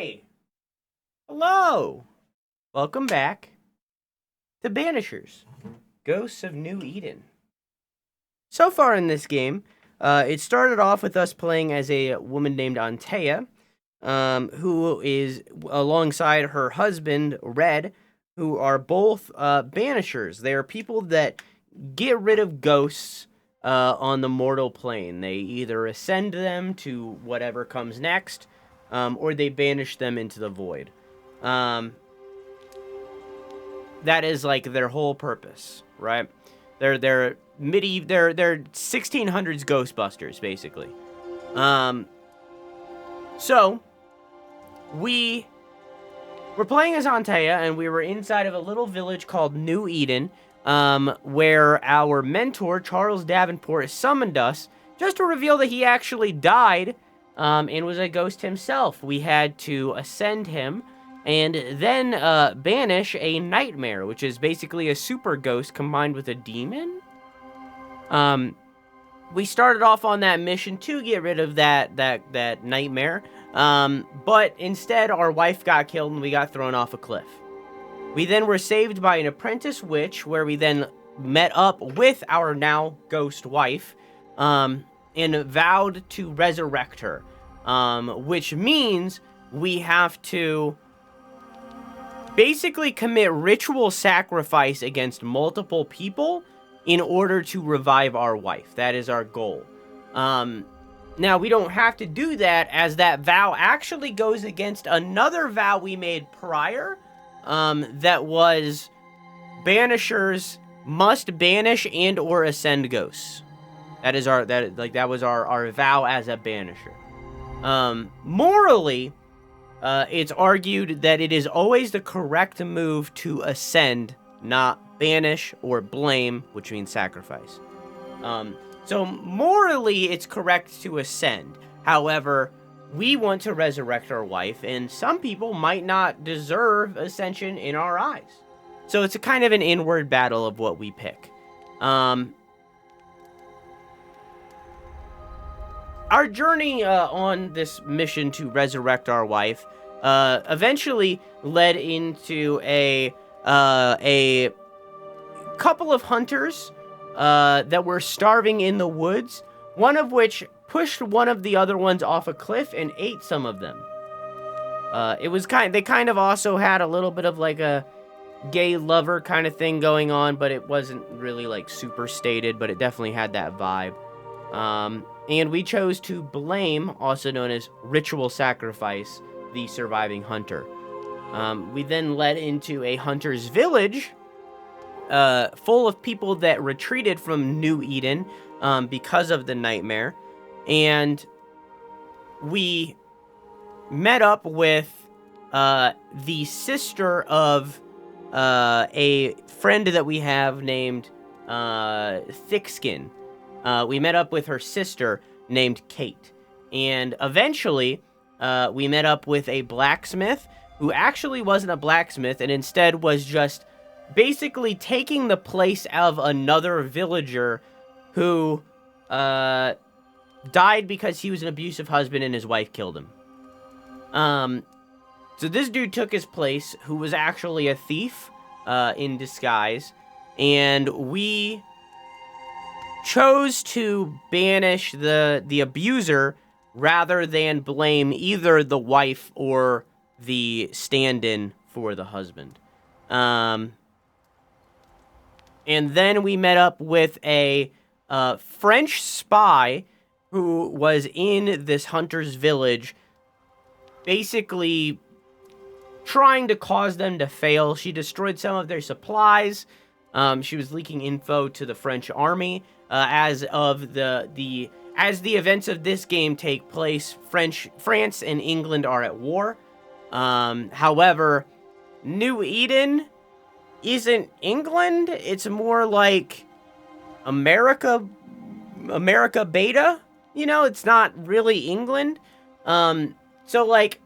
Hi! Hello! Welcome back to Banishers, Ghosts of New Eden. So far in this game, it started off with us playing as a woman named Antea, who is alongside her husband, Red, who are both Banishers. They are people that get rid of ghosts on the mortal plane. They either ascend them to whatever comes next, or they banish them into the void. That is like their whole purpose, right? They're 1600s Ghostbusters, basically. So we were playing as Antea, and we were inside of a little village called New Eden, where our mentor, Charles Davenport, summoned us just to reveal that he actually died, and was a ghost himself. We had to ascend him, and then banish a nightmare, which is basically a super ghost combined with a demon. We started off on that mission to get rid of that nightmare, but instead our wife got killed and we got thrown off a cliff. We then were saved by an apprentice witch, where we then met up with our now ghost wife, and vowed to resurrect her, which means we have to basically commit ritual sacrifice against multiple people in order to revive our wife. That is our goal. Now, we don't have to do that, as that vow actually goes against another vow we made prior, that was Banishers must banish and or ascend ghosts. That is that was our vow as a Banisher. Morally, it's argued that it is always the correct move to ascend, not banish or blame, which means sacrifice. So morally, it's correct to ascend. However, we want to resurrect our wife, and some people might not deserve ascension in our eyes. So it's a kind of an inward battle of what we pick. Our journey on this mission to resurrect our wife eventually led into a couple of hunters that were starving in the woods, one of which pushed one of the other ones off a cliff and ate some of them. They kind of also had a little bit of like a gay lover kind of thing going on, but it wasn't really like super stated, but it definitely had that vibe. And we chose to blame, also known as ritual sacrifice, the surviving hunter. We then led into a hunter's village, full of people that retreated from New Eden because of the nightmare. And we met up with the sister of a friend that we have named Thickskin. We met up with her sister named Kate. And eventually, we met up with a blacksmith who actually wasn't a blacksmith and instead was just basically taking the place of another villager who died because he was an abusive husband and his wife killed him. So this dude took his place, who was actually a thief in disguise, and we chose to banish the abuser rather than blame either the wife or the stand-in for the husband. And then we met up with a French spy who was in this hunter's village, basically trying to cause them to fail. She destroyed some of their supplies. She was leaking info to the French army. As the events of this game take place, France and England are at war. However, New Eden isn't England. It's more like America beta. You know, it's not really England. So like,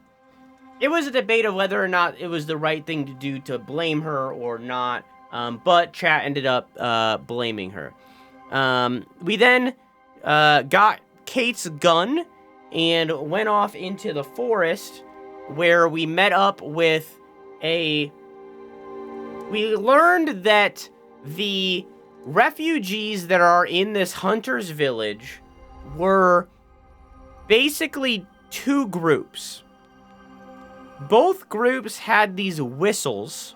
it was a debate of whether or not it was the right thing to do to blame her or not. But chat ended up blaming her. We then got Kate's gun and went off into the forest where we met up with we learned that the refugees that are in this hunter's village were basically two groups. Both groups had these whistles,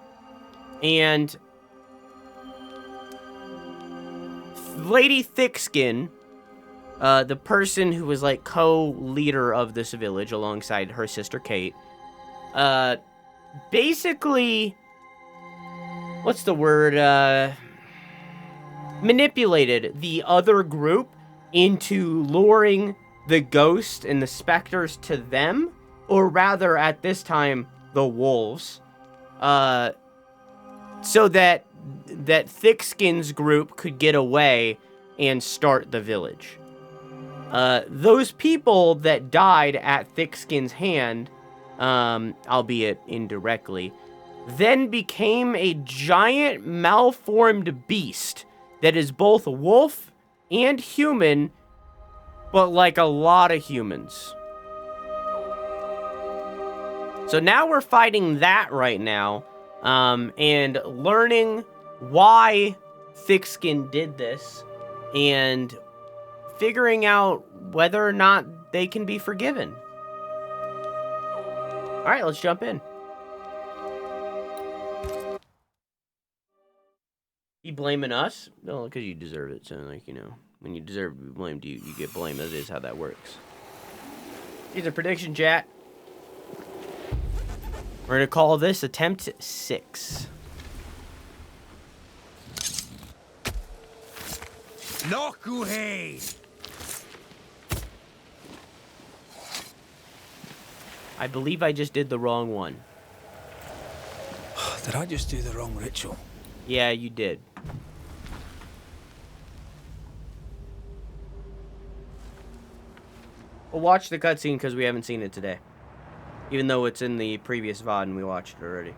and Lady Thickskin, the person who was like co-leader of this village alongside her sister Kate, basically, what's the word, manipulated the other group into luring the ghost and the specters to them, or rather at this time, the wolves, so that Thickskin's group could get away and start the village. Those people that died at Thickskin's hand, albeit indirectly, then became a giant malformed beast that is both wolf and human, but like a lot of humans. So now we're fighting that right now, and learning why Thickskin did this, and figuring out whether or not they can be forgiven. All right, let's jump in. You blaming us? No, because you deserve it. So, like, you know, when you deserve to be blamed, you get blamed. That is how that works. Here's a prediction, chat. We're going to call this attempt 6. Nokuhei! I believe I just did the wrong one. Did I just do the wrong ritual? Yeah, you did. We'll watch the cutscene because we haven't seen it today. Even though it's in the previous VOD and we watched it already.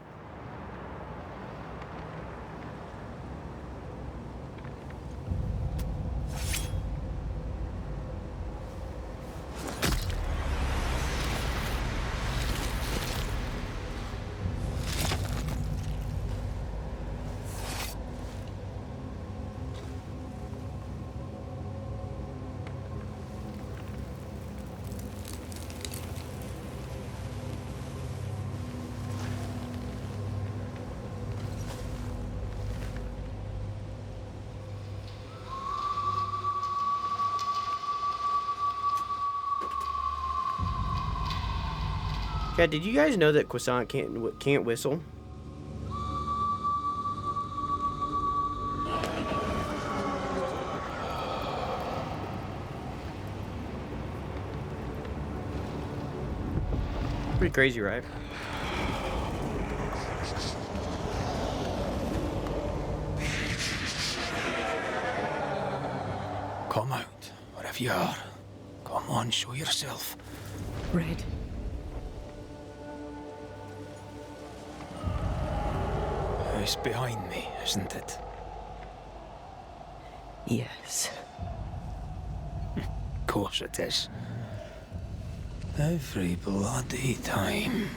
Chad, did you guys know that Croissant can't whistle? Pretty crazy, right? Come out, wherever you are. Come on, show yourself. Red. It's behind me, isn't it? Yes. Of course it is. Every bloody time.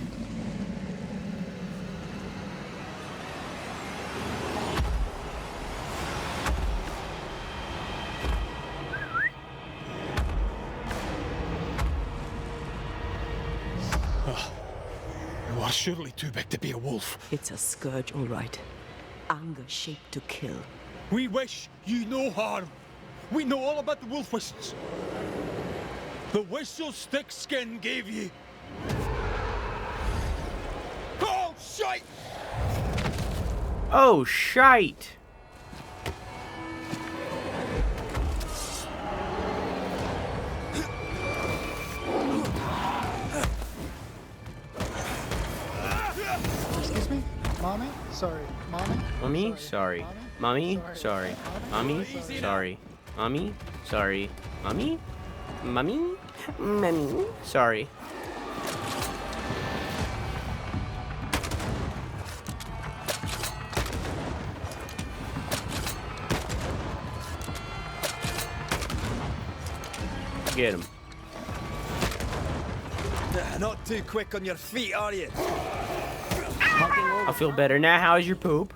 You are surely too big to be a wolf. It's a scourge, all right. Anger shaped to kill. We wish you no harm. We know all about the wolf whistles. The whistles Thickskin gave you. Oh, shite! Oh, shite! Excuse me? Mommy? Sorry. Mommy? Mommy? Sorry. Mommy? Sorry. Mommy? Sorry. Mommy? Sorry. Mommy? Mommy? Mommy? Sorry. Get him. Not too quick on your feet, are you? I feel better now. How's your poop?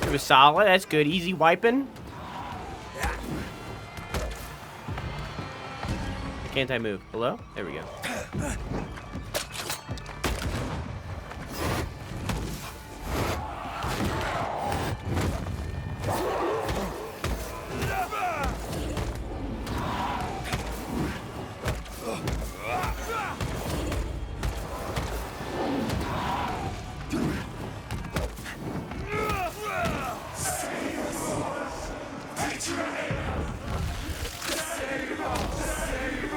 It was solid. That's good. Easy wiping. Can't I move? Hello? There we go.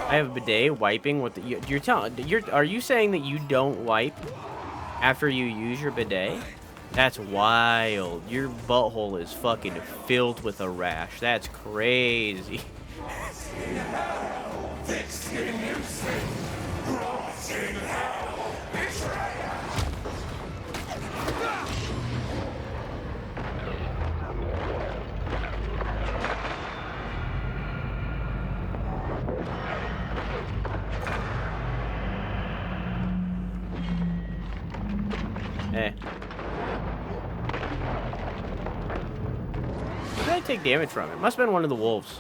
I have a bidet wiping. What the, you're telling? Are you saying that you don't wipe after you use your bidet? That's wild. Your butthole is fucking filled with a rash. That's crazy. Eh. Where did I take damage from? It must have been one of the wolves.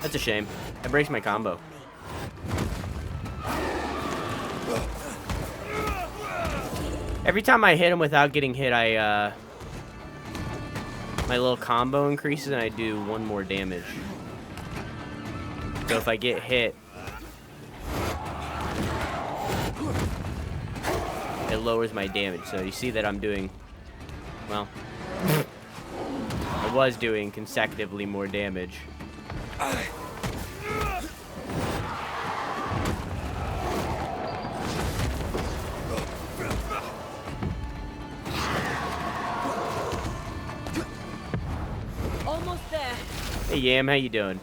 That's a shame. That breaks my combo. Every time I hit him without getting hit, my little combo increases and I do 1 more damage. So if I get hit, it lowers my damage. So you see that I'm doing, well, I was doing consecutively more damage. Almost there. Hey Yam, how you doing?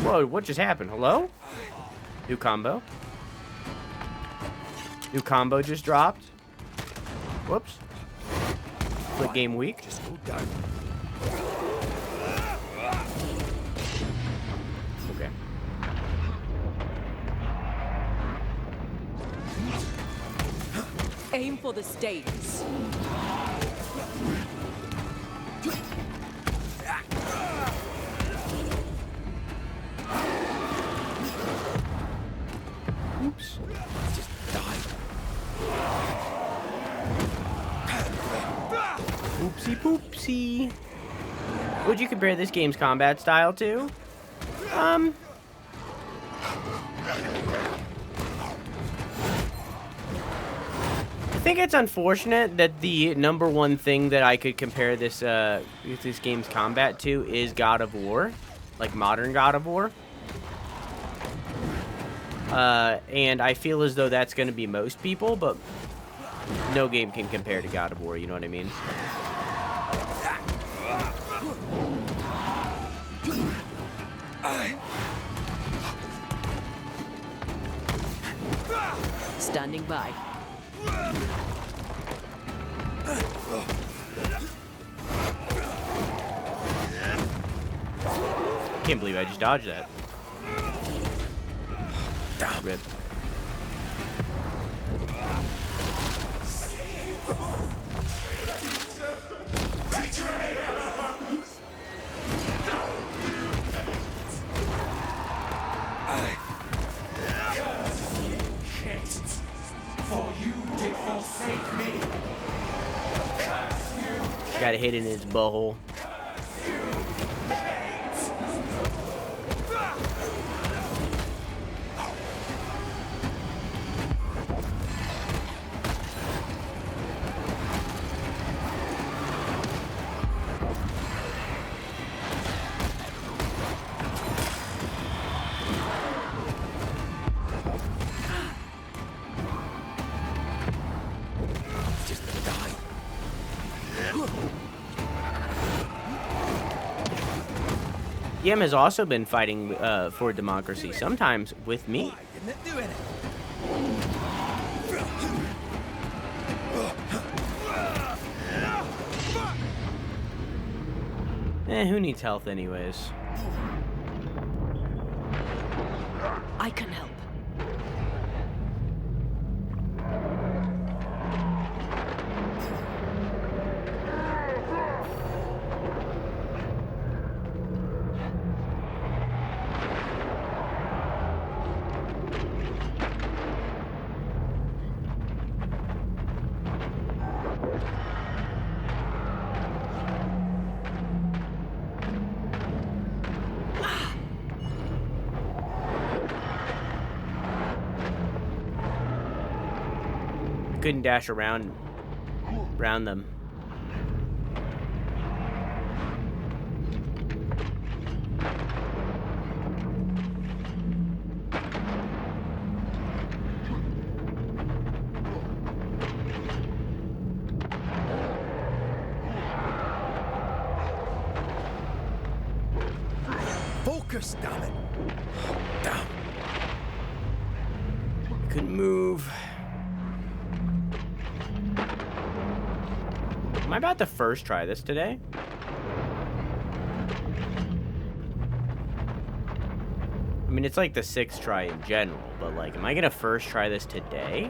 Whoa, what just happened? Hello? New combo. New combo just dropped. Whoops. Split game week. Just go down. Okay. Aim for the stakes. Oops. Just die. Oopsie poopsie. Would you compare this game's combat style to? I think it's unfortunate that the #1 thing that I could compare this game's combat to is God of War, like modern God of War. And I feel as though that's going to be most people, but no game can compare to God of War, you know what I mean? Standing by. Can't believe I just dodged that. Rip. Got a hit in his butthole. TM has also been fighting for democracy, sometimes with me. Why didn't it do anything? Who needs health anyways? I can help. Couldn't dash around them. Focus, damn it. Damn. Couldn't move. Am I about to first try this today? I mean, it's like the 6th try in general, but like, am I gonna first try this today?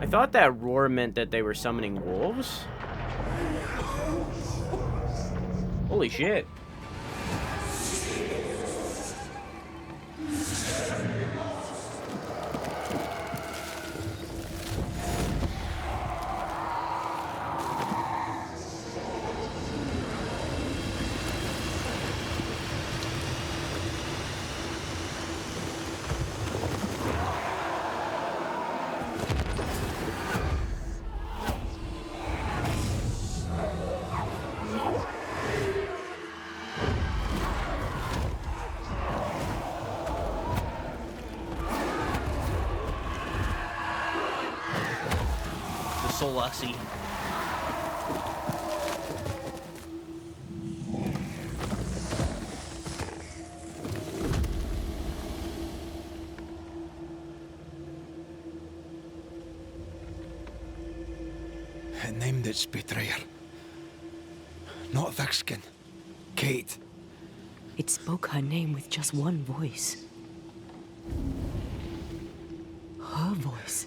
I thought that roar meant that they were summoning wolves. Holy shit. Solasi. It named its betrayer. Not Thickskin. Kate. It spoke her name with just one voice. Her voice.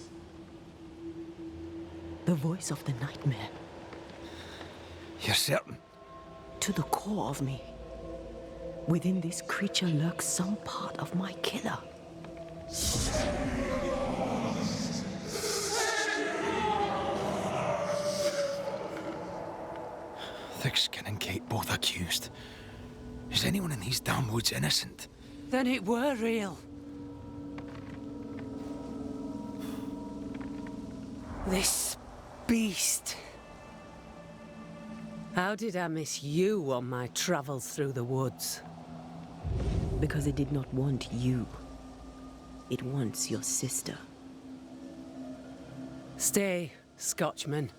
The voice of the nightmare. You're certain? To the core of me. Within this creature lurks some part of my killer. Thickskin and Kate both accused. Is anyone in these damn woods innocent? Then it were real. This beast. How did I miss you on my travels through the woods? Because it did not want you. It wants your sister. Stay, Scotchman.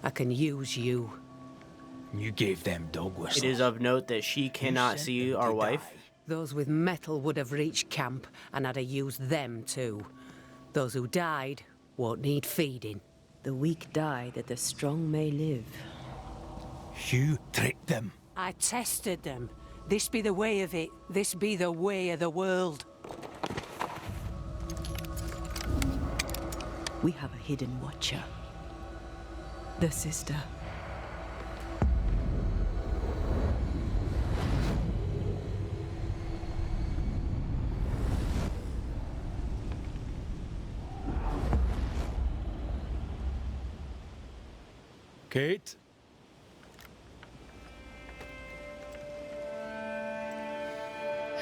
I can use you. You gave them dog whistles. It is of note that she cannot sent see them our to wife. die? Those with metal would have reached camp, and I'd have used them too. Those who died won't need feeding. The weak die that the strong may live. You tricked them. I tested them. This be the way of it. This be the way of the world. We have a hidden watcher. The sister. Kate?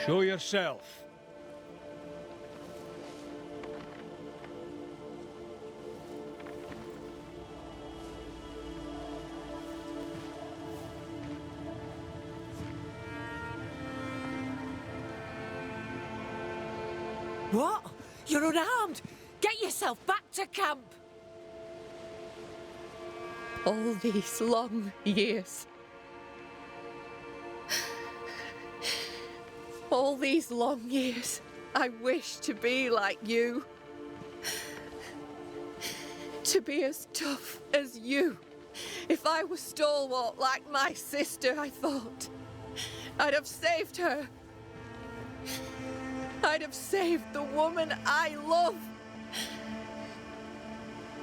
Show yourself. What? You're unarmed! Get yourself back to camp! All these long years. All these long years, I wish to be like you. To be as tough as you. If I was stalwart like my sister, I thought, I'd have saved her. I'd have saved the woman I love.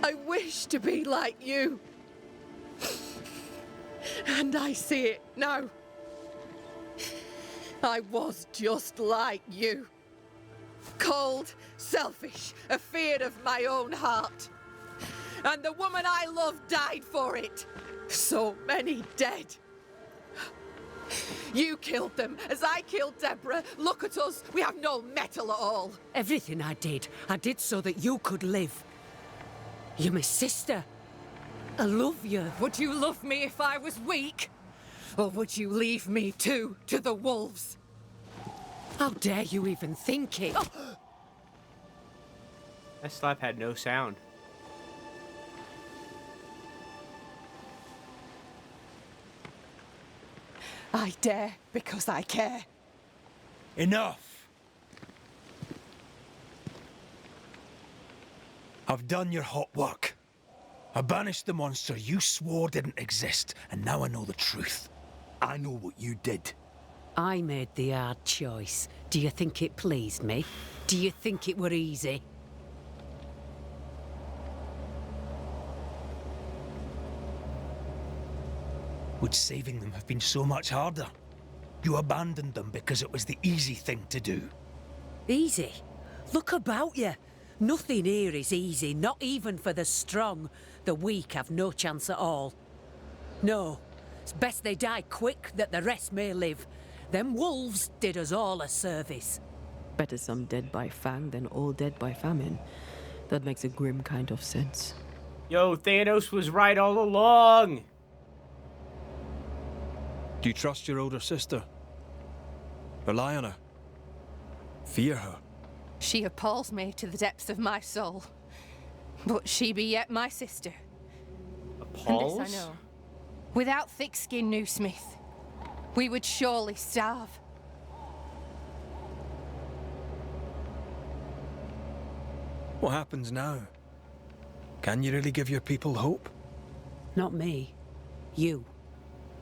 I wish to be like you. And I see it now. I was just like you. Cold, selfish, afeard of my own heart. And the woman I love died for it. So many dead. You killed them, as I killed Deborah. Look at us, we have no mettle at all. Everything I did so that you could live. You're my sister. I love you. Would you love me if I was weak? Or would you leave me too, to the wolves? How dare you even think it? Oh. That slap had no sound. I dare because I care. Enough! I've done your hot work. I banished the monster you swore didn't exist, and now I know the truth. I know what you did. I made the hard choice. Do you think it pleased me? Do you think it were easy? Would saving them have been so much harder? You abandoned them because it was the easy thing to do. Easy? Look about you. Nothing here is easy, not even for the strong. The weak have no chance at all. No, it's best they die quick, that the rest may live. Them wolves did us all a service. Better some dead by fang than all dead by famine. That makes a grim kind of sense. Yo, Thanos was right all along. Do you trust your older sister? Rely on her? Fear her? She appalls me to the depths of my soul. But she be yet my sister. Appalls? And this I know. Without thick-skinned new Smith, we would surely starve. What happens now? Can you really give your people hope? Not me. You.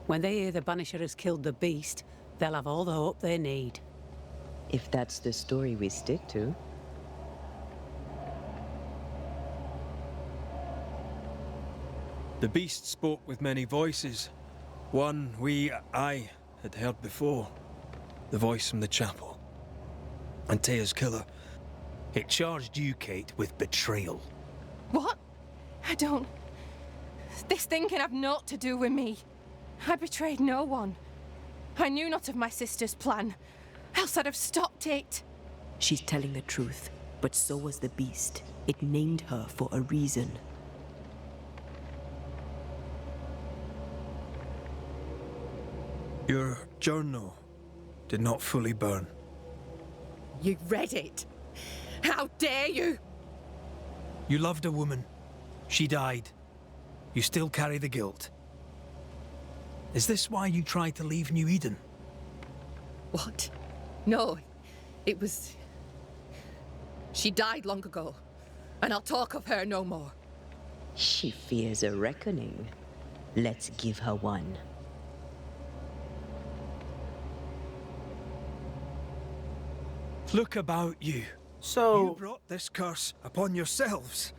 When they hear the Banisher has killed the beast, they'll have all the hope they need. If that's the story we stick to. The beast spoke with many voices. One I had heard before. The voice from the chapel. Antea's killer. It charged you, Kate, with betrayal. What? I don't... This thing can have naught to do with me. I betrayed no one. I knew not of my sister's plan, else I'd have stopped it. She's telling the truth, but so was the beast. It named her for a reason. Your journal did not fully burn. You read it? How dare you? You loved a woman. She died. You still carry the guilt. Is this why you tried to leave New Eden? What? No, it was... She died long ago, and I'll talk of her no more. She fears a reckoning. Let's give her one. Look about you. So, You brought this curse upon yourselves.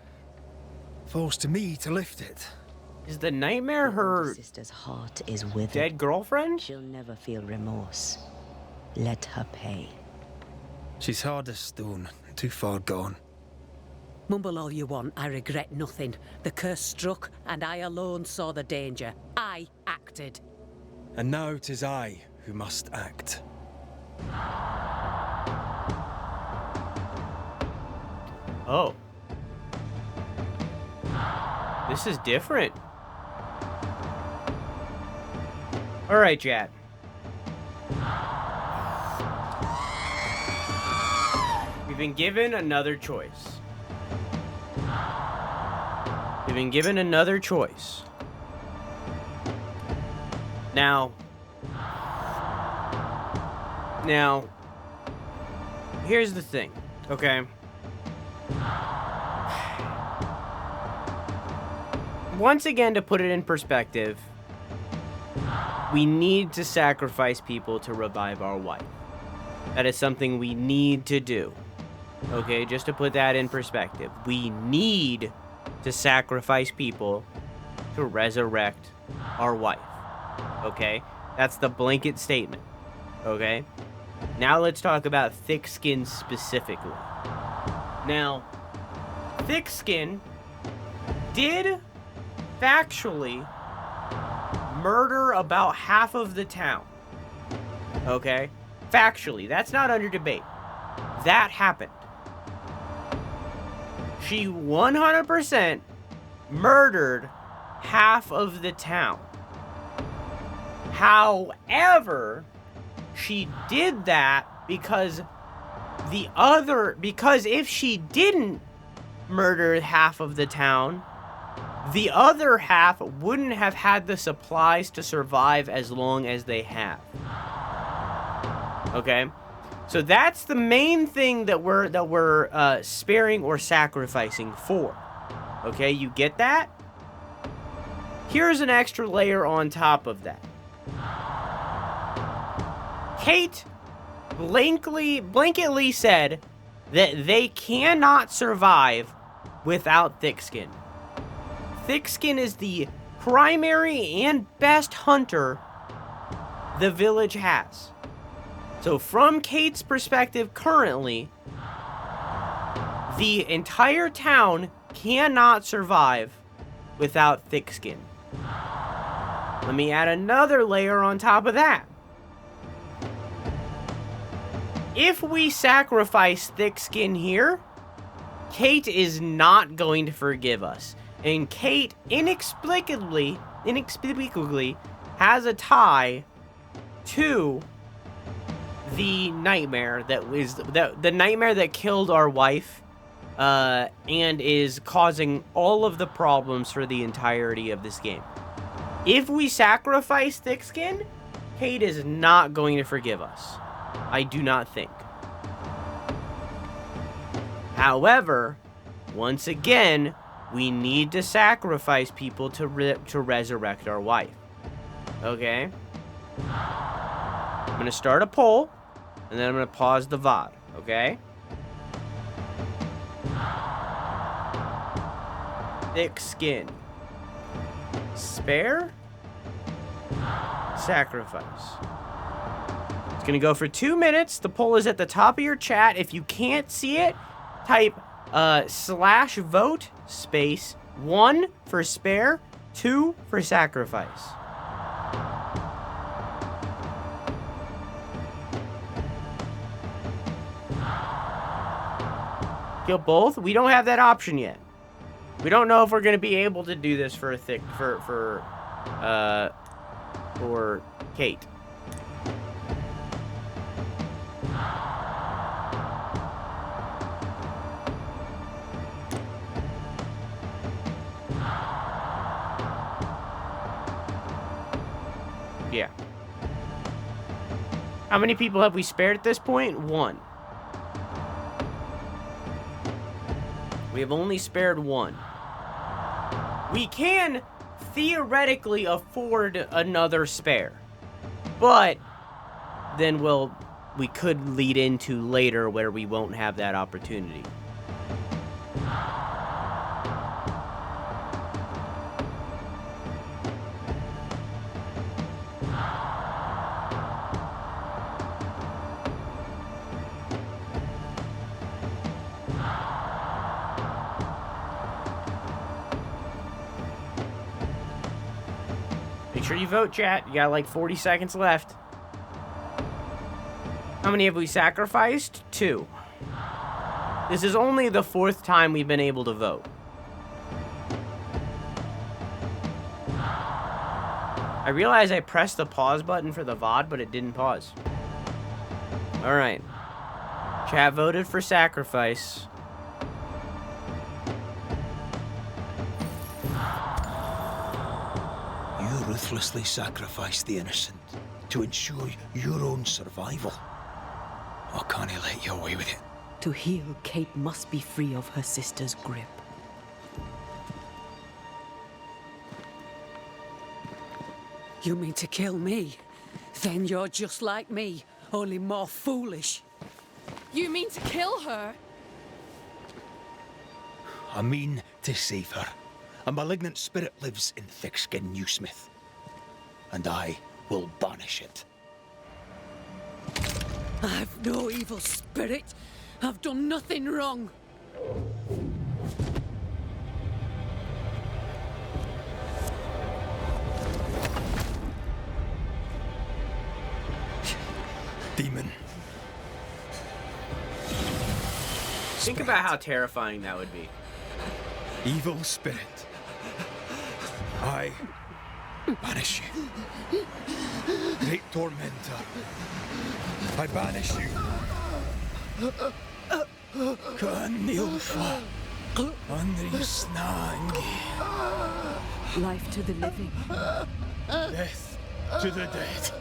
Falls to me to lift it. is the nightmare her Sister's heart is with dead girlfriend? She'll never feel remorse. Let her pay. She's hard as stone, too far gone. Mumble all you want, I regret nothing. The curse struck, and I alone saw the danger. I acted. And now 'tis I who must act. Oh. This is different. Alright, Jad. We We've been given another choice. We've been given another choice. Now, here's the thing, okay? Once again, to put it in perspective, we need to sacrifice people to revive our wife. That is something we need to do. Okay, just to put that in perspective. We need to sacrifice people to resurrect our wife. Okay? That's the blanket statement. Okay? Now let's talk about thick skin specifically. Now, thick skin did factually murder about half of the town. Okay? Factually, that's not under debate. That happened. She 100% murdered half of the town. However, she did that because if she didn't murder half of the town, the other half wouldn't have had the supplies to survive as long as they have. Okay? So that's the main thing that we're sparing or sacrificing for. Okay, you get that? Here's an extra layer on top of that. Kate blanketly said that they cannot survive without thick skin. Thick skin is the primary and best hunter the village has. So from Kate's perspective currently, the entire town cannot survive without thick skin. Let me add another layer on top of that. If we sacrifice thick skin here, Kate is not going to forgive us. And Kate inexplicably has a tie to the nightmare the nightmare that killed our wife, and is causing all of the problems for the entirety of this game. If we sacrifice thick skin, Kate is not going to forgive us. I do not think. However, once again, we need to sacrifice people to resurrect our wife. Okay? I'm going to start a poll, and then I'm going to pause the VOD. Okay? Thick skin. Spare? Sacrifice. It's going to go for 2 minutes. The poll is at the top of your chat. If you can't see it, type /vote space 1 for spare, 2 for sacrifice. Kill both? We don't have that option yet. We don't know if we're gonna be able to do this for Kate. Yeah. How many people have we spared at this point? 1. We have only spared 1. We can theoretically afford another spare, but then we could lead into later where we won't have that opportunity. Make sure you vote, chat. You got like 40 seconds left. How many have we sacrificed? 2. This is only the 4th time we've been able to vote. I realize I pressed the pause button for the VOD, but it didn't pause. Alright. Chat voted for sacrifice. You ruthlessly sacrifice the innocent to ensure your own survival. Or can't I let you away with it? To heal, Kate must be free of her sister's grip. You mean to kill me? Then you're just like me, only more foolish. You mean to kill her? I mean to save her. A malignant spirit lives in thick-skinned Newsmith. And I will banish it. I've no evil spirit. I've done nothing wrong. Demon. Think about how terrifying that would be. Evil spirit. I banish you. Great tormentor. I banish you. Kanilfa. Andrisnangi. Life to the living. Death to the dead.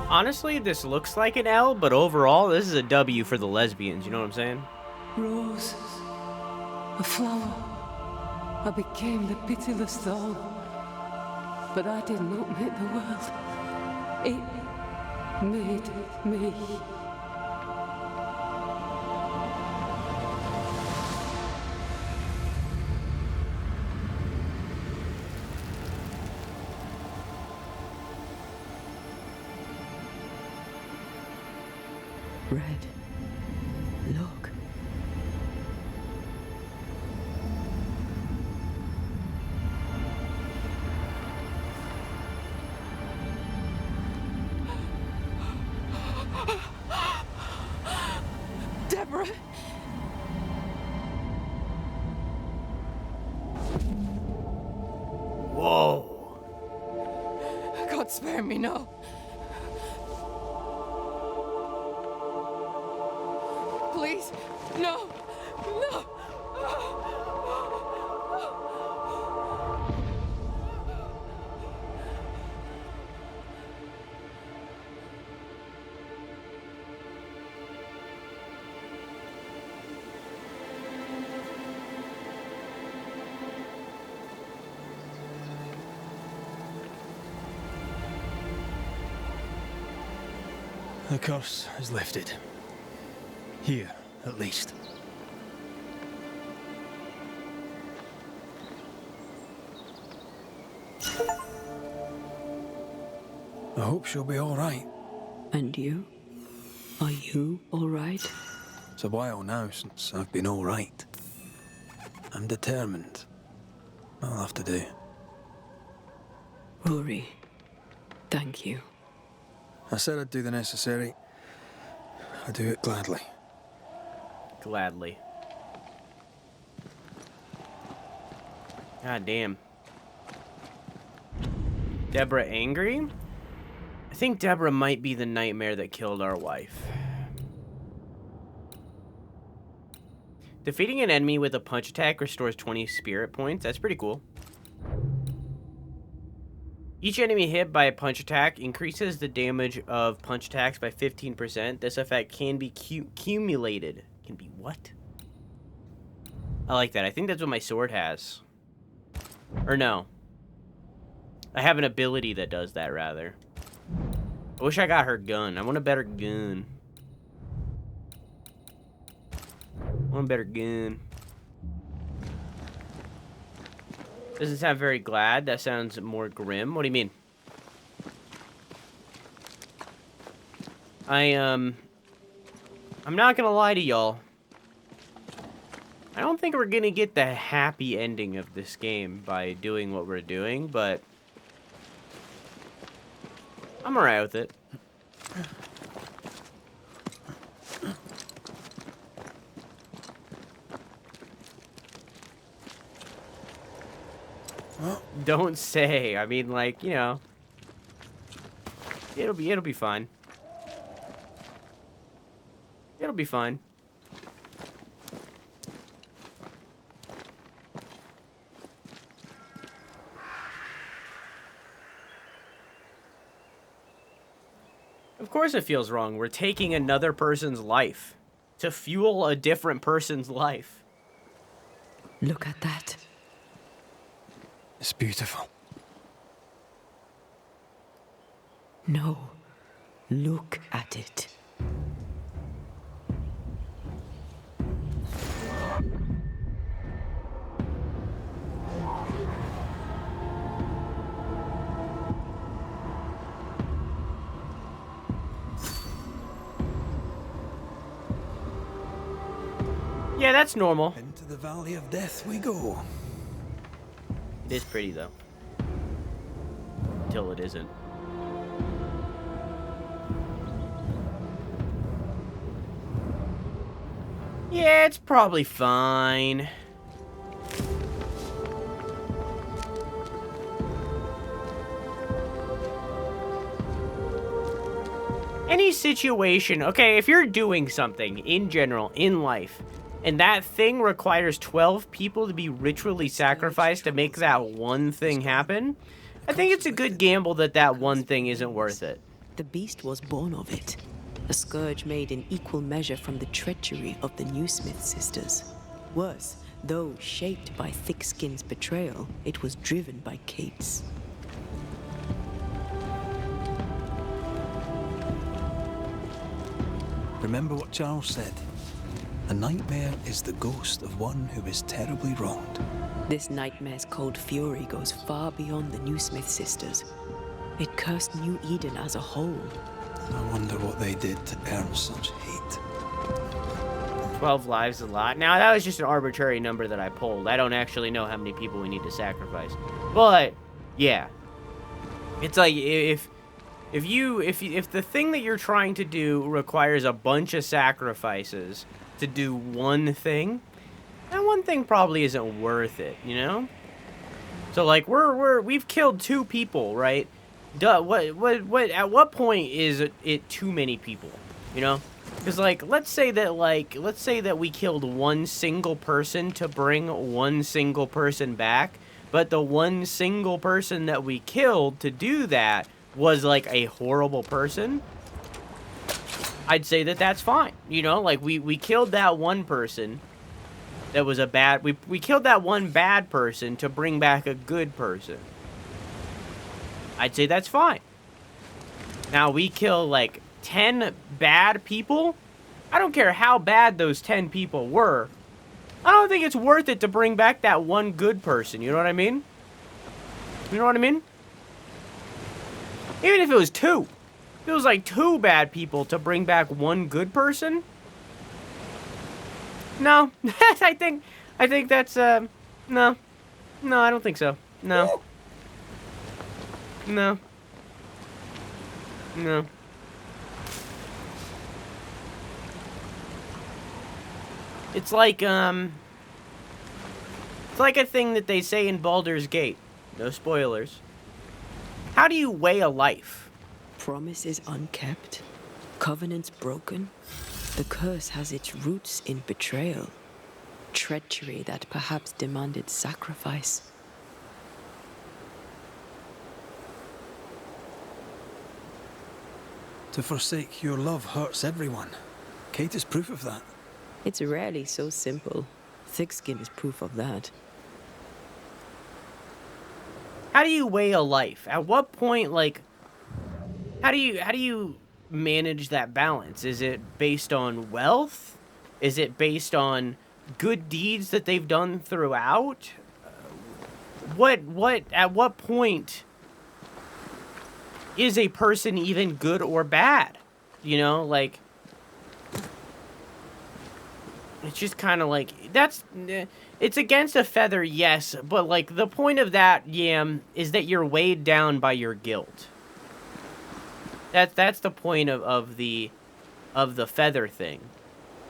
Honestly, this looks like an L, but overall, this is a W for the lesbians. You know what I'm saying? Roses, a flower. I became the pitiless thorn. But I did not make the world. It made me. Red. Look. Deborah! Whoa. God spare me, no. Please, no, no. The curse is lifted. Here, at least. I hope she'll be all right. And you? Are you all right? It's a while now since I've been all right. I'm determined. I'll have to do. Rory, thank you. I said I'd do the necessary. I do it gladly. Gladly. God damn. Deborah angry? I think Deborah might be the nightmare that killed our wife. Defeating an enemy with a punch attack restores 20 spirit points. That's pretty cool. Each enemy hit by a punch attack increases the damage of punch attacks by 15%. This effect can be cumulated. Can be what? I like that. I think that's what my sword has. Or no. I have an ability that does that, rather. I wish I got her gun. I want a better gun. I want a better gun. Doesn't sound very glad. That sounds more grim. What do you mean? I'm not gonna lie to y'all. I don't think we're gonna get the happy ending of this game by doing what we're doing, but I'm alright with it. Don't say. I mean, like, you know, it'll be fine. It'll be fine. Of course it feels wrong. We're taking another person's life to fuel a different person's life. Look at that. It's beautiful. No. Look at it. Yeah, that's normal. Into the Valley of Death we go. It is pretty, though. Until it isn't. Yeah, it's probably fine. Any situation, okay, if you're doing something in general, in life, and that thing requires 12 people to be ritually sacrificed to make that one thing happen, I think it's a good gamble that that one thing isn't worth it. The beast was born of it. A scourge made in equal measure from the treachery of the Newsmith sisters. Worse, though shaped by Thickskin's betrayal, it was driven by Kate's. Remember what Charles said. A nightmare is the ghost of one who is terribly wronged. This nightmare's cold fury goes far beyond the Newsmith sisters. It cursed New Eden as a whole. I wonder what they did to earn such hate. 12 lives a lot. Now, that was just an arbitrary number that I pulled. I don't actually know how many people we need to sacrifice. But, yeah. It's like, if the thing that you're trying to do requires a bunch of sacrifices to do one thing, that one thing probably isn't worth it, you know? So, like, we've killed 2 people, right? At what point is it too many people, you know? Because, like, let's say that we killed one single person to bring one single person back, but the one single person that we killed to do that was, like, a horrible person. I'd say that that's fine, you know? Like, we killed that one person that was a bad... We killed that one bad person to bring back a good person. I'd say that's fine. Now, we kill, like, 10 bad people. I don't care how bad those 10 people were. I don't think it's worth it to bring back that one good person. You know what I mean? You know what I mean? Even if it was 2. If it was, like, 2 bad people to bring back one good person. No. I think that's, no. No, I don't think so. No. No. No. It's like a thing that they say in Baldur's Gate. No spoilers. How do you weigh a life? Promises unkept, covenants broken. The curse has its roots in betrayal, treachery that perhaps demanded sacrifice. To forsake your love hurts everyone. Kate is proof of that. It's rarely so simple. Thickskin is proof of that. How do you weigh a life? At what point, like, how do you manage that balance? Is it based on wealth? Is it based on good deeds that they've done throughout? At what point is a person even good or bad? You know, like, it's just kind of like, that's it's against a feather, yes, but like the point of that, Yam, is that you're weighed down by your guilt. That's the point of the feather thing,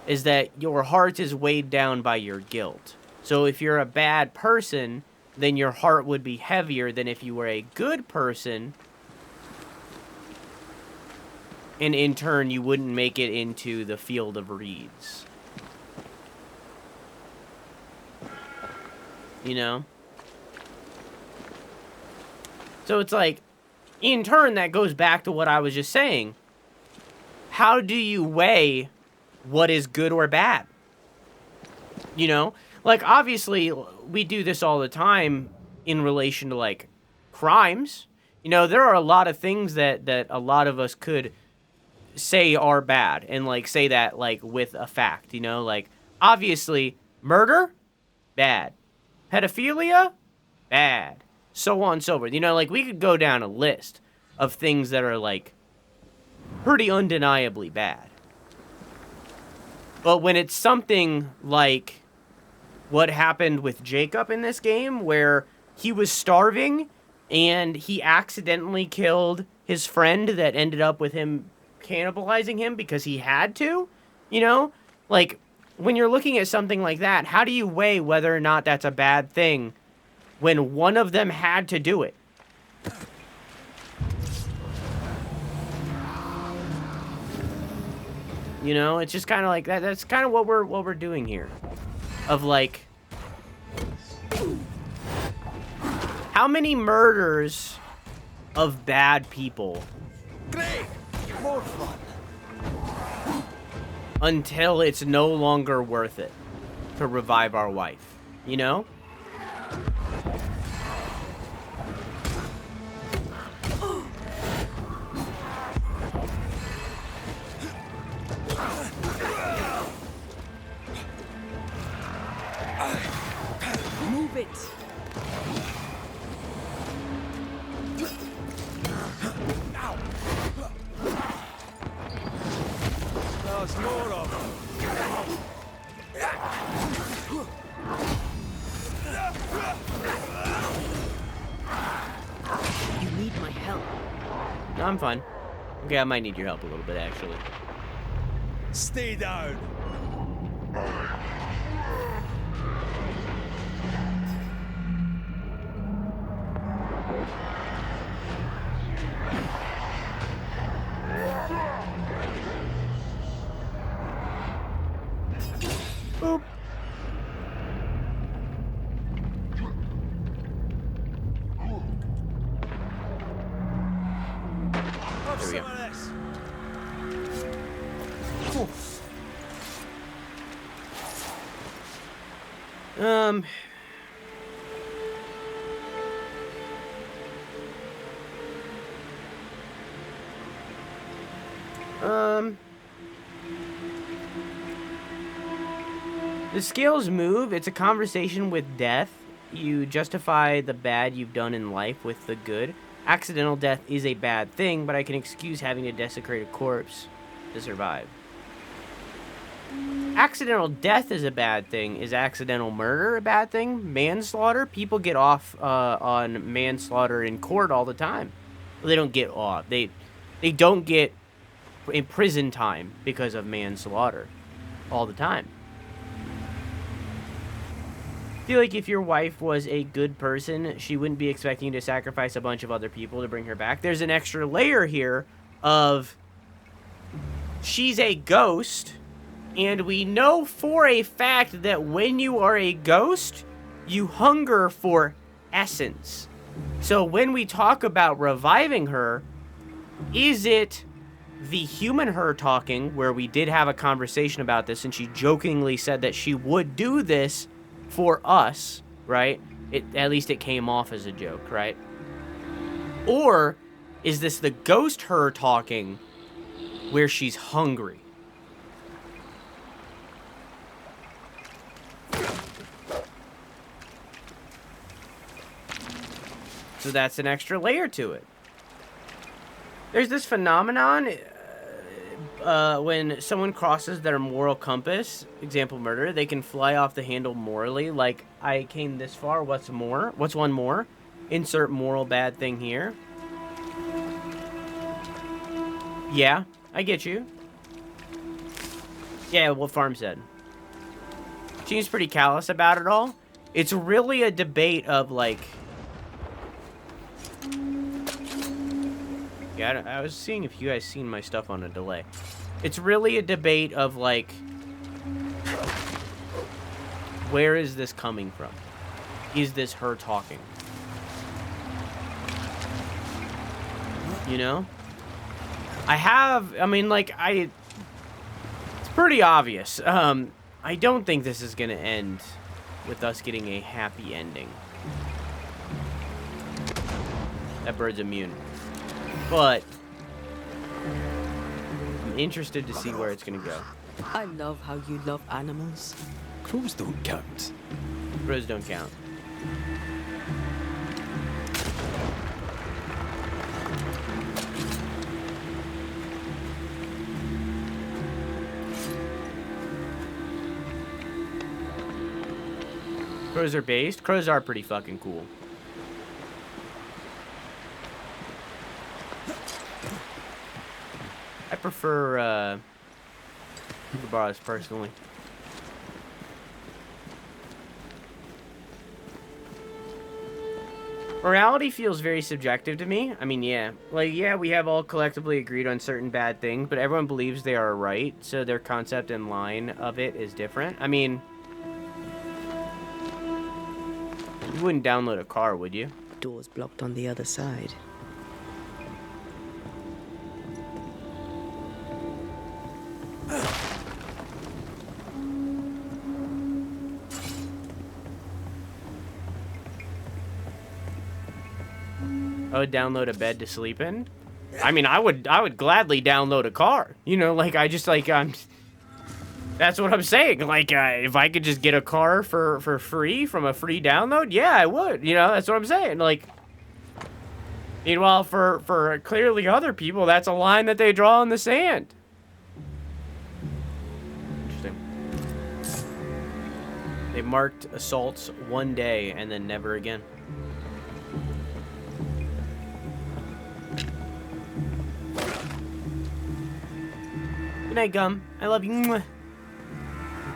is that your heart is weighed down by your guilt. So if you're a bad person, then your heart would be heavier than if you were a good person. And in turn, you wouldn't make it into the field of reeds. You know? So it's like, in turn, that goes back to what I was just saying. How do you weigh what is good or bad? You know? Like, obviously, we do this all the time in relation to, like, crimes. You know, there are a lot of things that a lot of us could say are bad, and like say that like with a fact, you know, like obviously murder, bad, pedophilia, bad, so on and so forth. You know, like we could go down a list of things that are like pretty undeniably bad. But when it's something like what happened with Jacob in this game, where he was starving and he accidentally killed his friend that ended up with him cannibalizing him because he had to, you know, like when you're looking at something like that, how do you weigh whether or not that's a bad thing when one of them had to do it? You know, it's just kind of like that. That's kind of what we're doing here, of like, how many murders of bad people More fun. until it's no longer worth it to revive our wife, you know? Move it. There's more of them. You need my help. No, I'm fine. Okay, I might need your help a little bit, actually. Stay down. Boop. Have we some go. of this. Um... The scales move. It's a conversation with death. You justify the bad you've done in life with the good. Accidental death is a bad thing, but I can excuse having to desecrate a corpse to survive. Accidental death is a bad thing. Is accidental murder a bad thing? Manslaughter? People get off on manslaughter in court all the time. Well, they don't get off. They don't get in prison time because of manslaughter all the time. I feel like if your wife was a good person, she wouldn't be expecting to sacrifice a bunch of other people to bring her back. There's an extra layer here of she's a ghost, and we know for a fact that when you are a ghost, you hunger for essence. So when we talk about reviving her, is it the human her talking, where we did have a conversation about this, and she jokingly said that she would do this for us, right? At least it came off as a joke, right? Or is this the ghost her talking, where she's hungry? So that's an extra layer to it. There's this phenomenon when someone crosses their moral compass, example murder, they can fly off the handle morally. Like, I came this far, what's more? What's one more? Insert moral bad thing here. Yeah, I get you. Yeah, what Farm said. Seems pretty callous about it all. It's really a debate of, like... Yeah, I was seeing if you guys seen my stuff on a delay. It's really a debate of, like... Where is this coming from? Is this her talking? You know? I mean, like, it's pretty obvious. I don't think this is gonna end with us getting a happy ending. That bird's immune. But I'm interested to see where it's gonna go. I love how you love animals. Crows don't count. Crows don't count. Crows are based. Crows are pretty fucking cool. I prefer kookaburras personally. Morality feels very subjective to me. I mean, yeah. Like, yeah, we have all collectively agreed on certain bad things, but everyone believes they are right, so their concept and line of it is different. I mean... You wouldn't download a car, would you? Doors blocked on the other side. I would download a bed to sleep in. I mean, I would gladly download a car. You know, like, that's what I'm saying. Like, if I could just get a car for free from a free download, yeah, I would. You know, that's what I'm saying. Like, meanwhile, for clearly other people, that's a line that they draw in the sand. Interesting. They marked assaults one day and then never again. Good night, Gum. I love you. Mwah.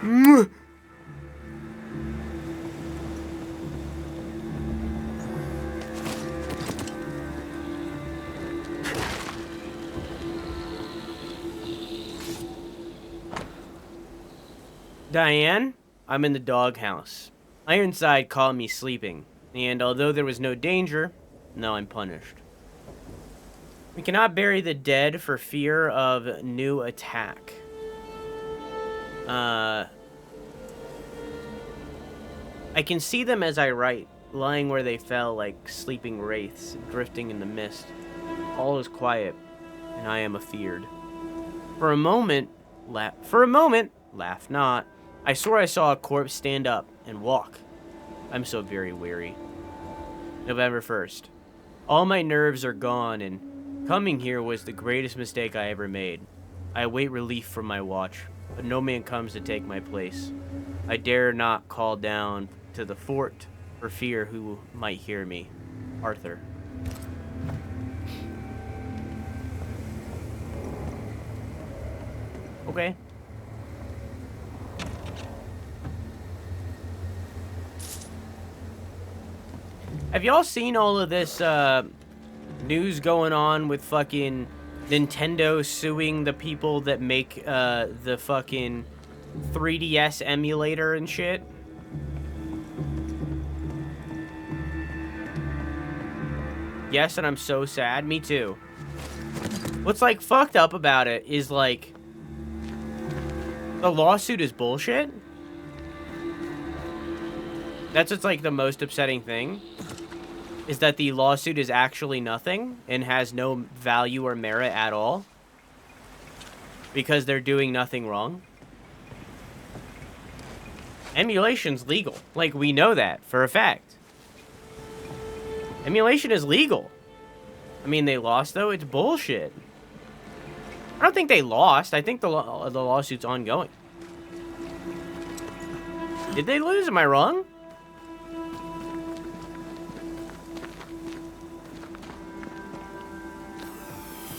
Mwah. Diane, I'm in the doghouse. Ironside caught me sleeping, and although there was no danger, now I'm punished. We cannot bury the dead for fear of new attack. I can see them as I write, lying where they fell like sleeping wraiths, drifting in the mist. All is quiet, and I am afeared. For a moment, laugh not. I swore I saw a corpse stand up and walk. I'm so very weary. November 1st. All my nerves are gone, and coming here was the greatest mistake I ever made. I await relief from my watch, but no man comes to take my place. I dare not call down to the fort for fear who might hear me. Arthur. Okay. Have y'all seen all of this news going on with fucking Nintendo suing the people that make the fucking 3DS emulator and shit? Yes, and I'm so sad. Me too. What's like fucked up about it is like the lawsuit is bullshit. That's what's like the most upsetting thing. Is that the lawsuit is actually nothing and has no value or merit at all because they're doing nothing wrong. Emulation's legal. Like, we know that for a fact. Emulation is legal. I mean, they lost, though. It's bullshit. I don't think they lost. I think the lawsuit's ongoing. Did they lose? Am I wrong?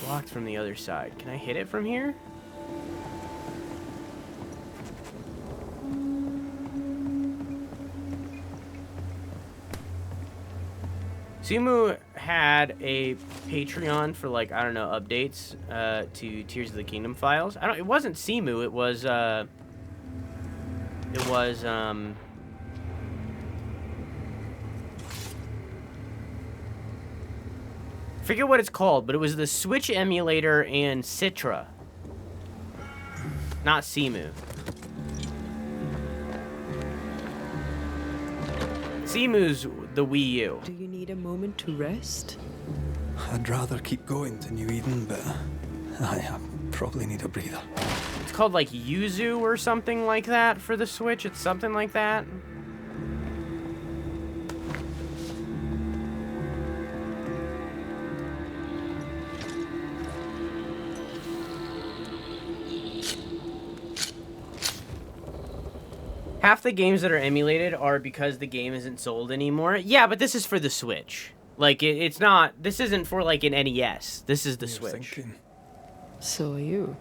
Blocked from the other side. Can I hit it from here? Simu had a Patreon for, like, I don't know, updates to Tears of the Kingdom files. It wasn't Simu, it was forget what it's called, but it was the Switch emulator and Citra. Not Simu. Simu's the Wii U. Do you need a moment to rest? I'd rather keep going to New Eden, but I probably need a breather. It's called like Yuzu or something like that for the Switch. It's something like that. Half the games that are emulated are because the game isn't sold anymore. Yeah, but this is for the Switch. Like, it's not... This isn't for, like, an NES. This is the Switch. Thinking. So are you.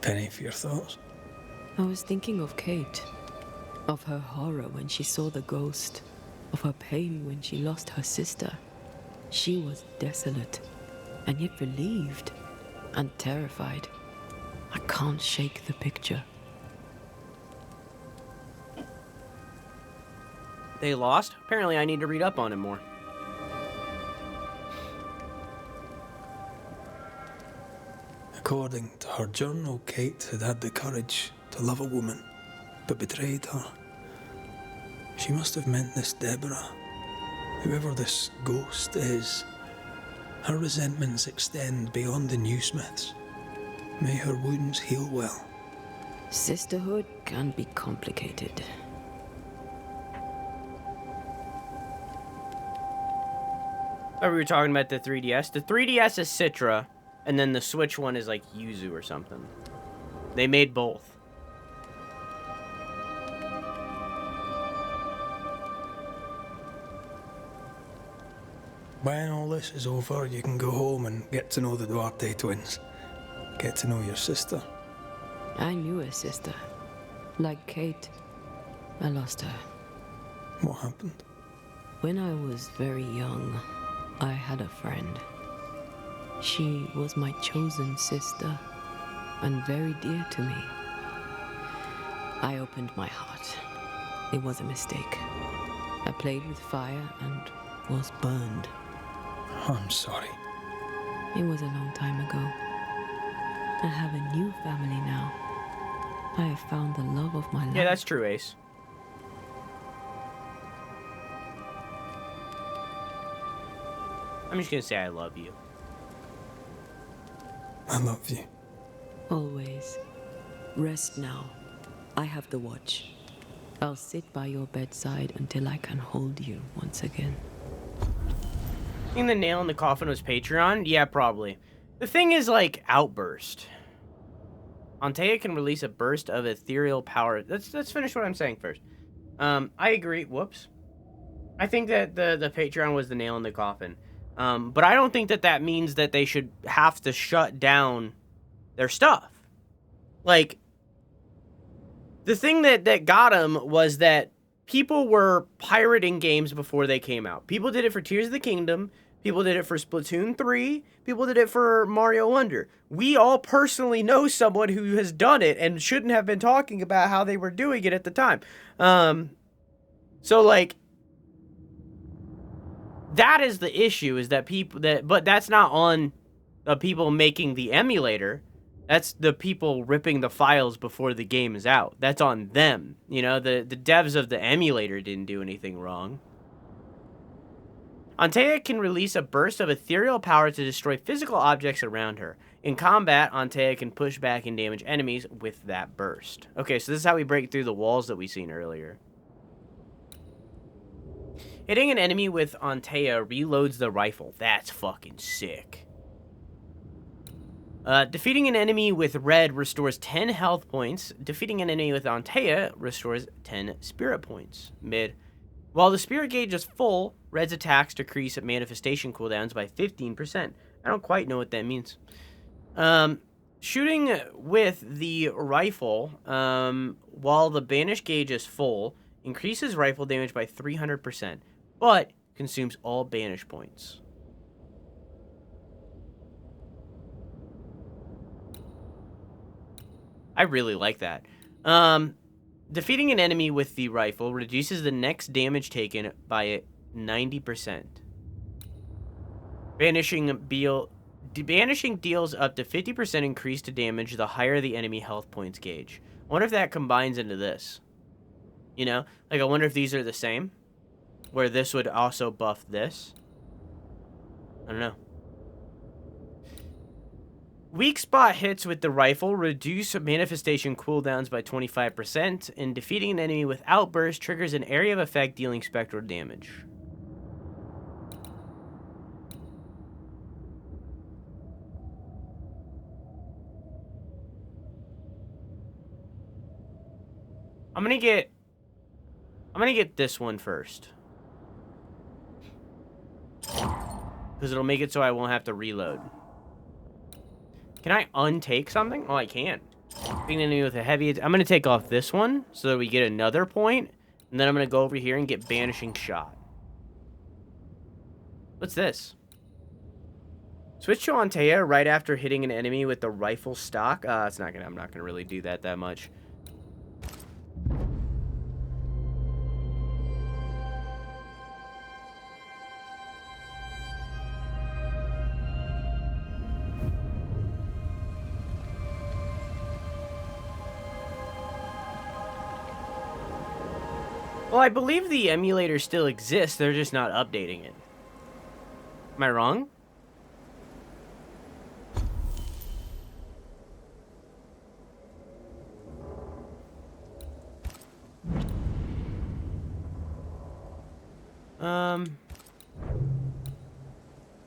Penny for your thoughts. I was thinking of Kate. Of her horror when she saw the ghost. Of her pain when she lost her sister. She was desolate. And yet relieved. And terrified. I can't shake the picture. They lost? Apparently I need to read up on it more. According to her journal, Kate had had the courage to love a woman, but betrayed her. She must have meant this Deborah. Whoever this ghost is, her resentments extend beyond the new Smiths. May her wounds heal well. Sisterhood can be complicated. Oh, we were talking about the 3DS. The 3DS is Citra, and then the Switch one is like Yuzu or something. They made both. When all this is over, you can go home and get to know the Duarte twins. Get to know your sister. I knew a sister. Like Kate. I lost her. What happened? When I was very young, I had a friend. She was my chosen sister, and very dear to me. I opened my heart. It was a mistake. I played with fire and was burned. I'm sorry. It was a long time ago. I have a new family now. I have found the love of my life. Yeah, that's true, Ace. I'm just gonna say I love you. I love you. Always. Rest now. I have the watch. I'll sit by your bedside until I can hold you once again. I think the nail in the coffin was Patreon? Yeah, probably. The thing is, like, outburst. Antea can release a burst of ethereal power. Let's finish what I'm saying first. I agree. Whoops. I think that the Patreon was the nail in the coffin. But I don't think that means that they should have to shut down their stuff. Like, the thing that got them was that people were pirating games before they came out. People did it for Tears of the Kingdom. People did it for Splatoon 3. People did it for Mario Wonder. We all personally know someone who has done it and shouldn't have been talking about how they were doing it at the time. So, like, that is the issue, is that but that's not on the people making the emulator. That's the people ripping the files before the game is out. That's on them. You know, the devs of the emulator didn't do anything wrong. Antea can release a burst of ethereal power to destroy physical objects around her. In combat, Antea can push back and damage enemies with that burst. Okay, so this is how we break through the walls that we seen earlier. Hitting an enemy with Antea reloads the rifle. That's fucking sick. Defeating an enemy with red restores 10 health points. Defeating an enemy with Antea restores 10 spirit points. Mid. While the spirit gauge is full, red's attacks decrease manifestation cooldowns by 15%. I don't quite know what that means. Shooting with the rifle, while the banish gauge is full, increases rifle damage by 300%, but consumes all banish points. I really like that. Defeating an enemy with the rifle reduces the next damage taken by 90%. Banishing deals up to 50% increase to damage the higher the enemy health points gauge. I wonder if that combines into this. You know? Like, I wonder if these are the same. Where this would also buff this. I don't know. Weak spot hits with the rifle reduce manifestation cooldowns by 25%, and defeating an enemy with outburst triggers an area of effect dealing spectral damage. I'm gonna get this one first. Because it'll make it so I won't have to reload. Can I untake something? Oh, I can. Being an enemy with a heavy... I'm going to take off this one so that we get another point. And then I'm going to go over here and get Banishing Shot. What's this? Switch to Antea right after hitting an enemy with the rifle stock. It's not gonna... I'm not going to really do that much. Well, I believe the emulator still exists. They're just not updating it. Am I wrong?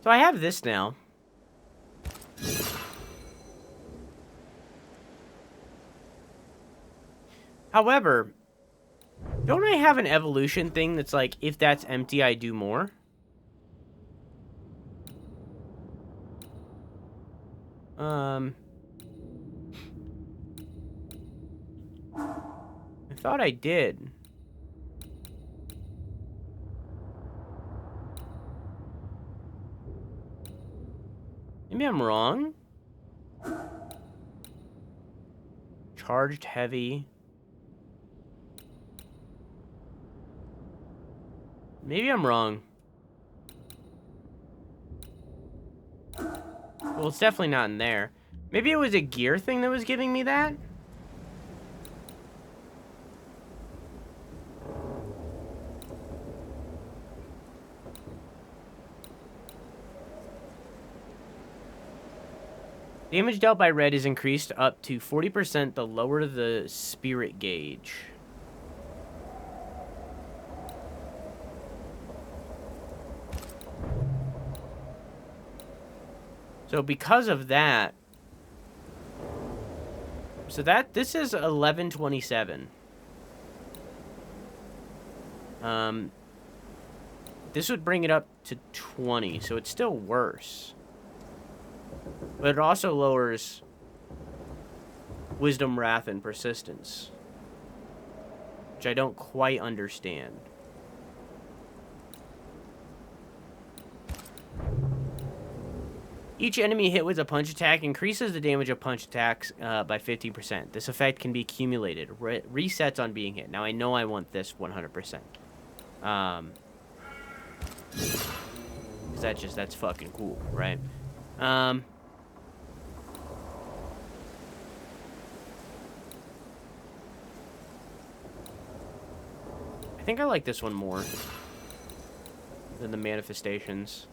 So I have this now. However, don't I have an evolution thing that's like, if that's empty, I do more? I thought I did. Maybe I'm wrong. Charged heavy. Maybe I'm wrong. Well, it's definitely not in there. Maybe it was a gear thing that was giving me that? Damage dealt by red is increased up to 40% the lower the spirit gauge. So because of that, so this is 1127. This would bring it up to 20, so it's still worse. But it also lowers Wisdom, Wrath, and Persistence, which I don't quite understand. Each enemy hit with a punch attack increases the damage of punch attacks by 15%. This effect can be accumulated. Resets on being hit. Now, I know I want this 100%. Because that's fucking cool, right? I think I like this one more than the manifestations.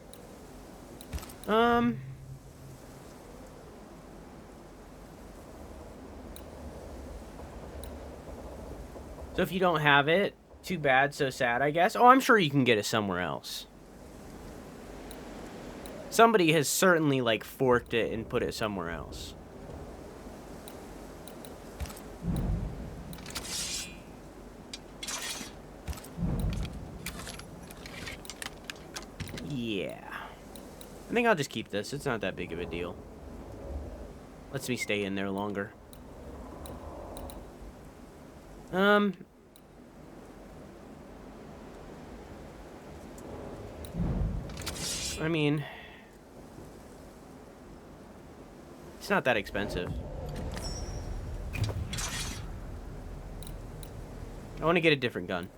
So if you don't have it, too bad, so sad, I guess. Oh, I'm sure you can get it somewhere else. Somebody has certainly, like, forked it and put it somewhere else. Yeah. I think I'll just keep this. It's not that big of a deal. Lets me stay in there longer. I mean, it's not that expensive. I want to get a different gun.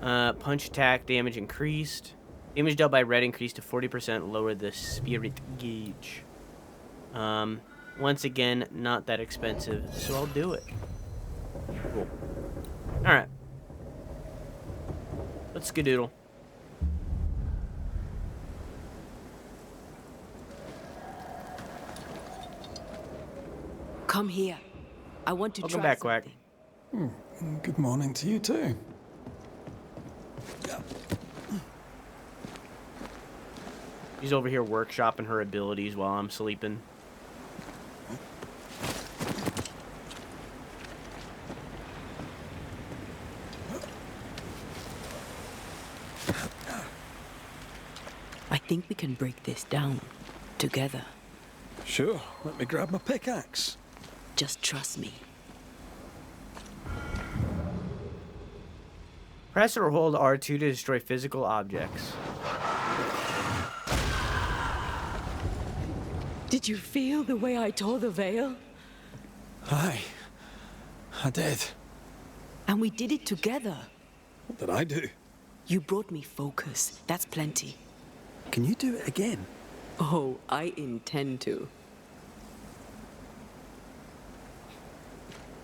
Punch attack, damage increased. Damage dealt by red increased to 40%, lower the spirit gauge. Once again, not that expensive, so I'll do it. Cool. Alright. Let's skedoodle. Come here. I want to Welcome try back, Quack. something. Good morning to you too. She's over here workshopping her abilities while I'm sleeping. I think we can break this down together. Sure, let me grab my pickaxe. Just trust me. Press or hold R2 to destroy physical objects. Did you feel the way I tore the veil? Aye, I did. And we did it together. What did I do? You brought me focus. That's plenty. Can you do it again? Oh, I intend to.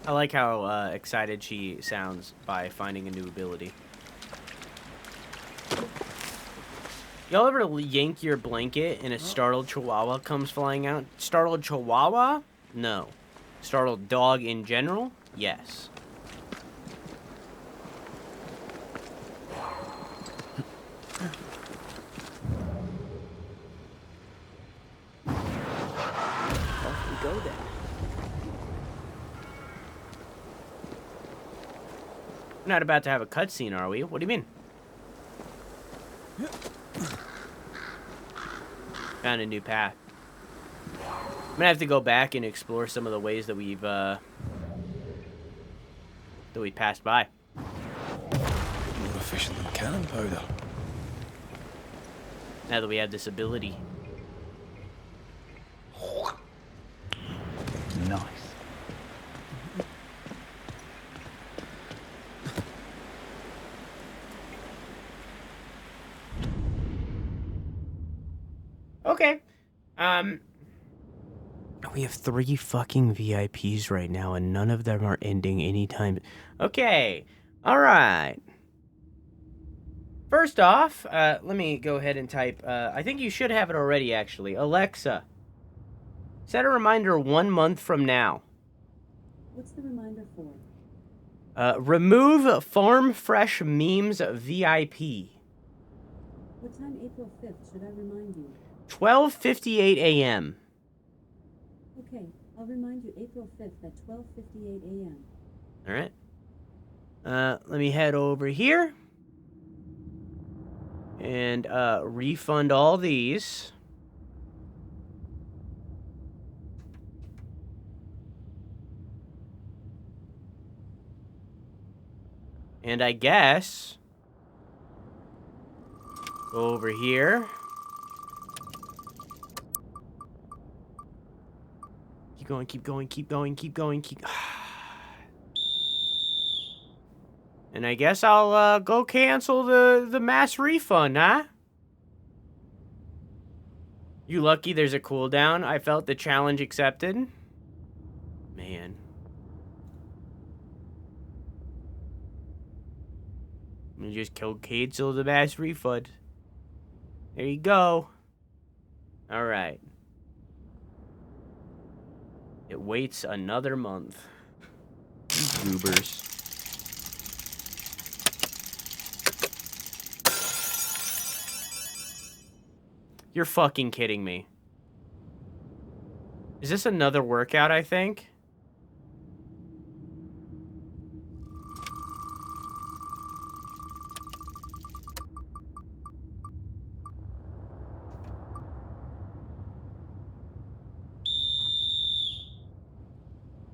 I like how excited she sounds by finding a new ability. Y'all ever yank your blanket and a startled chihuahua comes flying out? Startled chihuahua? No. Startled dog in general? Yes. Off we go then. We're not about to have a cutscene, are we? What do you mean? Found a new path. I'm gonna have to go back and explore some of the ways that we passed by. More efficient than cannon powder. Now that we have this ability. Nice. Okay. We have 3 fucking VIPs right now, and none of them are ending anytime. Okay. All right. First off, let me go ahead and type. I think you should have it already, actually. Alexa, set a reminder 1 month from now. What's the reminder for? Remove Farm Fresh Memes VIP. What time April 5th should I remind you? 12:58 a.m. Okay, I'll remind you April 5th at 12:58 a.m. All right. Let me head over here and refund all these. And I guess go over here. Keep going, keep going, keep going, keep going, keep. And I guess I'll go cancel the mass refund, huh? You lucky there's a cooldown. I felt the challenge accepted. Man. You just cancel the mass refund. There you go. Alright. It waits another month. Goobers. You're fucking kidding me. Is this another workout, I think?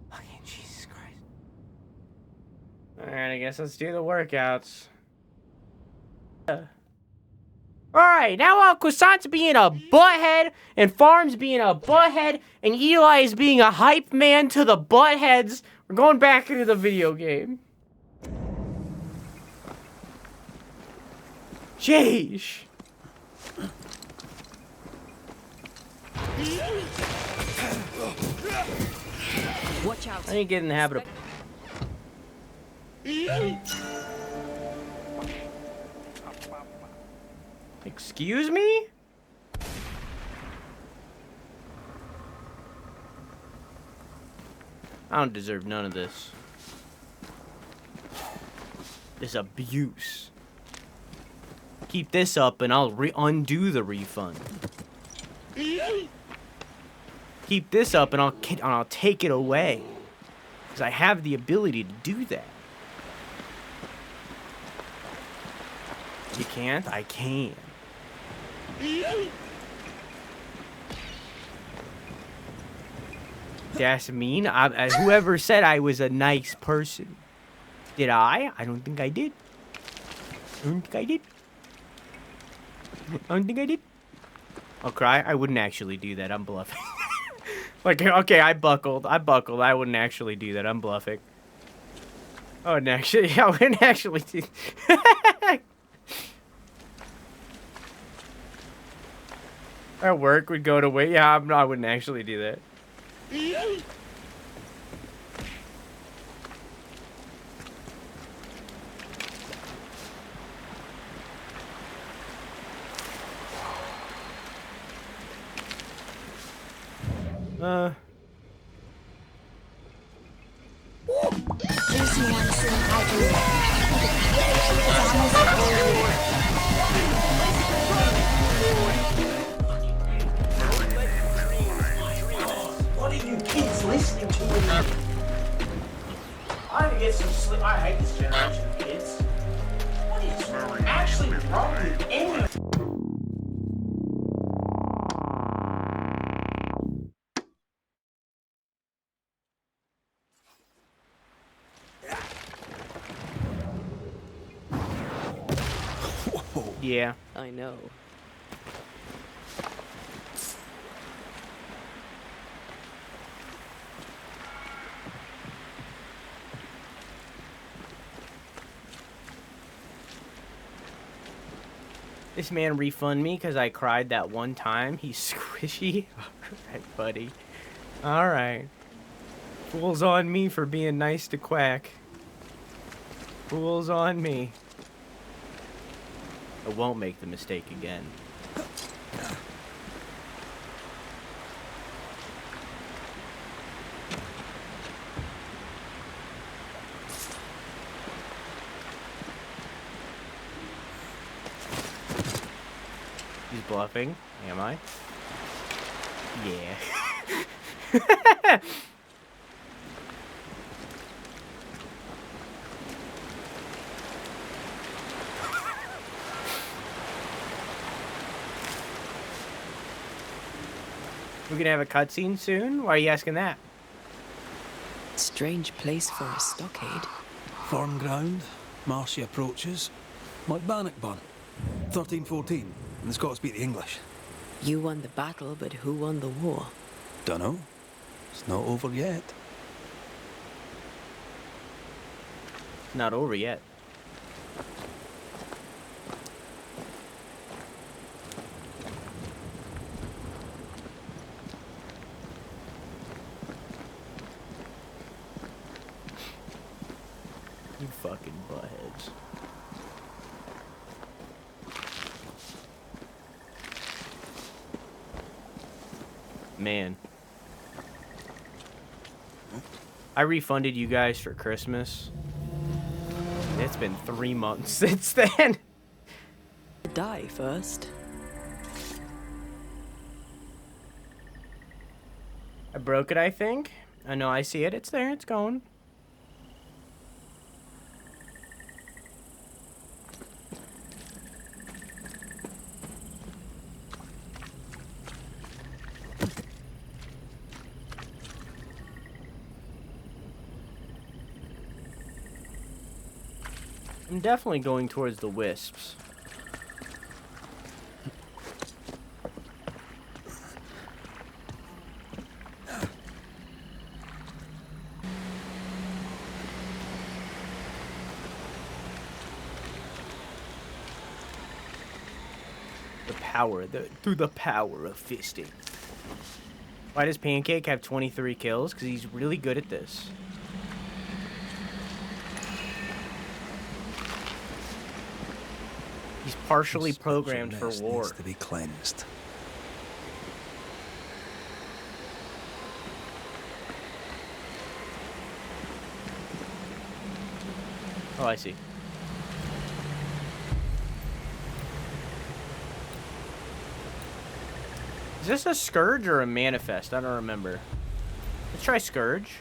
Fucking Jesus Christ. Alright, I guess let's do the workouts. Alright, now Croissant's being a butthead, and Farm's being a butthead, and Eli is being a hype man to the buttheads. We're going back into the video game. Jeez. Watch out. I ain't getting the habit of... Excuse me? I don't deserve none of this. This abuse. Keep this up and I'll undo the refund. Keep this up and I'll take it away. Because I have the ability to do that. You can't? I can. That's mean. Whoever said I was a nice person. Did I? I don't think I did. I don't think I did. I don't think I did. I'll cry. I wouldn't actually do that. I'm bluffing. Like, okay, I buckled. I wouldn't actually do that. I'm bluffing. I wouldn't actually do Our work would go to wait. Yeah, I wouldn't actually do that. What are you kids listening to? I need to get some sleep. I hate this generation of kids. What is actually wrong with anyone? Yeah. I know. This man refund me because I cried that one time. He's squishy. Alright, buddy. Alright. Fool's on me for being nice to Quack. Fool's on me. I won't make the mistake again. He's bluffing. Am I? Yeah. We gonna have a cutscene soon? Why are you asking that? Strange place for a stockade. Firm ground, marshy approaches, like Bannockburn, 1314, and the Scots beat the English. You won the battle, but who won the war? Dunno. It's not over yet. Not over yet. You fucking buttheads. Man. I refunded you guys for Christmas. It's been 3 months since then. Die first. I broke it, I think. I know, I see it. It's there. It's going. I'm definitely going towards the wisps. Through the power of fisting. Why does Pancake have 23 kills? Because he's really good at this. He's partially programmed for war. Needs to be cleansed. Oh, I see. Is this a Scourge or a Manifest? I don't remember. Let's try Scourge.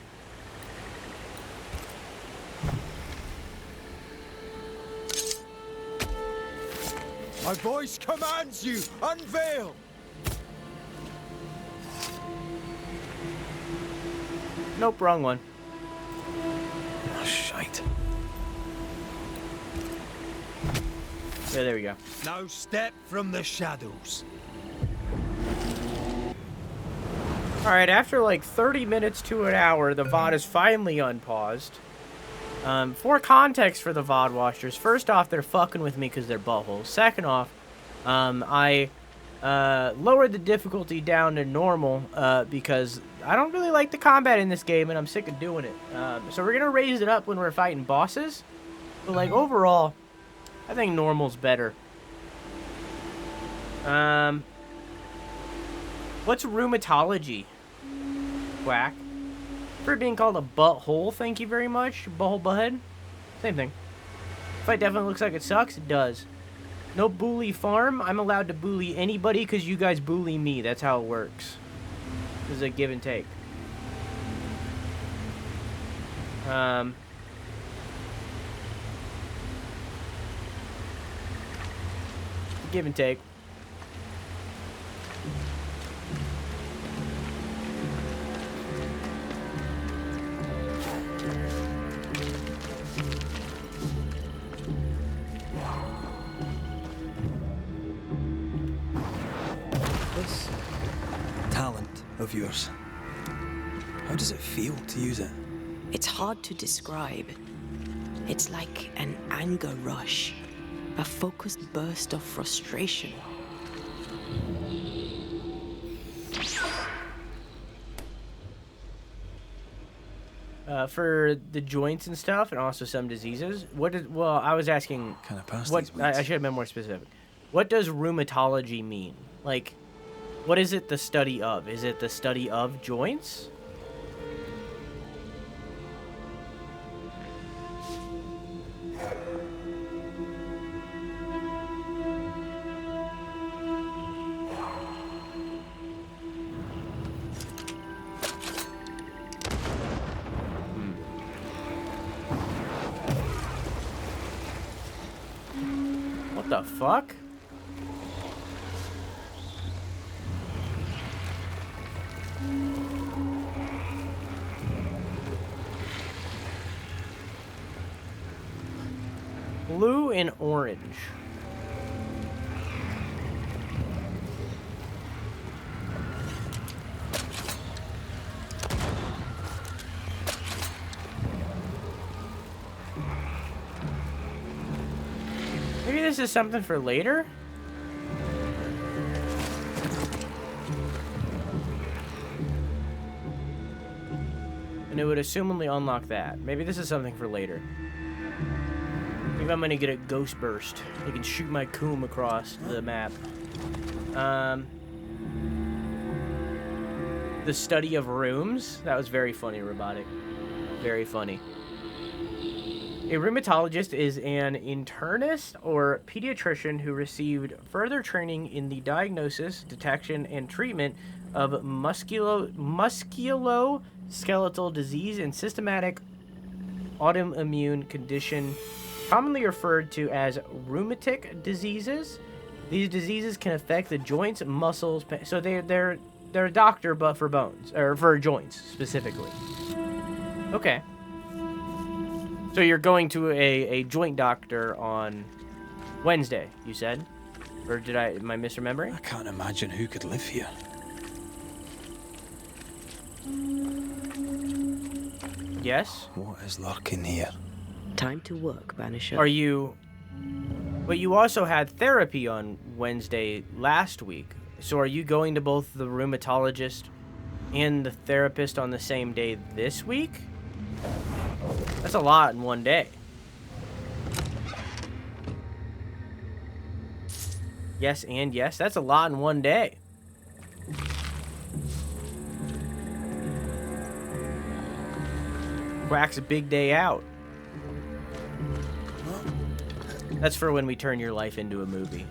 My voice commands you! Unveil! Nope, wrong one. Oh, shite. Yeah, there we go. Now step from the shadows. Alright, after like 30 minutes to an hour, the VOD is finally unpaused. For context for the VOD watchers, first off, they're fucking with me because they're buttholes. Second off, I lowered the difficulty down to normal because I don't really like the combat in this game and I'm sick of doing it. So we're going to raise it up when we're fighting bosses. But like overall, I think normal's better. What's rheumatology? Quack. For being called a butthole, thank you very much. Butthole butthead. Same thing. Fight definitely looks like it sucks. It does. No bully farm. I'm allowed to bully anybody because you guys bully me. That's how it works. This is a give and take. Give and take. This talent of yours, how does it feel to use it? It's hard to describe. It's like an anger rush, a focused burst of frustration. For the joints and stuff, and also some diseases. Well, I was asking. Kind of past What these weeds. I should have been more specific. What does rheumatology mean? Like, what is it the study of? Is it the study of joints? What the fuck? Blue and orange. Maybe this is something for later? And it would assumably unlock that. Maybe this is something for later. Maybe I'm gonna get a ghost burst. I can shoot my coom across the map. The study of rooms. That was very funny, Robotic. Very funny. A rheumatologist is an internist or pediatrician who received further training in the diagnosis, detection, and treatment of musculoskeletal disease and systematic autoimmune condition, commonly referred to as rheumatic diseases. These diseases can affect the joints, muscles. So they're a doctor, but for bones or for joints specifically. Okay. So you're going to a joint doctor on Wednesday, you said, or am I misremembering? I can't imagine who could live here. Yes. What is lurking here? Time to work, Banisher. Are you... But you also had therapy on Wednesday last week. So are you going to both the rheumatologist and the therapist on the same day this week? That's a lot in one day. Yes and yes. That's a lot in one day. Quack's a big day out. That's for when we turn your life into a movie.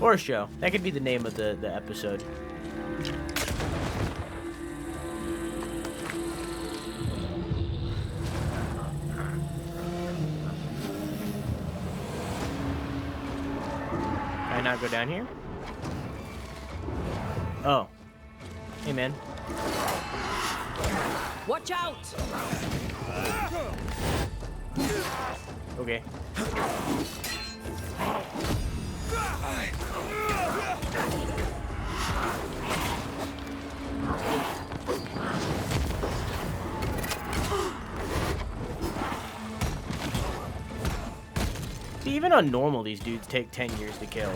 Or a show. That could be the name of the episode. Can I not go down here? Oh. Hey, man. Watch out! Okay. See, even on normal, these dudes take 10 years to kill.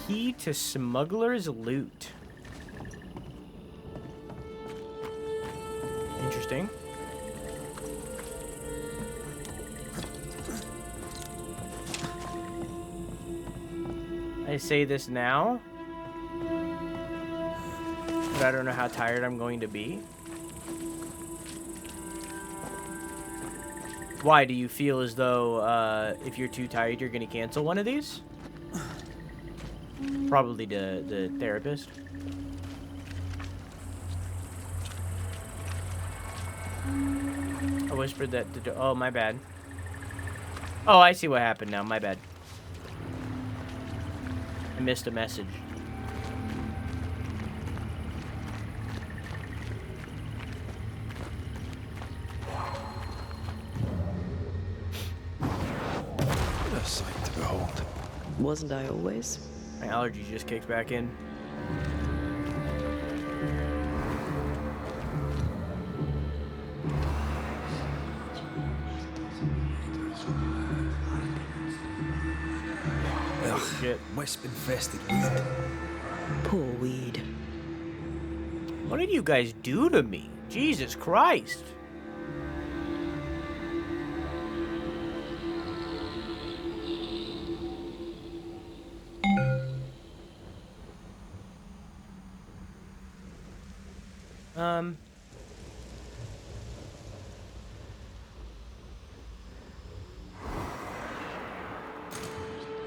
Key to smuggler's loot. Interesting. I say this now, but I don't know how tired I'm going to be. Why, do you feel as though if you're too tired, you're going to cancel one of these? Probably the therapist. I whispered that oh, my bad. Oh, I see what happened now. My bad. I missed a message. What a sight to behold. Wasn't I always? My allergy just kicked back in. Ugh, Shit. wisp-infested weed. Poor weed. What did you guys do to me? Jesus Christ.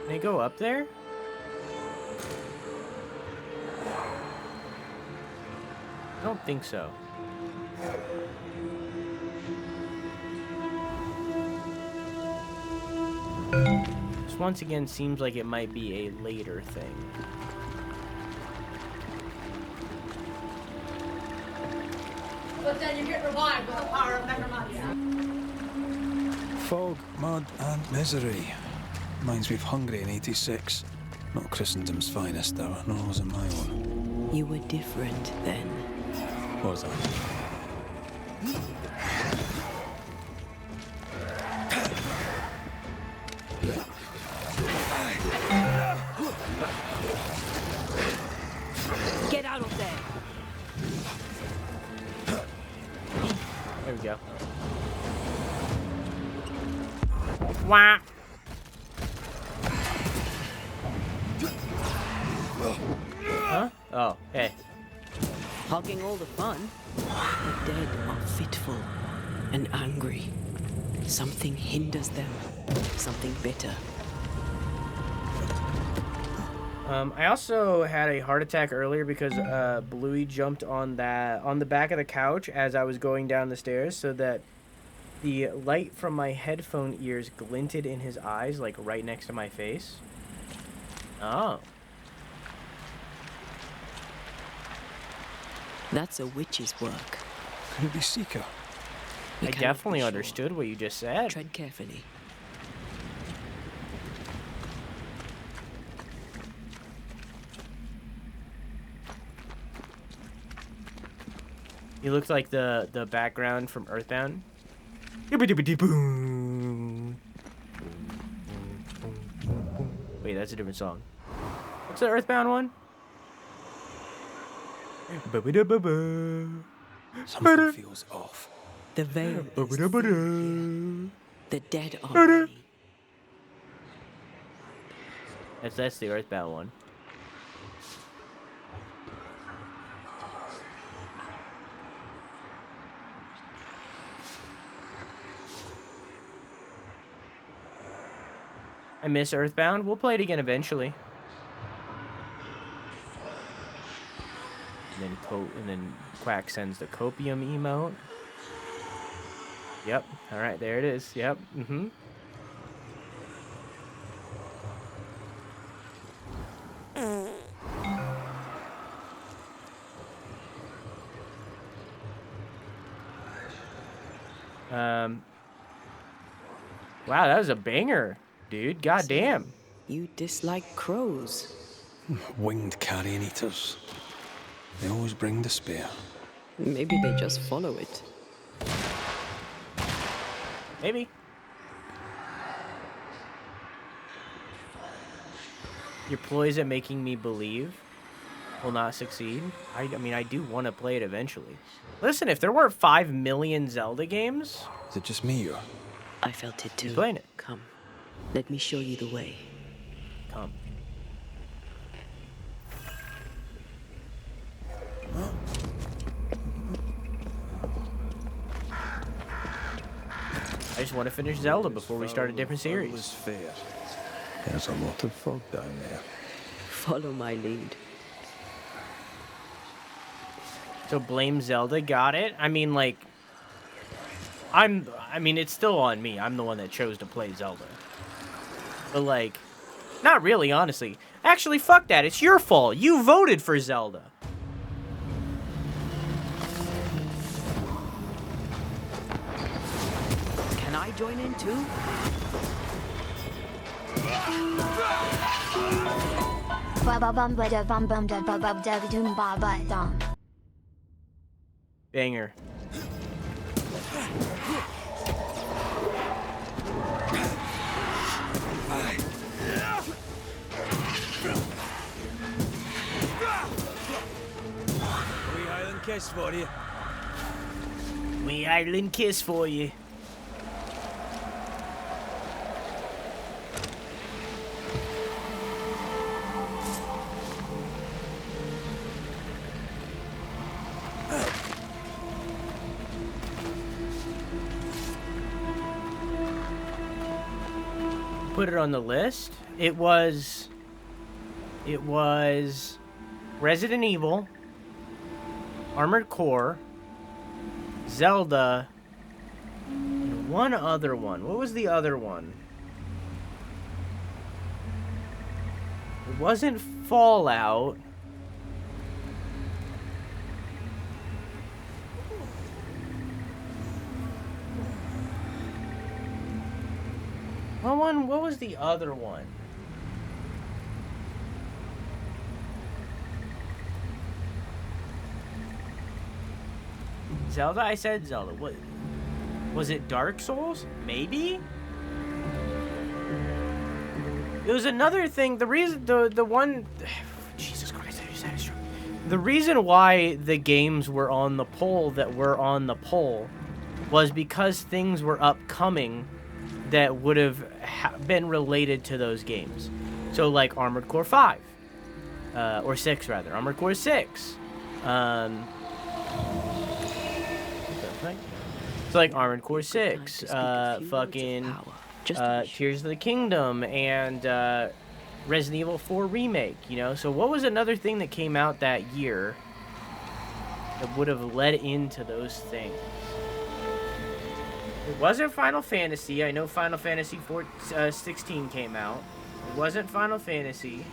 Can I go up there? I don't think so. This once again seems like it might be a later thing. But then you get revived with the power of necromancy. Fog, mud, and misery. Reminds me of Hungry in '86. Not Christendom's finest, though, nor was it my own. You were different then. Was I? Get out of there! There we go. Wah. Huh? Oh, hey. Hogging all the fun. The dead are fitful and angry. Something hinders them. Something bitter. I also had a heart attack earlier because Bluey jumped on the back of the couch as I was going down the stairs, so that the light from my headphone ears glinted in his eyes, like right next to my face. Oh. That's a witch's work. Could it be Seeker? I definitely understood what you just said. Tread carefully. He looked like the background from Earthbound. Wait, that's a different song. What's the Earthbound one? Something feels off. The veil is thick here. The dead are many. That's the Earthbound one. I miss Earthbound. We'll play it again eventually. And then Quack sends the copium emote. Yep. All right, there it is. Yep. Mm-hmm. Wow, that was a banger, dude. Goddamn. You dislike crows. Winged carrion eaters. They always bring despair. Maybe they just follow it. Maybe. Your ploys at making me believe will not succeed. I mean, I do want to play it eventually. Listen, if there weren't 5 million Zelda games... Is it just me or... I felt it too. You playing it? Come. Let me show you the way. Come. I just want to finish Zelda before we start a different series. Fair. There's a lot of fog down there. Follow my lead. So blame Zelda, got it? I mean, like... I mean, it's still on me. I'm the one that chose to play Zelda. But, like... Not really, honestly. Actually, fuck that. It's your fault. You voted for Zelda. Can I join in too? Banger. Wee Island kiss for you. Wee Island kiss for you. Put it on the list. It was Resident Evil, Armored Core, Zelda, and one other one. What was the other one? It wasn't Fallout. What was the other one? Zelda? I said Zelda. What? Was it Dark Souls? Maybe? There was another thing. The reason, the one... Jesus Christ, I just had a stroke. The reason why the games were on the poll that were on the poll was because things were upcoming that would have been related to those games. So, like Armored Core 5. or 6 rather. Armored Core 6. So like Armored Core 6, fucking Tears of the Kingdom, and Resident Evil 4 Remake, you know? So what was another thing that came out that year that would have led into those things? It wasn't Final Fantasy. I know Final Fantasy 16 came out. It wasn't Final Fantasy.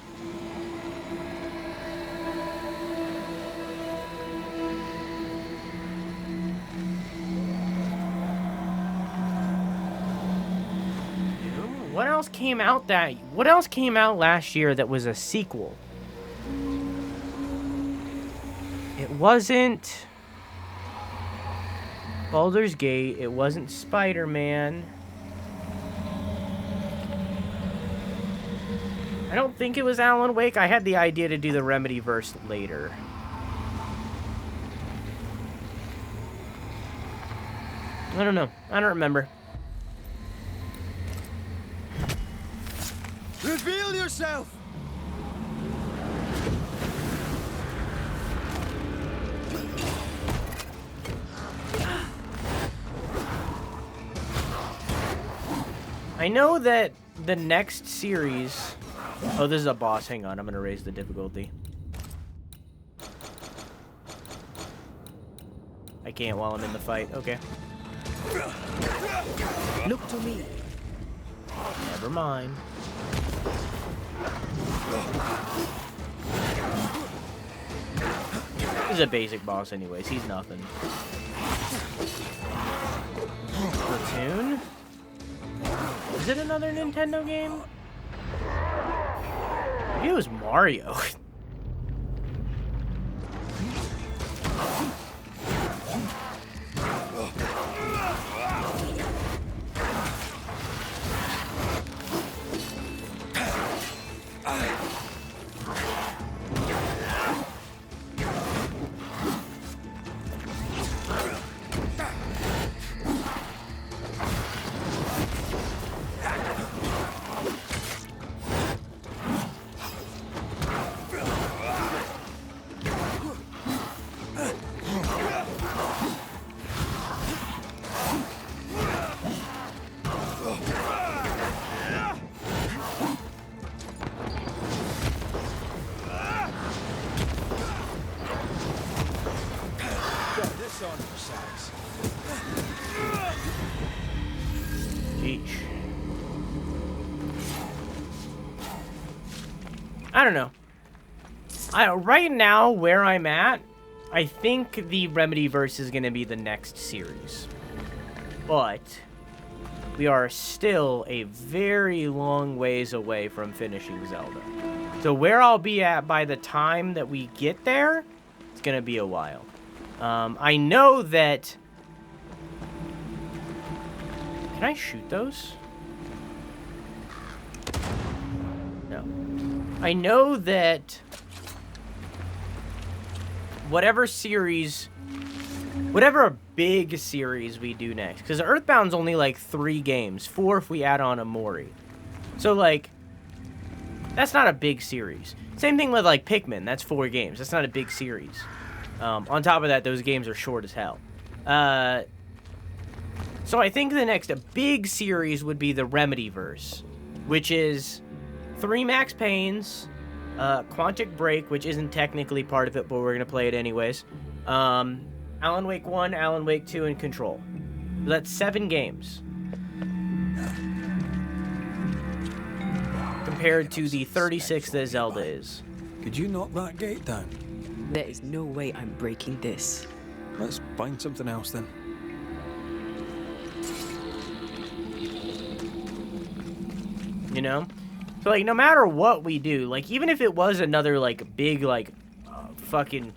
What else came out last year that was a sequel? It wasn't Baldur's Gate, it wasn't Spider-Man. I don't think it was Alan Wake. I had the idea to do the Remedyverse later. I don't know. I don't remember. Reveal yourself! I know that the next series... Oh, this is a boss. Hang on, I'm gonna raise the difficulty. I can't while I'm in the fight. Okay. Look to me. Never mind. This is a basic boss anyways. He's nothing. Platoon? Is it another Nintendo game? Maybe it was Mario. I don't know. Right now, where I'm at, I think the Remedyverse is going to be the next series. But we are still a very long ways away from finishing Zelda. So where I'll be at by the time that we get there, it's going to be a while. I know that... Can I shoot those? No. I know that whatever big series we do next, because Earthbound's only like 3 games, 4 if we add on Amori. So like, that's not a big series. Same thing with like Pikmin, that's 4 games. That's not a big series. On top of that, those games are short as hell. So I think the next big series would be the Remedyverse, which is 3 Max Paynes, Quantic Break, which isn't technically part of it, but we're going to play it anyways, Alan Wake 1, Alan Wake 2, and Control. So that's 7 games. Compared to the 36 that Zelda is. Could you knock that gate down? There is no way I'm breaking this. Let's find something else then. You know? So, like, no matter what we do, like, even if it was another, like, big, like, fucking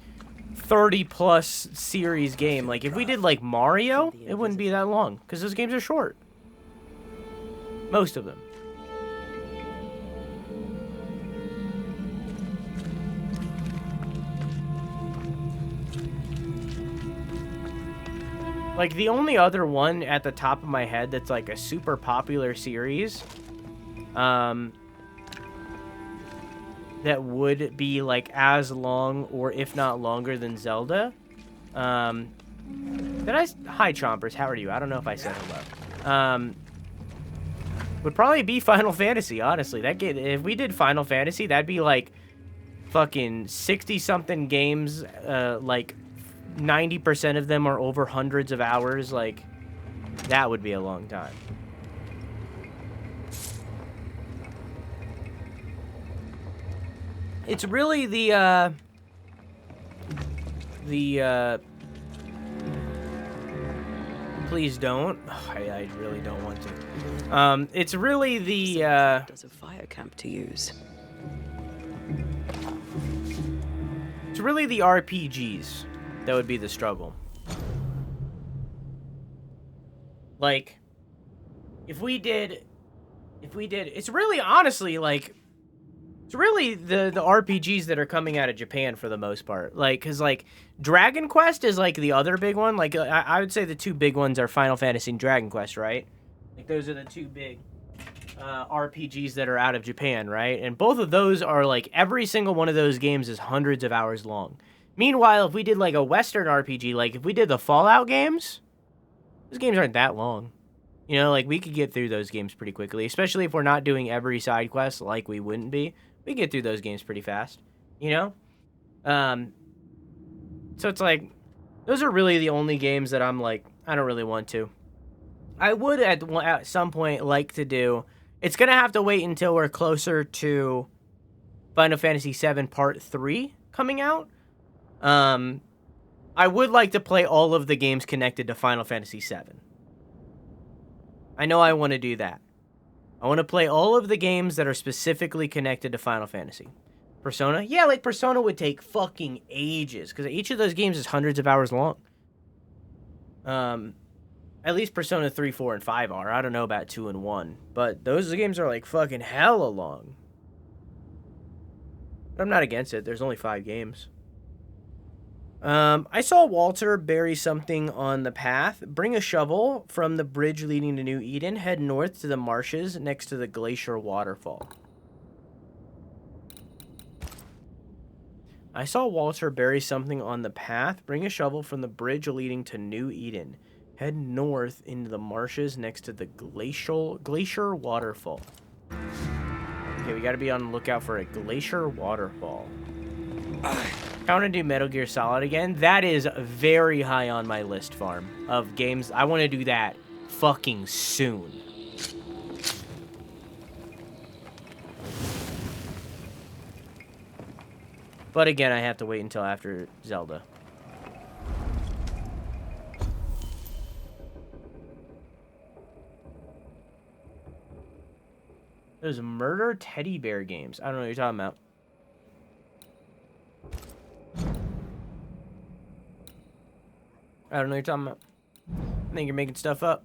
30-plus series game, like, if we did, like, Mario, it wouldn't be that long, because those games are short. Most of them. Like, the only other one at the top of my head that's, like, a super popular series, that would be like as long or if not longer than Zelda. Hi Chompers, how are you? I don't know if I said hello. Would probably be Final Fantasy, honestly. That game, if we did Final Fantasy, that'd be like fucking 60-something games, like 90% of them are over hundreds of hours. Like, that would be a long time. It's really please don't. Oh, I really don't want to. It's really the Does a fire camp to use. It's really the RPGs that would be the struggle. Like, if we did, it's really honestly like, it's really the RPGs that are coming out of Japan for the most part. Like, cause like Dragon Quest is like the other big one. Like I would say the two big ones are Final Fantasy and Dragon Quest, right? Like those are the two big RPGs that are out of Japan, right? And both of those are like, every single one of those games is hundreds of hours long. Meanwhile, if we did like a Western RPG, like if we did the Fallout games, those games aren't that long. You know, like we could get through those games pretty quickly, especially if we're not doing every side quest like we wouldn't be. We get through those games pretty fast, you know? So it's like, those are really the only games that I'm like, I don't really want to. I would at some point like to do, it's going to have to wait until we're closer to Final Fantasy VII Part 3 coming out. I would like to play all of the games connected to Final Fantasy VII. I know I want to do that. I want to play all of the games that are specifically connected to Final Fantasy. Persona? Yeah, like Persona would take fucking ages, because each of those games is hundreds of hours long. At least Persona 3, 4, and 5 are. I don't know about 2 and 1, but those games are like fucking hella long. But I'm not against it. There's only 5 games. I saw Walter bury something on the path. Bring a shovel from the bridge leading to New Eden. Head north to the marshes next to the glacier waterfall. I saw Walter bury something on the path. Bring a shovel from the bridge leading to New Eden. Head north into the marshes next to the glacier waterfall. Okay, we gotta be on the lookout for a glacier waterfall. I want to do Metal Gear Solid again. That is very high on my list, Farm, of games. I want to do that fucking soon. But again, I have to wait until after Zelda. Those murder teddy bear games. I don't know what you're talking about. I don't know what you're talking about. I think you're making stuff up.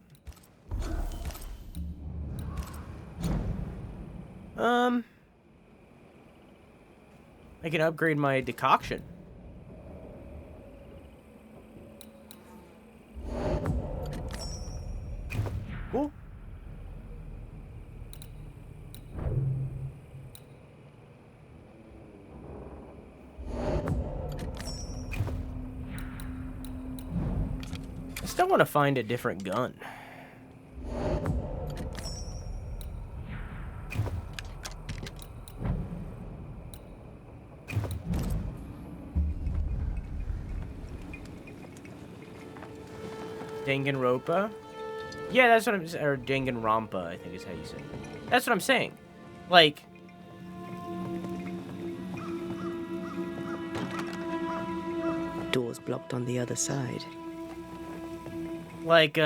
I can upgrade my decoction. Cool. I still want to find a different gun. Danganronpa? Yeah, that's what I'm saying. Or Danganronpa, I think is how you say it. That's what I'm saying. Like, Doors blocked on the other side. Like,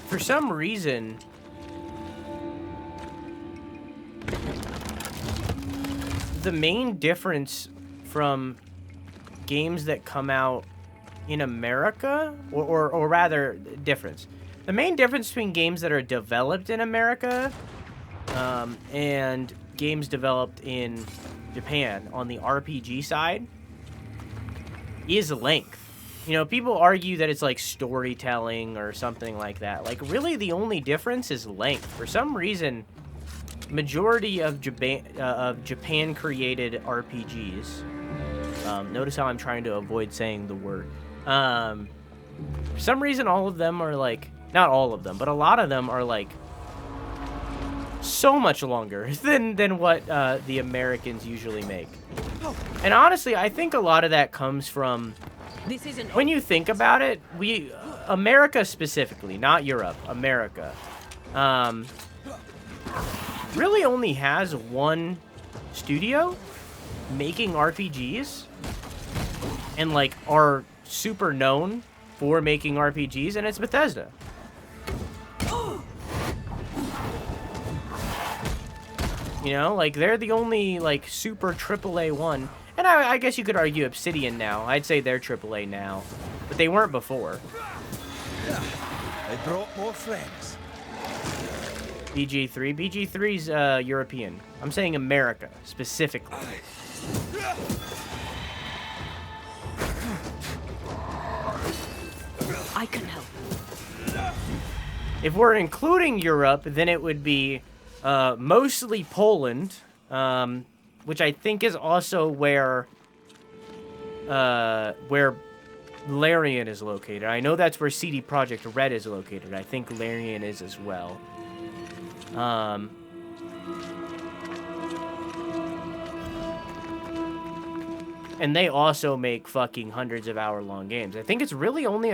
for some reason, the main difference from games that come out in America, or rather, difference. The main difference between games that are developed in America and games developed in Japan on the RPG side is length. You know, people argue that it's like storytelling or something like that. Like, really, the only difference is length. For some reason, majority of Japan created RPGs. Notice how I'm trying to avoid saying the word. For some reason, all of them are like, not all of them, but a lot of them are like so much longer than what the Americans usually make. And honestly, I think a lot of that comes from, when you think about it, America specifically, not Europe, America, really only has one studio making RPGs and like are super known for making RPGs, and it's Bethesda. You know, like they're the only like super AAA one. And I guess you could argue Obsidian now. I'd say they're AAA now, but they weren't before. They brought more friends. BG3. BG3's European. I'm saying America specifically. I can help. If we're including Europe, then it would be mostly Poland, which I think is also where Larian is located. I know that's where CD Projekt Red is located. I think Larian is as well. And they also make fucking hundreds of hour-long games. I think it's really only...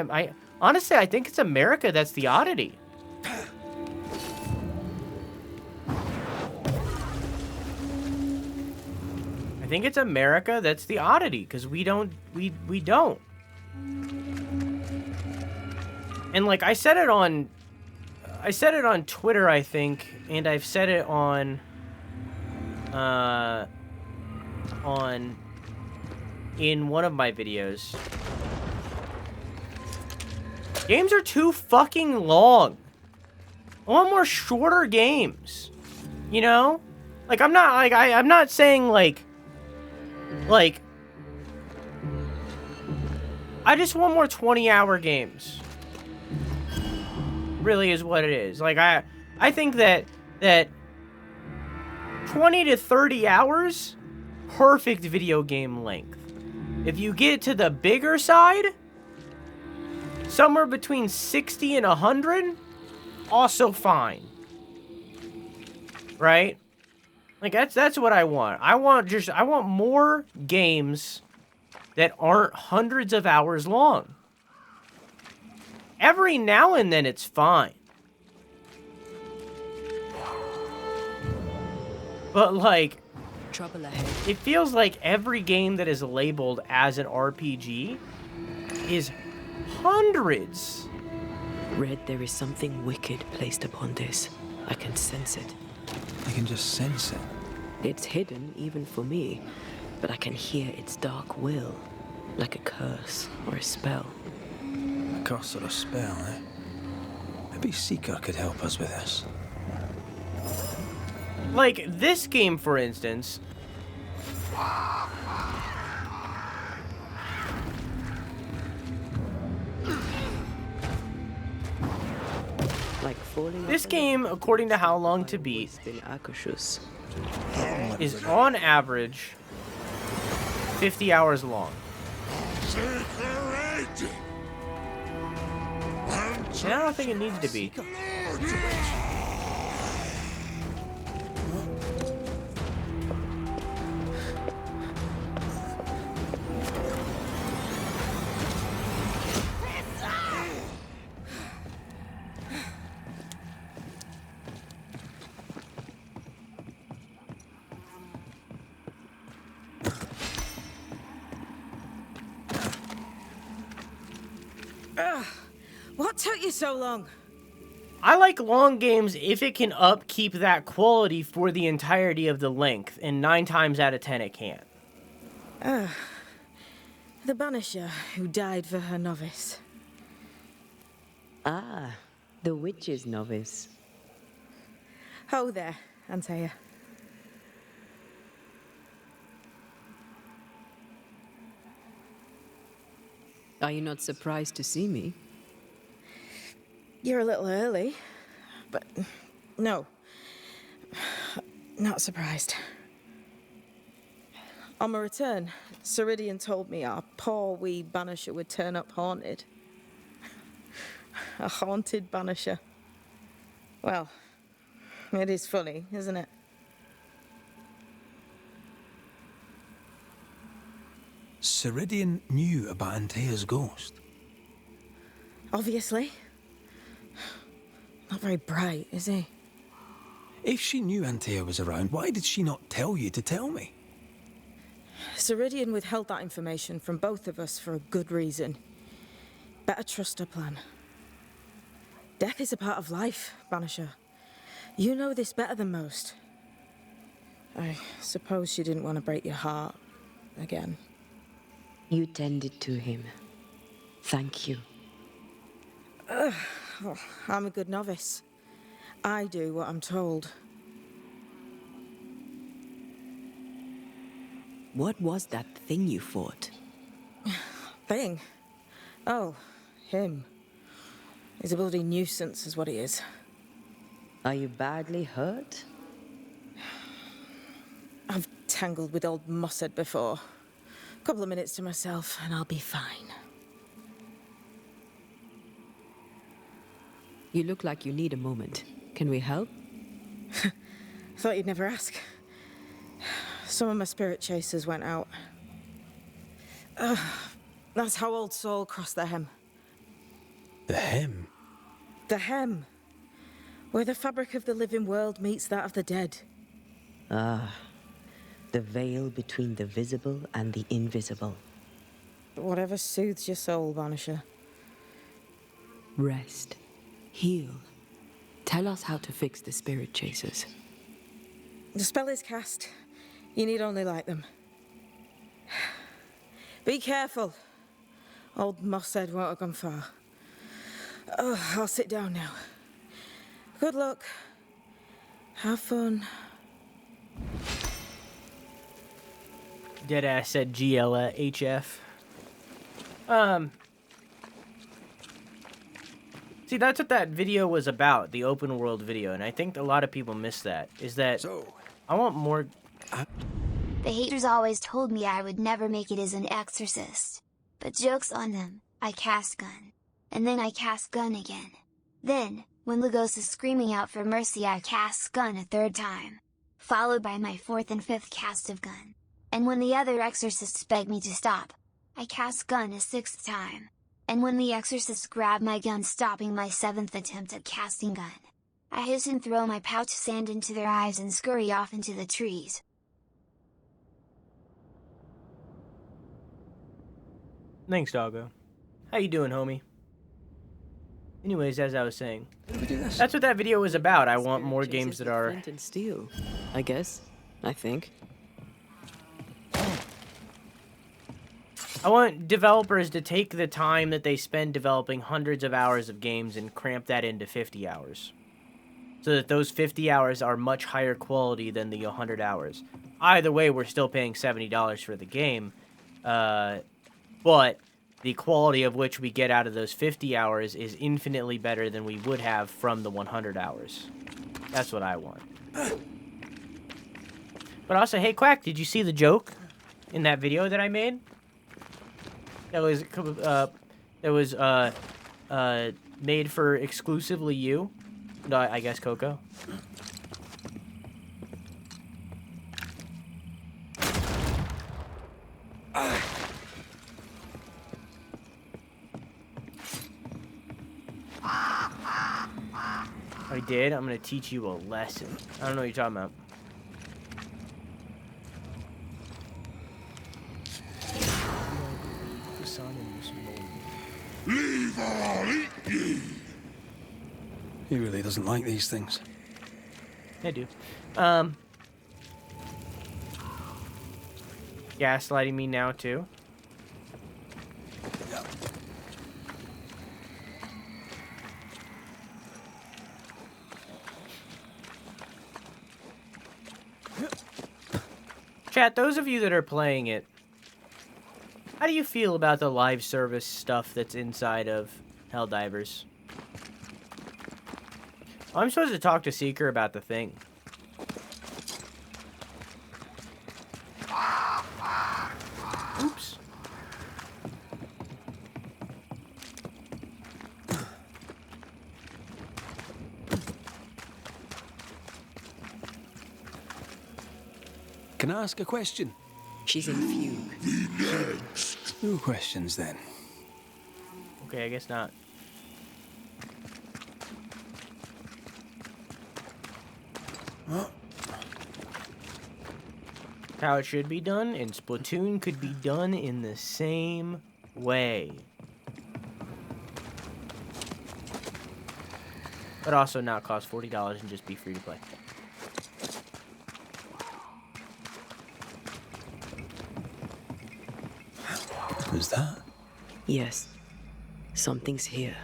honestly, I think it's America that's the oddity. I think it's America that's the oddity, because we don't. And like I said it on Twitter, I think, and I've said it on in one of my videos. Games are too fucking long. I want more shorter games. You know? Like I'm not saying like I just want more 20-hour games. Really is what it is. Like I think that 20 to 30 hours, perfect video game length. If you get to the bigger side, somewhere between 60 and 100, also fine. Right? Like that's what I want. I want more games that aren't hundreds of hours long. Every now and then it's fine. But like, trouble ahead. It feels like every game that is labeled as an RPG is hundreds. Red, there is something wicked placed upon this. I can sense it. I can just sense it. It's hidden even for me, but I can hear its dark will, like a curse or a spell. A curse or a spell, eh? Maybe Seeker could help us with this. Like, this game, for instance... Like falling. This game, according to How Long to Beat, is on average 50 hours long. And I don't think it needs to be. What took you so long? I like long games if it can upkeep that quality for the entirety of the length, and 9 times out of 10 it can't. The Banisher who died for her novice. Ah, the witch's novice. Ho there, Antea. Are you not surprised to see me? You're a little early, but no. Not surprised. On my return, Ceridian told me our poor wee Banisher would turn up haunted. A haunted Banisher. Well, it is funny, isn't it? Ceridian knew about Antea's ghost. Obviously. Not very bright, is he? If she knew Antea was around, why did she not tell you to tell me? Ceridian withheld that information from both of us for a good reason. Better trust her plan. Death is a part of life, Banisher. You know this better than most. I suppose she didn't want to break your heart again. You tended to him. Thank you. Oh, I'm a good novice. I do what I'm told. What was that thing you fought? Thing? Oh, him. He's a bloody nuisance is what he is. Are you badly hurt? I've tangled with old Mossad before. A couple of minutes to myself and I'll be fine. You look like you need a moment. Can we help? Thought you'd never ask. Some of my spirit chasers went out. That's how old Saul crossed the hem. The hem? The hem. Where the fabric of the living world meets that of the dead. Ah, the veil between the visible and the invisible. Whatever soothes your soul, Banisher. Rest. Heal. Tell us how to fix the spirit chasers. The spell is cast. You need only light them. Be careful. Old Mossad won't have gone far. Oh, I'll sit down now. Good luck. Have fun. Deadass said GLHF. See, that's what that video was about, the open world video, and I think a lot of people miss that. Is that I want more. The haters always told me I would never make it as an exorcist. But joke's on them, I cast gun. And then I cast gun again. Then, when Lagos is screaming out for mercy, I cast gun a third time. Followed by my fourth and fifth cast of gun. And when the other exorcists begged me to stop, I cast gun a sixth time. And when the exorcists grabbed my gun, stopping my seventh attempt at casting gun, I hiss and throw my pouch sand into their eyes and scurry off into the trees. Thanks, doggo. How you doing, homie? Anyways, as I was saying, that's what that video was about. I want more games that are flint and steel, I guess. I think. I want developers to take the time that they spend developing hundreds of hours of games and cramp that into 50 hours. So that those 50 hours are much higher quality than the 100 hours. Either way, we're still paying $70 for the game. But the quality of which we get out of those 50 hours is infinitely better than we would have from the 100 hours. That's what I want. But also, hey, Quack, did you see the joke in that video that I made? That was made for exclusively you. No, I guess Coco. I did. I'm gonna teach you a lesson. I don't know what you're talking about. Leave or eat ye! He really doesn't like these things. I do. Gaslighting me now too. Chat, those of you that are playing it, how do you feel about the live service stuff that's inside of Helldivers? I'm supposed to talk to Seeker about the thing. Can I ask a question? She's in fugue. No questions then. Okay, I guess not. How it should be done, and Splatoon could be done in the same way. But also not cost $40 and just be free to play. Who's that? Yes, something's here.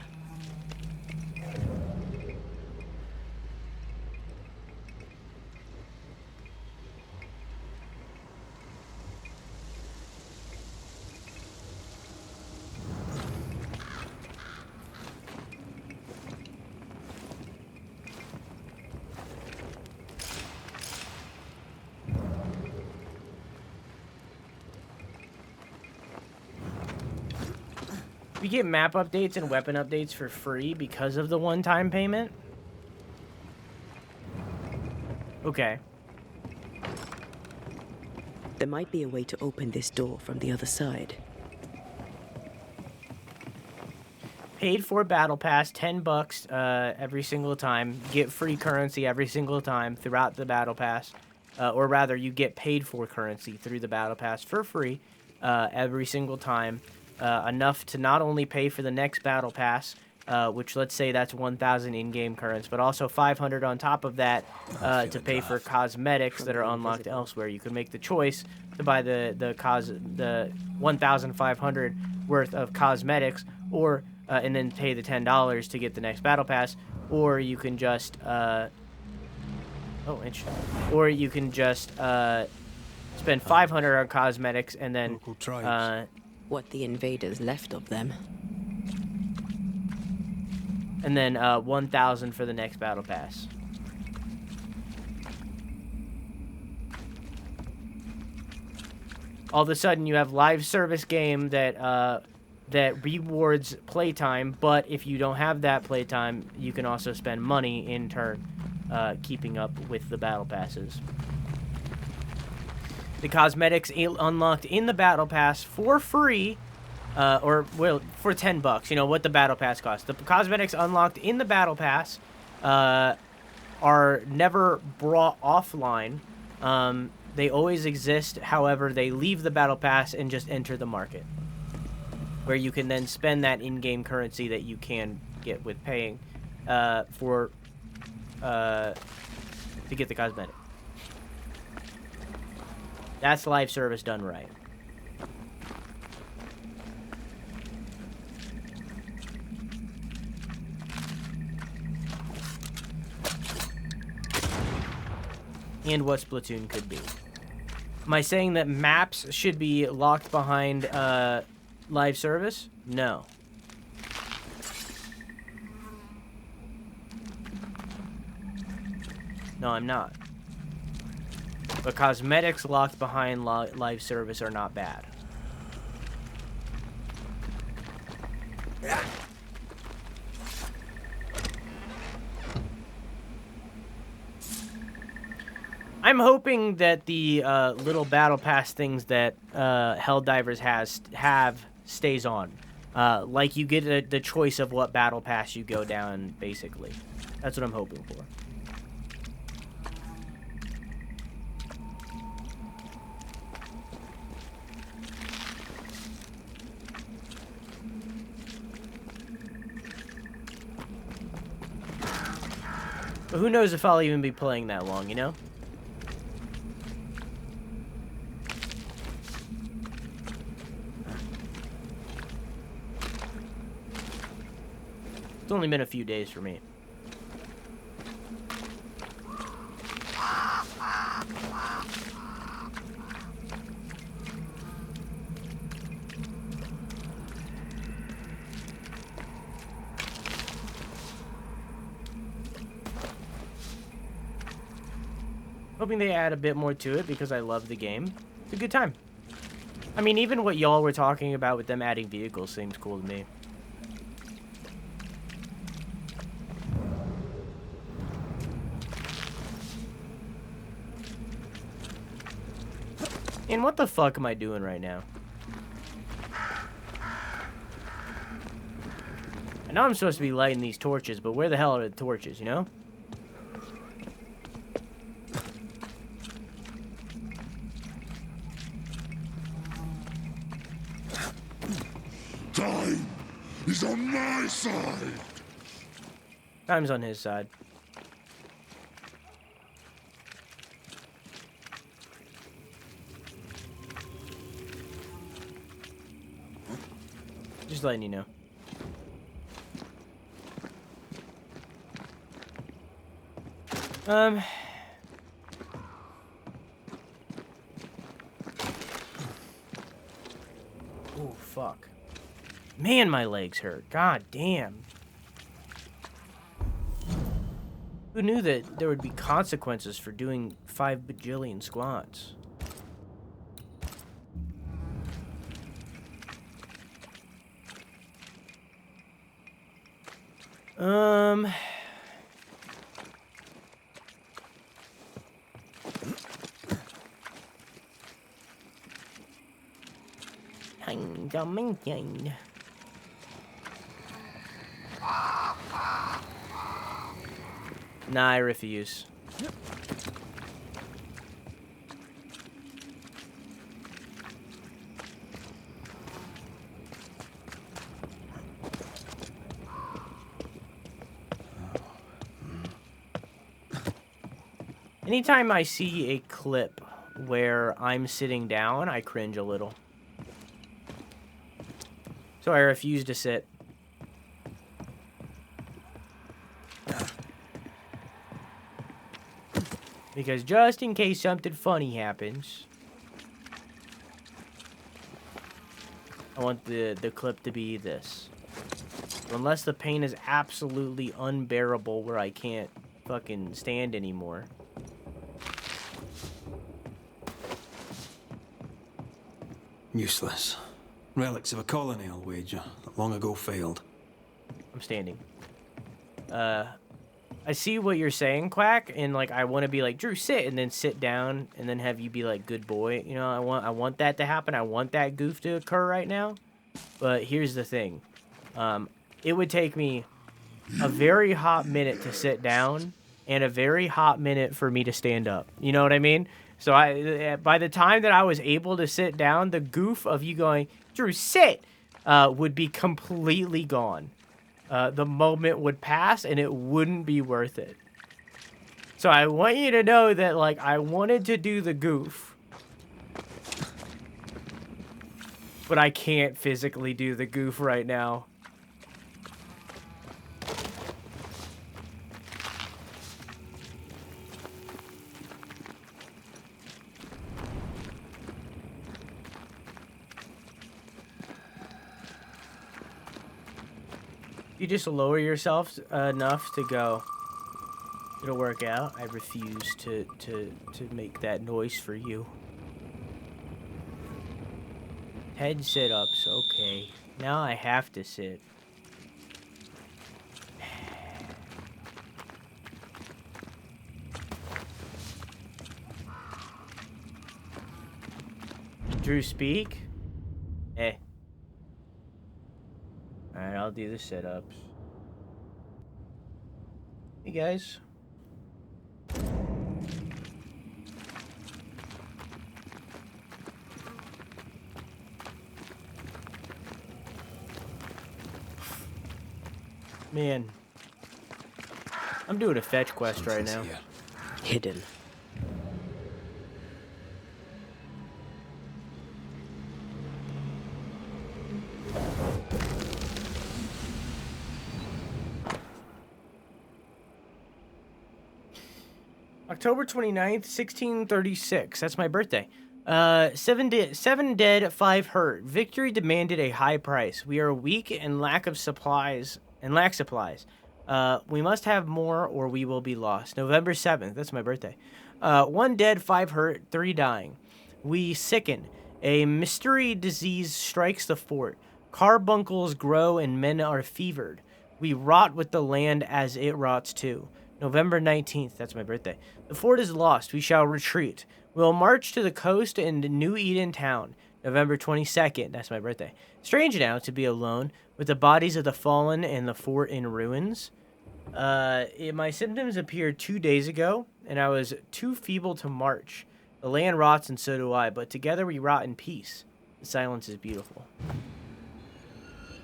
We get map updates and weapon updates for free because of the one-time payment. Okay. There might be a way to open this door from the other side. Paid for battle pass, $10 every single time. Get free currency every single time throughout the battle pass. Or rather, you get paid for currency through the battle pass for free every single time. Enough to not only pay for the next battle pass, which let's say that's 1,000 in-game currents, but also 500 on top of that to pay for cosmetics that are unlocked elsewhere. You can make the choice to buy the 1,500 worth of cosmetics, or and then pay the $10 to get the next battle pass, or you can just or you can just spend 500 on cosmetics and then what the invaders left of them. And then 1,000 for the next battle pass. All of a sudden, you have live service game that that rewards playtime, but if you don't have that playtime, you can also spend money in turn, keeping up with the battle passes. The cosmetics unlocked in the battle pass for free, or well, for $10. You know what the battle pass costs. The cosmetics unlocked in the battle pass are never brought offline. They always exist. However, they leave the battle pass and just enter the market, where you can then spend that in-game currency that you can get with paying to get the cosmetic. That's live service done right. And what Splatoon could be. Am I saying that maps should be locked behind live service? No. No, I'm not. But cosmetics locked behind live service are not bad. I'm hoping that the little battle pass things that Helldivers have stays on. Like you get the choice of what battle pass you go down, basically. That's what I'm hoping for. But who knows if I'll even be playing that long, you know? It's only been a few days for me. Hoping they add a bit more to it because I love the game. It's a good time. I mean, even what y'all were talking about with them adding vehicles seems cool to me. And what the fuck am I doing right now? I know I'm supposed to be lighting these torches, but where the hell are the torches, you know? Time is on my side. Time's on his side. Just letting you know. Oh, fuck. Man, my legs hurt. God damn. Who knew that there would be consequences for doing 5 bajillion squats? Nah, I refuse. Anytime I see a clip where I'm sitting down, I cringe a little. So I refuse to sit. Because just in case something funny happens, I want the clip to be this. Unless the pain is absolutely unbearable where I can't fucking stand anymore. Useless. Relics of a colony, I'll wager, that long ago failed. I'm standing. I see what you're saying, Quack, and like I want to be like, Drew, sit, and then sit down, and then have you be like, good boy. You know, I want that to happen. I want that goof to occur right now. But here's the thing. It would take me a very hot minute to sit down and a very hot minute for me to stand up. You know what I mean? So by the time that I was able to sit down, the goof of you going, Drew, sit, would be completely gone. The moment would pass and it wouldn't be worth it. So I want you to know that, like, I wanted to do the goof, but I can't physically do the goof right now. You just lower yourself enough to go, it'll work out. I refuse to make that noise for you. Head sit-ups, okay. Now I have to sit. Drew, speak? Eh. Alright, I'll do the sit-ups. Hey, guys. Man. I'm doing a fetch quest right now. Hidden. October 29th, 1636. That's my birthday. 7 dead, 5 hurt. Victory demanded a high price. We are weak and lack supplies. We must have more or we will be lost. November 7th. That's my birthday. 1 dead, 5 hurt, 3 dying. We sicken. A mystery disease strikes the fort. Carbuncles grow and men are fevered. We rot with the land as it rots too. November 19th, that's my birthday. The fort is lost. We shall retreat. We'll march to the coast and New Eden town. November 22nd, that's my birthday. Strange now to be alone with the bodies of the fallen and the fort in ruins. My symptoms appeared 2 days ago, and I was too feeble to march. The land rots, and so do I, but together we rot in peace. The silence is beautiful.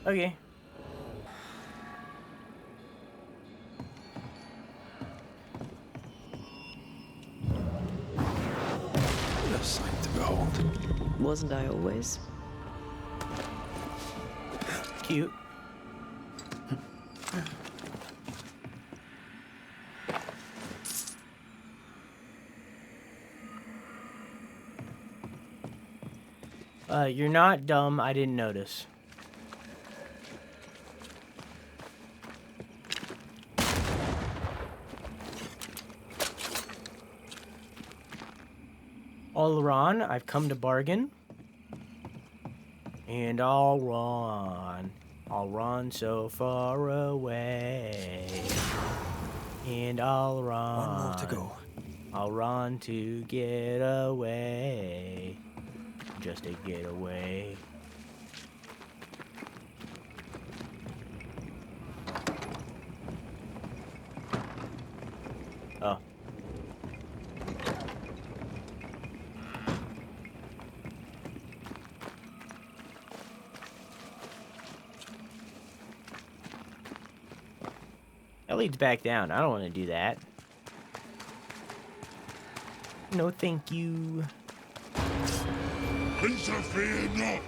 Okay. A sight to behold. Wasn't I always? Cute. You're not dumb. I didn't notice. I'll run. I've come to bargain. And I'll run. I'll run so far away. And I'll run. One more to go. I'll run to get away. Just to get away. Oh. That leads back down. I don't want to do that. No, thank you. Interfere not,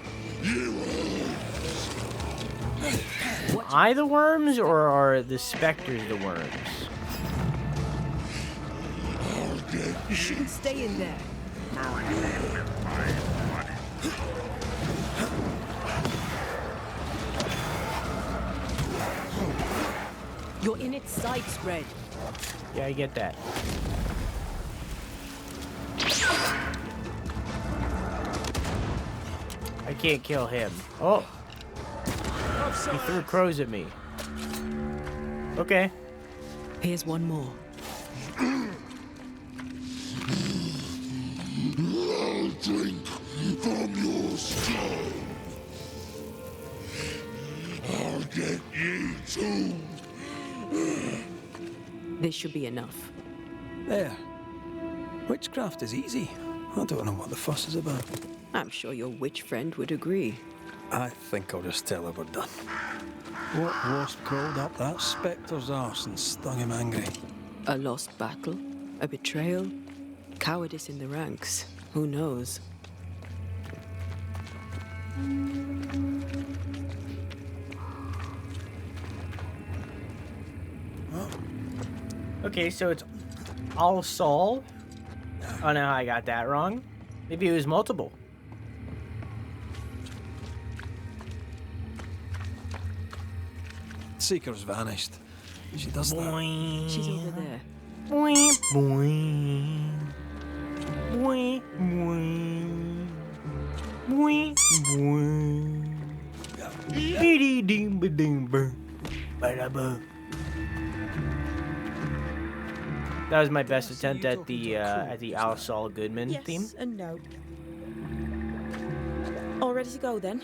you Am I the worms, or are the specters the worms? You shouldn't stay in there. You're in its side spread. Yeah, I get that. I can't kill him. Oh! He threw crows at me. Okay. Here's one more. I'll drink from your stone. I'll get you too. This should be enough. There. Witchcraft is easy. I don't know what the fuss is about. I'm sure your witch friend would agree. I think I'll just tell her we're done. What wasp crawled up that spectre's arse and stung him angry? A lost battle? A betrayal? Cowardice in the ranks? Who knows? Okay, so it's all Saul. Oh no, I got that wrong. Maybe it was multiple. Seeker's vanished. She does Boing. She's over there. Boing, boing. Boing, boing. Boing, boing. Dee-dee-ding-ba-ding-ba. Ba-da-ba. That was my best attempt at the Al Saul Goodman theme. Yes and no. All ready to go then?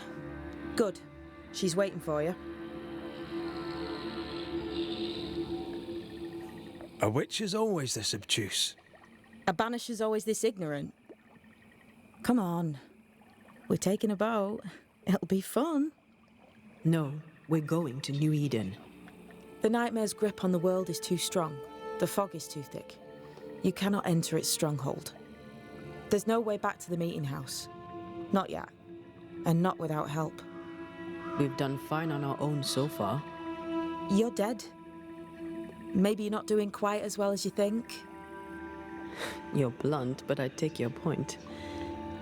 Good. She's waiting for you. A witch is always this obtuse. A banisher's always this ignorant. Come on. We're taking a boat. It'll be fun. No, we're going to New Eden. The nightmare's grip on the world is too strong. The fog is too thick. You cannot enter its stronghold. There's no way back to the meeting house. Not yet. And not without help. We've done fine on our own so far. You're dead. Maybe you're not doing quite as well as you think. You're blunt, but I take your point.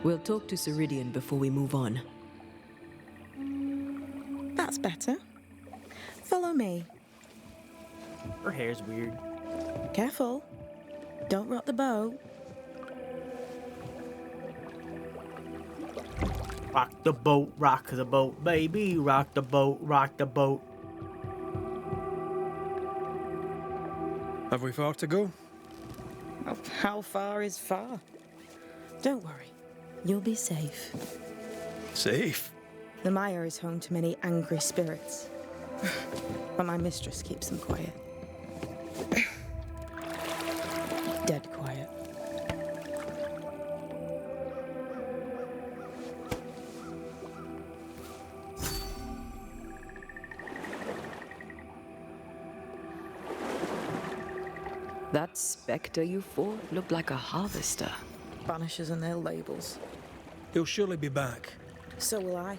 We'll talk to Ceridian before we move on. That's better. Follow me. Her hair's weird. Careful. Don't rock the boat. Rock the boat, baby. Rock the boat, rock the boat. Have we far to go? Well, how far is far? Don't worry. You'll be safe. Safe? The mire is home to many angry spirits. But my mistress keeps them quiet. Dead quiet. That spectre you fought looked like a harvester. Banishers and their labels. He'll surely be back. So will I.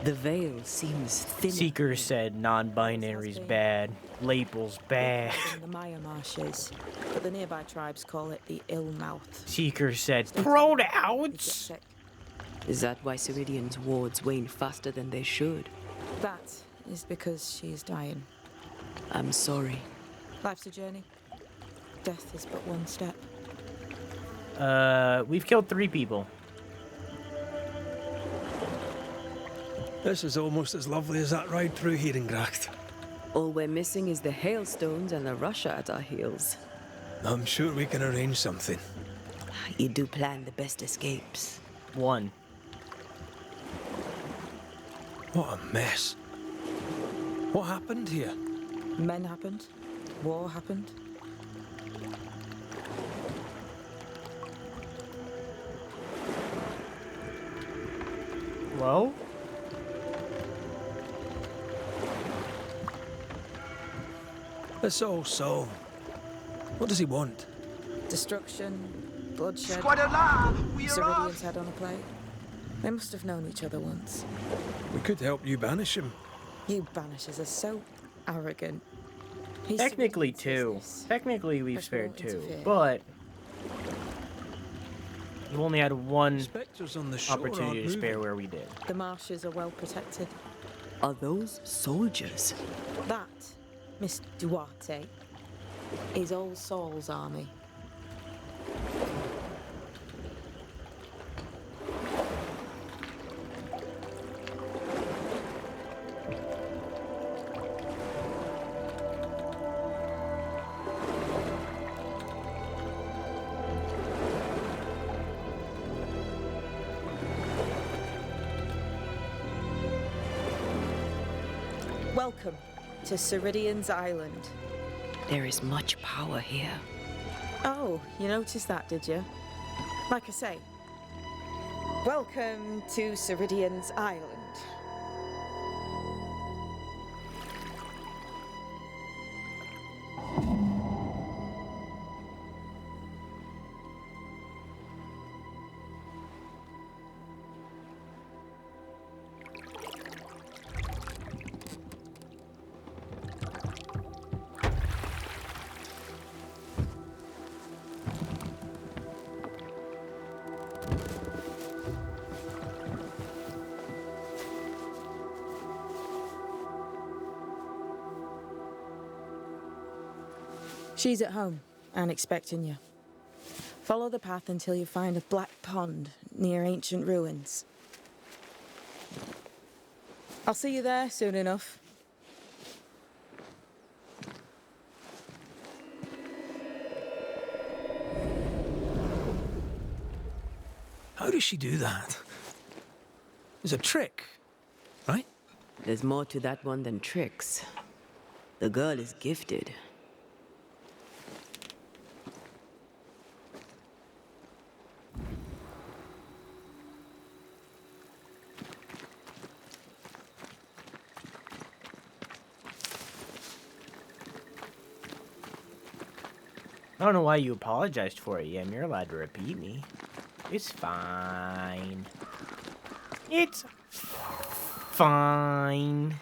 The veil seems thin. Seeker said non-binary's bad. Labels bad. In the Maya marshes, but the nearby tribes call it the ill mouth. Seeker said pronouns. Is that why Ceridian's wards wane faster than they should? That is because she is dying. I'm sorry. Life's a journey. Death is but one step. We've killed 3 people. This is almost as lovely as that ride through Herengracht. All we're missing is the hailstones and the Russia at our heels. I'm sure we can arrange something. You do plan the best escapes. 1. What a mess. What happened here? Men happened. War happened. Well? It's all so. What does he want? Destruction, bloodshed. Squadala, we are Ceridian's off. head on a plate. They must have known each other once. We could help you banish him. You Banishers are so arrogant. He's Technically Ceridian's 2. business. Technically we've Pressure spared won't 2. interfere. But you only had 1 Spectres on the shore opportunity aren't to spare moving. where we did. The marshes are well protected. Are those soldiers? That, Miss Duarte, is All Saul's army. Welcome to Ceridian's Island. There is much power here. Oh, you noticed that, did you? Like I say, welcome to Ceridian's Island. She's at home and expecting you. Follow the path until you find a black pond near ancient ruins. I'll see you there soon enough. How does she do that? It's a trick, right? There's more to that one than tricks. The girl is gifted. I don't know why you apologized for it, Yem. You're allowed to repeat me. It's fine. It's fine.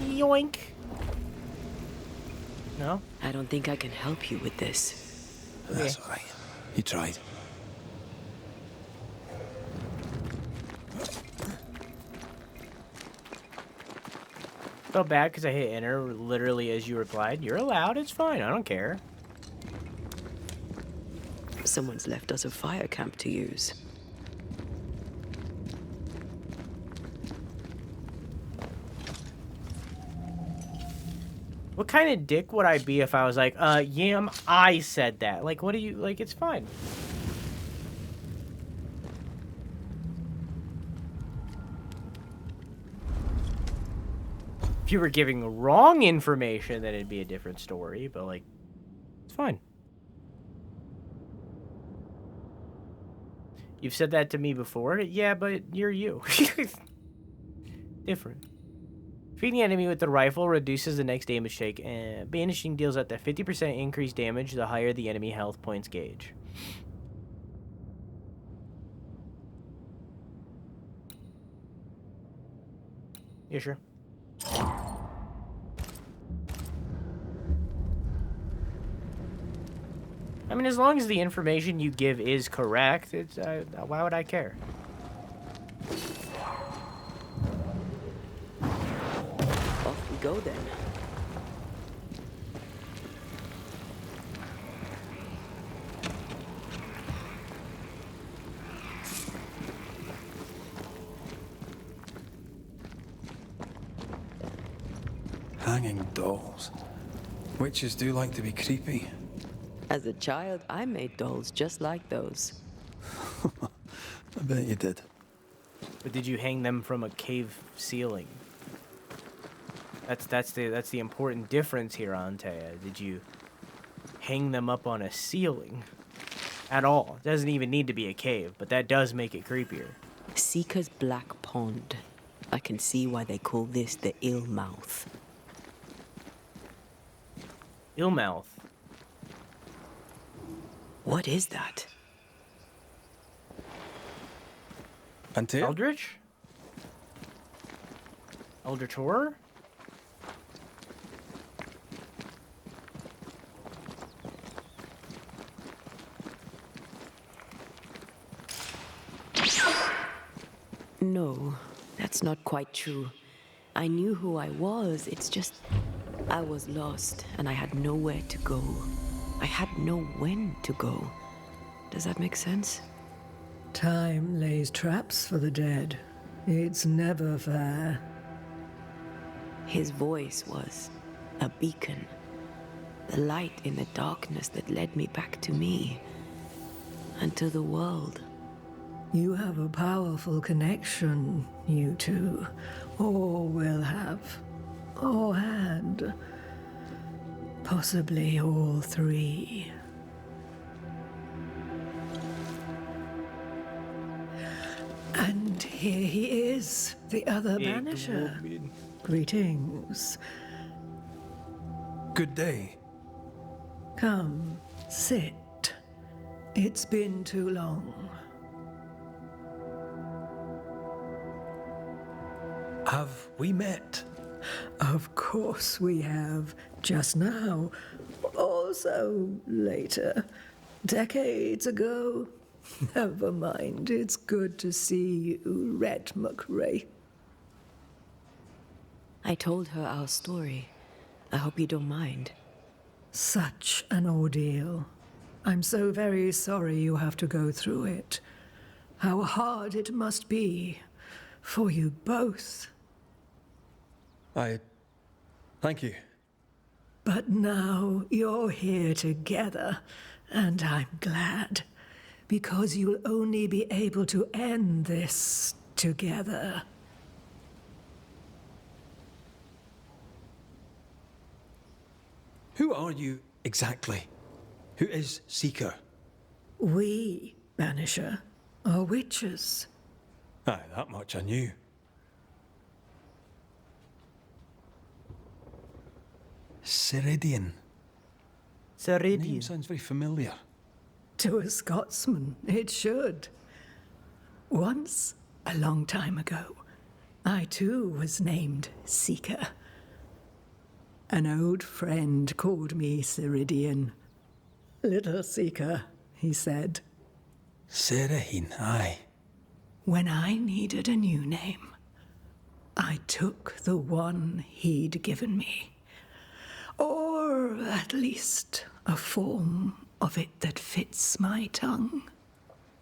Yoink. No? I don't think I can help you with this. That's all right. You tried. Felt bad because I hit enter literally as you replied. You're allowed. It's fine. I don't care. Someone's left us a fire camp to use. What kind of dick would I be if I was like, Yam, I said that? Like, what do you, like, it's fine. If you were giving wrong information, then it'd be a different story, but, like, it's fine. You've said that to me before? Yeah, but you're you. Different. Feeding the enemy with the rifle reduces the next damage take, and banishing deals at the 50% increased damage the higher the enemy health points gauge. You sure? I mean, as long as the information you give is correct, it's why would I care? Off we go then. Hanging dolls. Witches do like to be creepy. As a child, I made dolls just like those. I bet you did. But did you hang them from a cave ceiling? That's the important difference here, Antea. Did you hang them up on a ceiling at all? It doesn't even need to be a cave, but that does make it creepier. Seeker's Black Pond. I can see why they call this the Ill Mouth. Ill Mouth. What is that? Antea? Eldritch? Eldritch Horror? No, that's not quite true. I knew who I was, it's just I was lost and I had nowhere to go. I had no when to go. Does that make sense? Time lays traps for the dead. It's never fair. His voice was a beacon. The light in the darkness that led me back to me. And to the world. You have a powerful connection, you two. Or will have. Or had. Possibly all three. And here he is, the other Banisher. Greetings. Good day. Come, sit. It's been too long. Have we met? Of course we have. Just now. Also later. Decades ago. Never mind. It's good to see you, Rhett McRae. I told her our story. I hope you don't mind. Such an ordeal. I'm so very sorry you have to go through it. How hard it must be for you both. Thank you. But now you're here together, and I'm glad. Because you'll only be able to end this together. Who are you exactly? Who is Seeker? We, Banisher, are witches. Aye, that much I knew. Ceridian. Name sounds very familiar. To a Scotsman, it should. Once, a long time ago, I too was named Seeker. An old friend called me Ceridian. Little Seeker, he said. Ceridian, aye. When I needed a new name, I took the one he'd given me. Or at least a form of it that fits my tongue.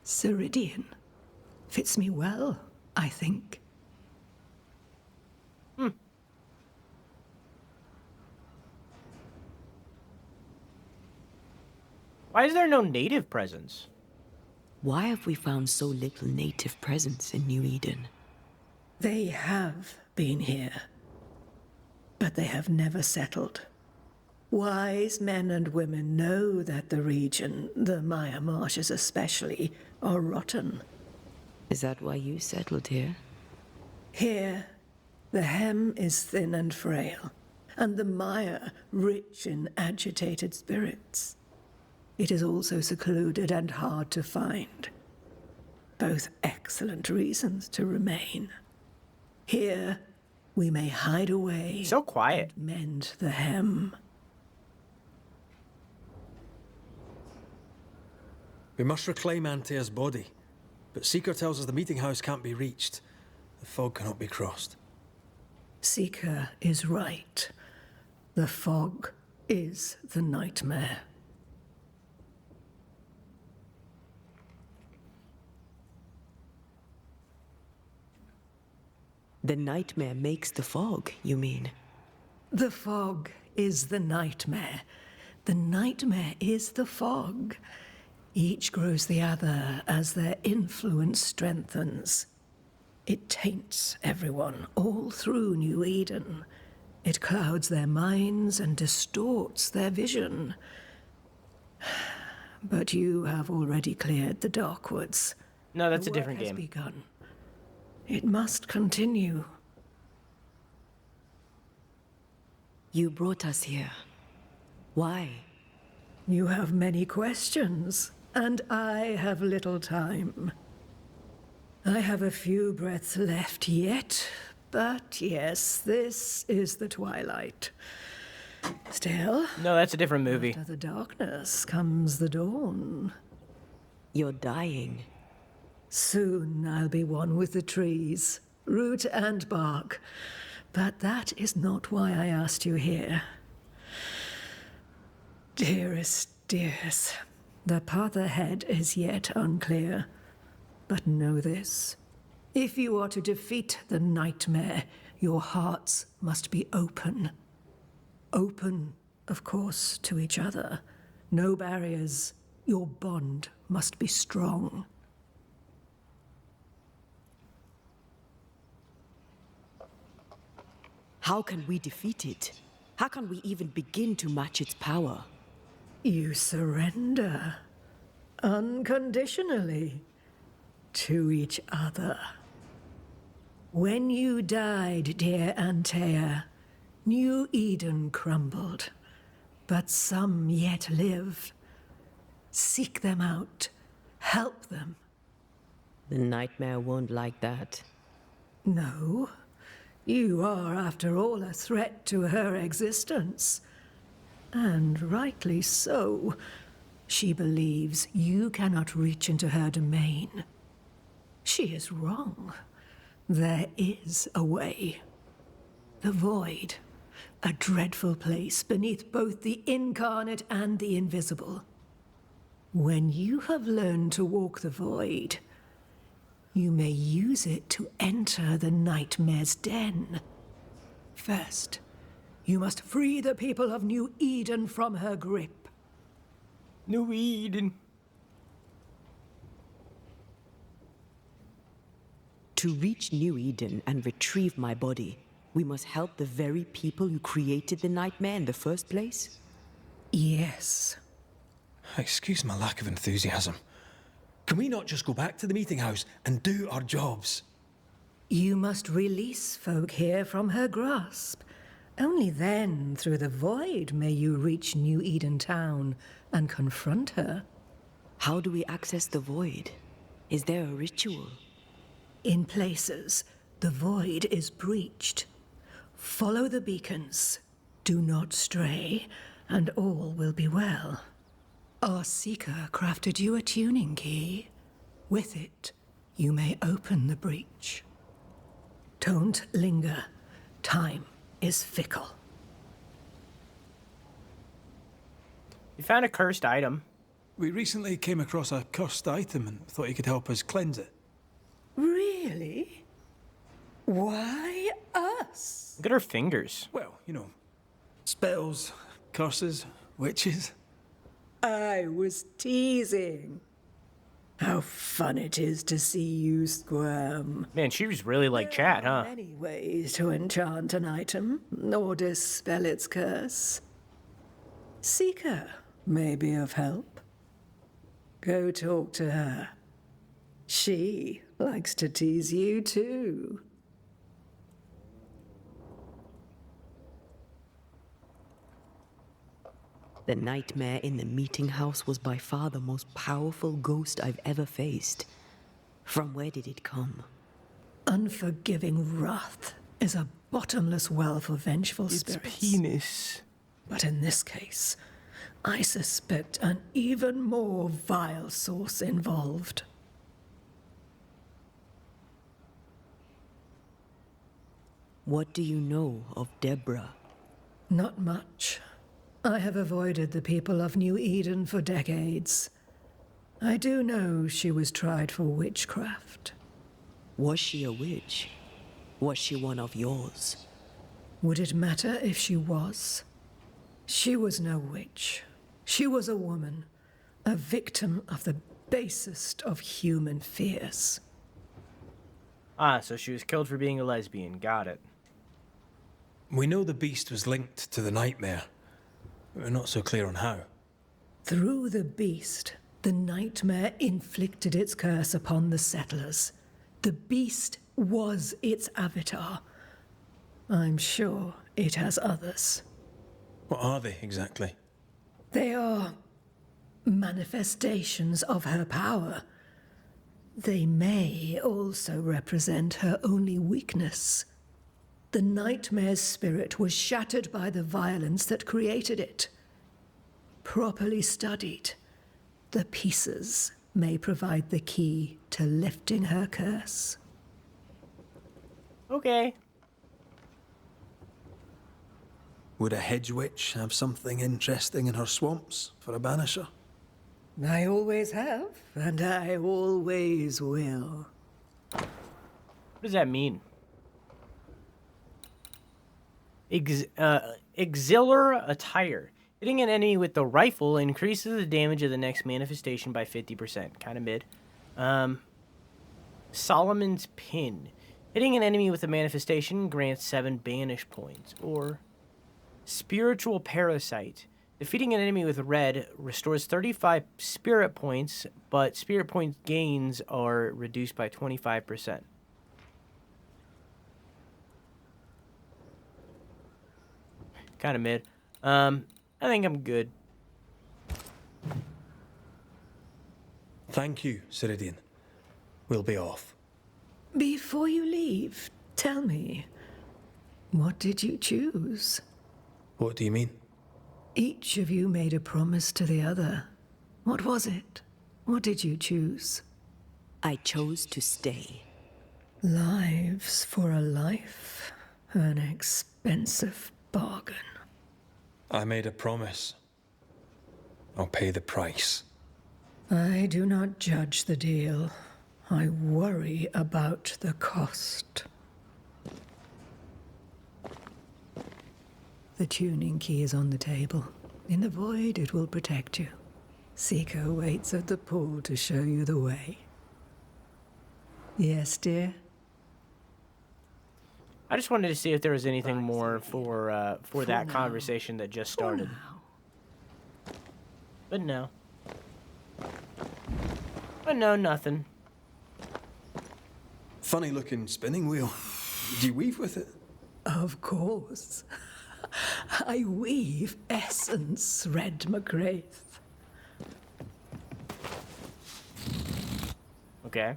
Ceridian. Fits me well, I think. Why is there no native presence? Why have we found so little native presence in New Eden? They have been here, but they have never settled. Wise men and women know that the region, the Maya Marshes especially, are rotten. Is that why you settled here? Here, the hem is thin and frail, and the Maya rich in agitated spirits. It is also secluded and hard to find. Both excellent reasons to remain. Here, we may hide away. So quiet. And mend the hem. We must reclaim Antea's body, but Seeker tells us the meeting house can't be reached. The fog cannot be crossed. Seeker is right. The fog is the nightmare. The nightmare makes the fog, you mean? The fog is the nightmare. The nightmare is the fog. Each grows the other as their influence strengthens. It taints everyone all through New Eden. It clouds their minds and distorts their vision. But you have already cleared the Darkwoods. No, that's The a different work has game. begun. It must continue. You brought us here. Why? You have many questions, and I have little time. I have a few breaths left yet, but yes, this is the twilight. Still, No, that's a different movie. after the darkness comes the dawn. You're dying. Soon I'll be one with the trees, root and bark. But that is not why I asked you here. Dearest, dears, the path ahead is yet unclear. But know this. If you are to defeat the nightmare, your hearts must be open. Open, of course, to each other. No barriers. Your bond must be strong. How can we defeat it? How can we even begin to match its power? You surrender. Unconditionally. To each other. When you died, dear Antea, New Eden crumbled. But some yet live. Seek them out. Help them. The nightmare won't like that. No. You are, after all, a threat to her existence. And rightly so. She believes you cannot reach into her domain. She is wrong. There is a way. The void. A dreadful place beneath both the incarnate and the invisible. When you have learned to walk the void, you may use it to enter the nightmare's den. First, you must free the people of New Eden from her grip. New Eden. To reach New Eden and retrieve my body, we must help the very people who created the nightmare in the first place? Yes. Excuse my lack of enthusiasm. Can we not just go back to the meeting house and do our jobs? You must release folk here from her grasp. Only then, through the void, may you reach New Eden Town and confront her. How do we access the void? Is there a ritual? In places, the void is breached. Follow the beacons. Do not stray, and all will be well. Our seeker crafted you a tuning key. With it, you may open the breach. Don't linger. Time is fickle. You found a cursed item. We recently came across a cursed item and thought you could help us cleanse it. Really? Why us? Look at her fingers. Well, you know, spells, curses, witches. I was teasing. How fun it is to see you squirm. Man, she was really like chat, huh? Many ways to enchant an item or dispel its curse. Seeker may be of help. Go talk to her. She likes to tease you too. The nightmare in the meeting house was by far the most powerful ghost I've ever faced. From where did it come? Unforgiving wrath is a bottomless well for vengeful spirits. It's penis. But in this case, I suspect an even more vile source involved. What do you know of Deborah? Not much. I have avoided the people of New Eden for decades. I do know she was tried for witchcraft. Was she a witch? Was she one of yours? Would it matter if she was? She was no witch. She was a woman, a victim of the basest of human fears. Ah, so she was killed for being a lesbian. Got it. We know the beast was linked to the nightmare. We're not so clear on how. Through the beast, the nightmare inflicted its curse upon the settlers. The beast was its avatar. I'm sure it has others. What are they exactly? They are manifestations of her power. They may also represent her only weakness. The nightmare's spirit was shattered by the violence that created it. Properly studied, the pieces may provide the key to lifting her curse. Okay. Would a hedge witch have something interesting in her swamps for a banisher? I always have, and I always will. What does that mean? Auxiliary attire. Hitting an enemy with the rifle increases the damage of the next manifestation by 50%. Kind of mid. Solomon's Pin. Hitting an enemy with a manifestation grants 7 banish points. Or Spiritual Parasite. Defeating an enemy with red restores 35 spirit points, but spirit point gains are reduced by 25%. Kind of mid. I think I'm good. Thank you, Ceridian. We'll be off. Before you leave, tell me, what did you choose? What do you mean? Each of you made a promise to the other. What was it? What did you choose? I chose to stay. Lives for a life. An expensive bargain. I made a promise. I'll pay the price. I do not judge the deal. I worry about the cost. The tuning key is on the table. In the void, it will protect you. Seeker waits at the pool to show you the way. Yes, dear? I just wanted to see if there was anything more for that conversation that just started. But no. But no, nothing. Funny looking spinning wheel. Do you weave with it? Of course. I weave essence, Red McGrath. Okay.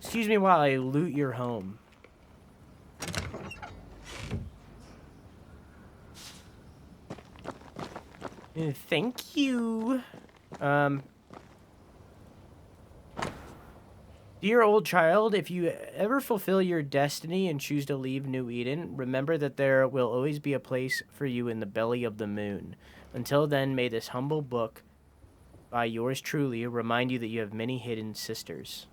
Excuse me while I loot your home. Thank you. Dear old child, if you ever fulfill your destiny and choose to leave New Eden, remember that there will always be a place for you in the belly of the moon. Until then, may this humble book by yours truly remind you that you have many hidden sisters.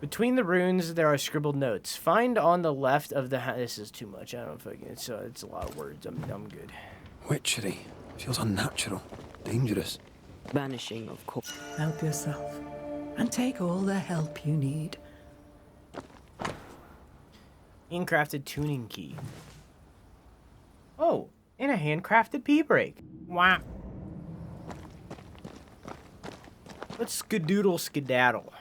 Between the runes, there are scribbled notes. Find on the left of the this is too much. I don't fucking. It's a lot of words. I'm good. Witchery. Feels unnatural. Dangerous. Banishing, of course. Help yourself. And take all the help you need. Handcrafted tuning key. Oh, and a handcrafted pea-break. Wow. Let's skadoodle skedaddle.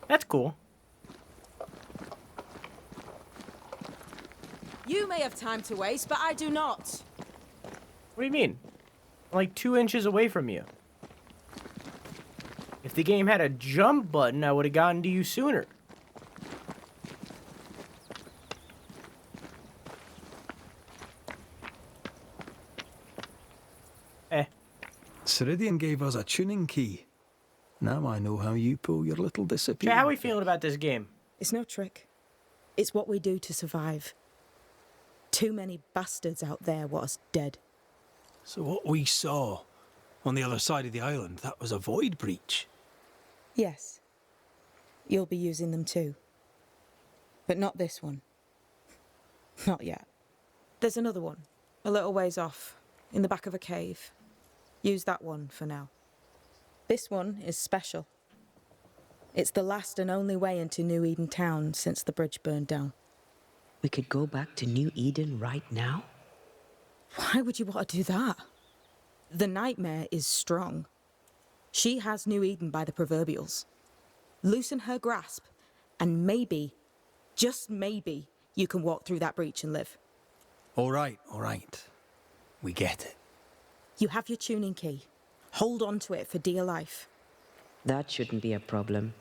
That's cool. You may have time to waste, but I do not. What do you mean? I'm like 2 inches away from you. If the game had a jump button, I would have gotten to you sooner. Ceridian gave us a tuning key. Now I know how you pull your little disappear. How are we feeling about this game? It's no trick. It's what we do to survive. Too many bastards out there want us dead. So what we saw on the other side of the island, that was a void breach? Yes. You'll be using them too. But not this one. Not yet. There's another one, a little ways off, in the back of a cave. Use that one for now. This one is special. It's the last and only way into New Eden town since the bridge burned down. We could go back to New Eden right now? Why would you want to do that? The nightmare is strong. She has New Eden by the proverbials. Loosen her grasp, and maybe, just maybe, you can walk through that breach and live. All right. We get it. You have your tuning key. Hold on to it for dear life. That shouldn't be a problem.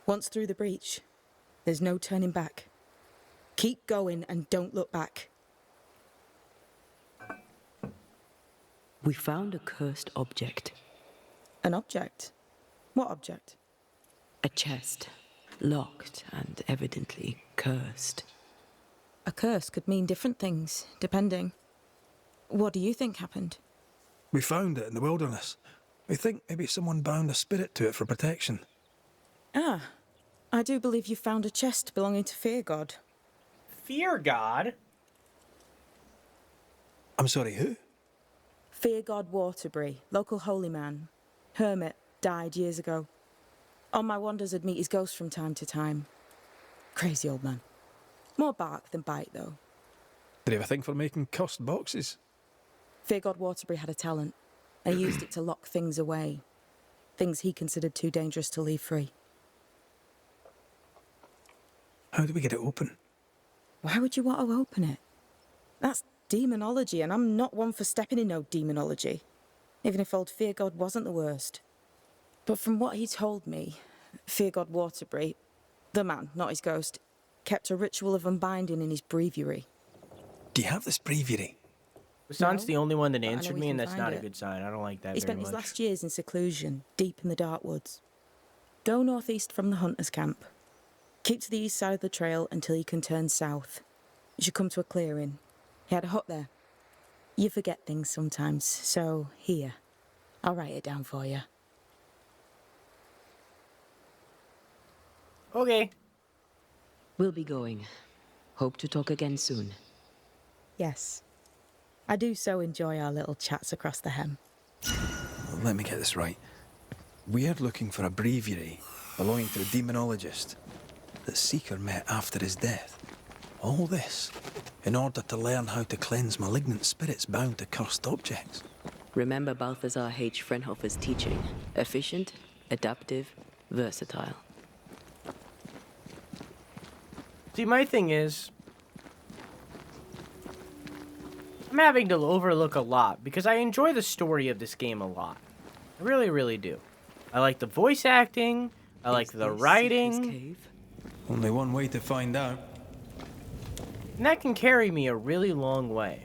Once through the breach, there's no turning back. Keep going and don't look back. We found a cursed object. An object? What object? A chest. Locked and evidently cursed. A curse could mean different things, depending. What do you think happened? We found it in the wilderness. We think maybe someone bound a spirit to it for protection. Ah, I do believe you found a chest belonging to Fear God. Fear God? I'm sorry, who? Fear God Waterbury, local holy man. Hermit, died years ago. On my wanders I'd meet his ghost from time to time. Crazy old man. More bark than bite, though. Did he have a thing for making cursed boxes? Fear God Waterbury had a talent, and he used it to lock things away. Things he considered too dangerous to leave free. How do we get it open? Why would you want to open it? That's demonology, and I'm not one for stepping in no demonology. Even if old Fear God wasn't the worst. But from what he told me, Fear God Waterbury, the man, not his ghost, kept a ritual of unbinding in his breviary. Do you have this breviary? Sonn's the only one that but I know answered we me, and can that's find not a it. good sign. I don't like that He very spent his much. last years in seclusion, deep in the dark woods. Go northeast from the hunter's camp. Keep to the east side of the trail until you can turn south. You should come to a clearing. He had a hut there. You forget things sometimes, so here. I'll write it down for you. Okay. We'll be going. Hope to talk again soon. Yes. I do so enjoy our little chats across the hem. Let me get this right. We're looking for a breviary belonging to a demonologist that Seeker met after his death. All this in order to learn how to cleanse malignant spirits bound to cursed objects. Remember Balthazar H. Frenhofer's teaching. Efficient, adaptive, versatile. See, my thing is, I'm having to overlook a lot because I enjoy the story of this game a lot. I really, really do. I like the voice acting. I like the writing. Cave? Only one way to find out. And that can carry me a really long way.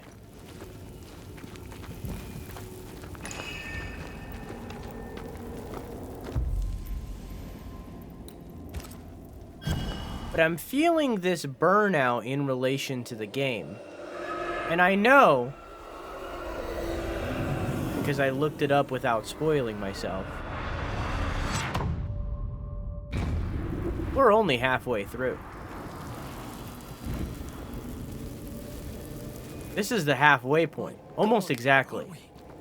But I'm feeling this burnout in relation to the game. And I know, because I looked it up without spoiling myself, we're only halfway through. This is the halfway point. Almost exactly.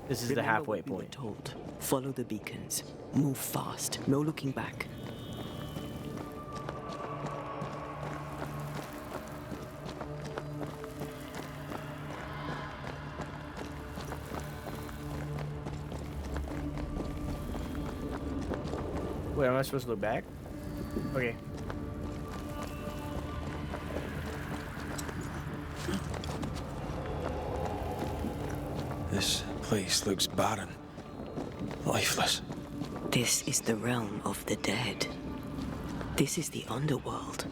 This is the halfway point. We were told. Follow the beacons. Move fast. No looking back. Wait, am I supposed to look back? Okay. This place looks barren. Lifeless. This is the realm of the dead. This is the underworld.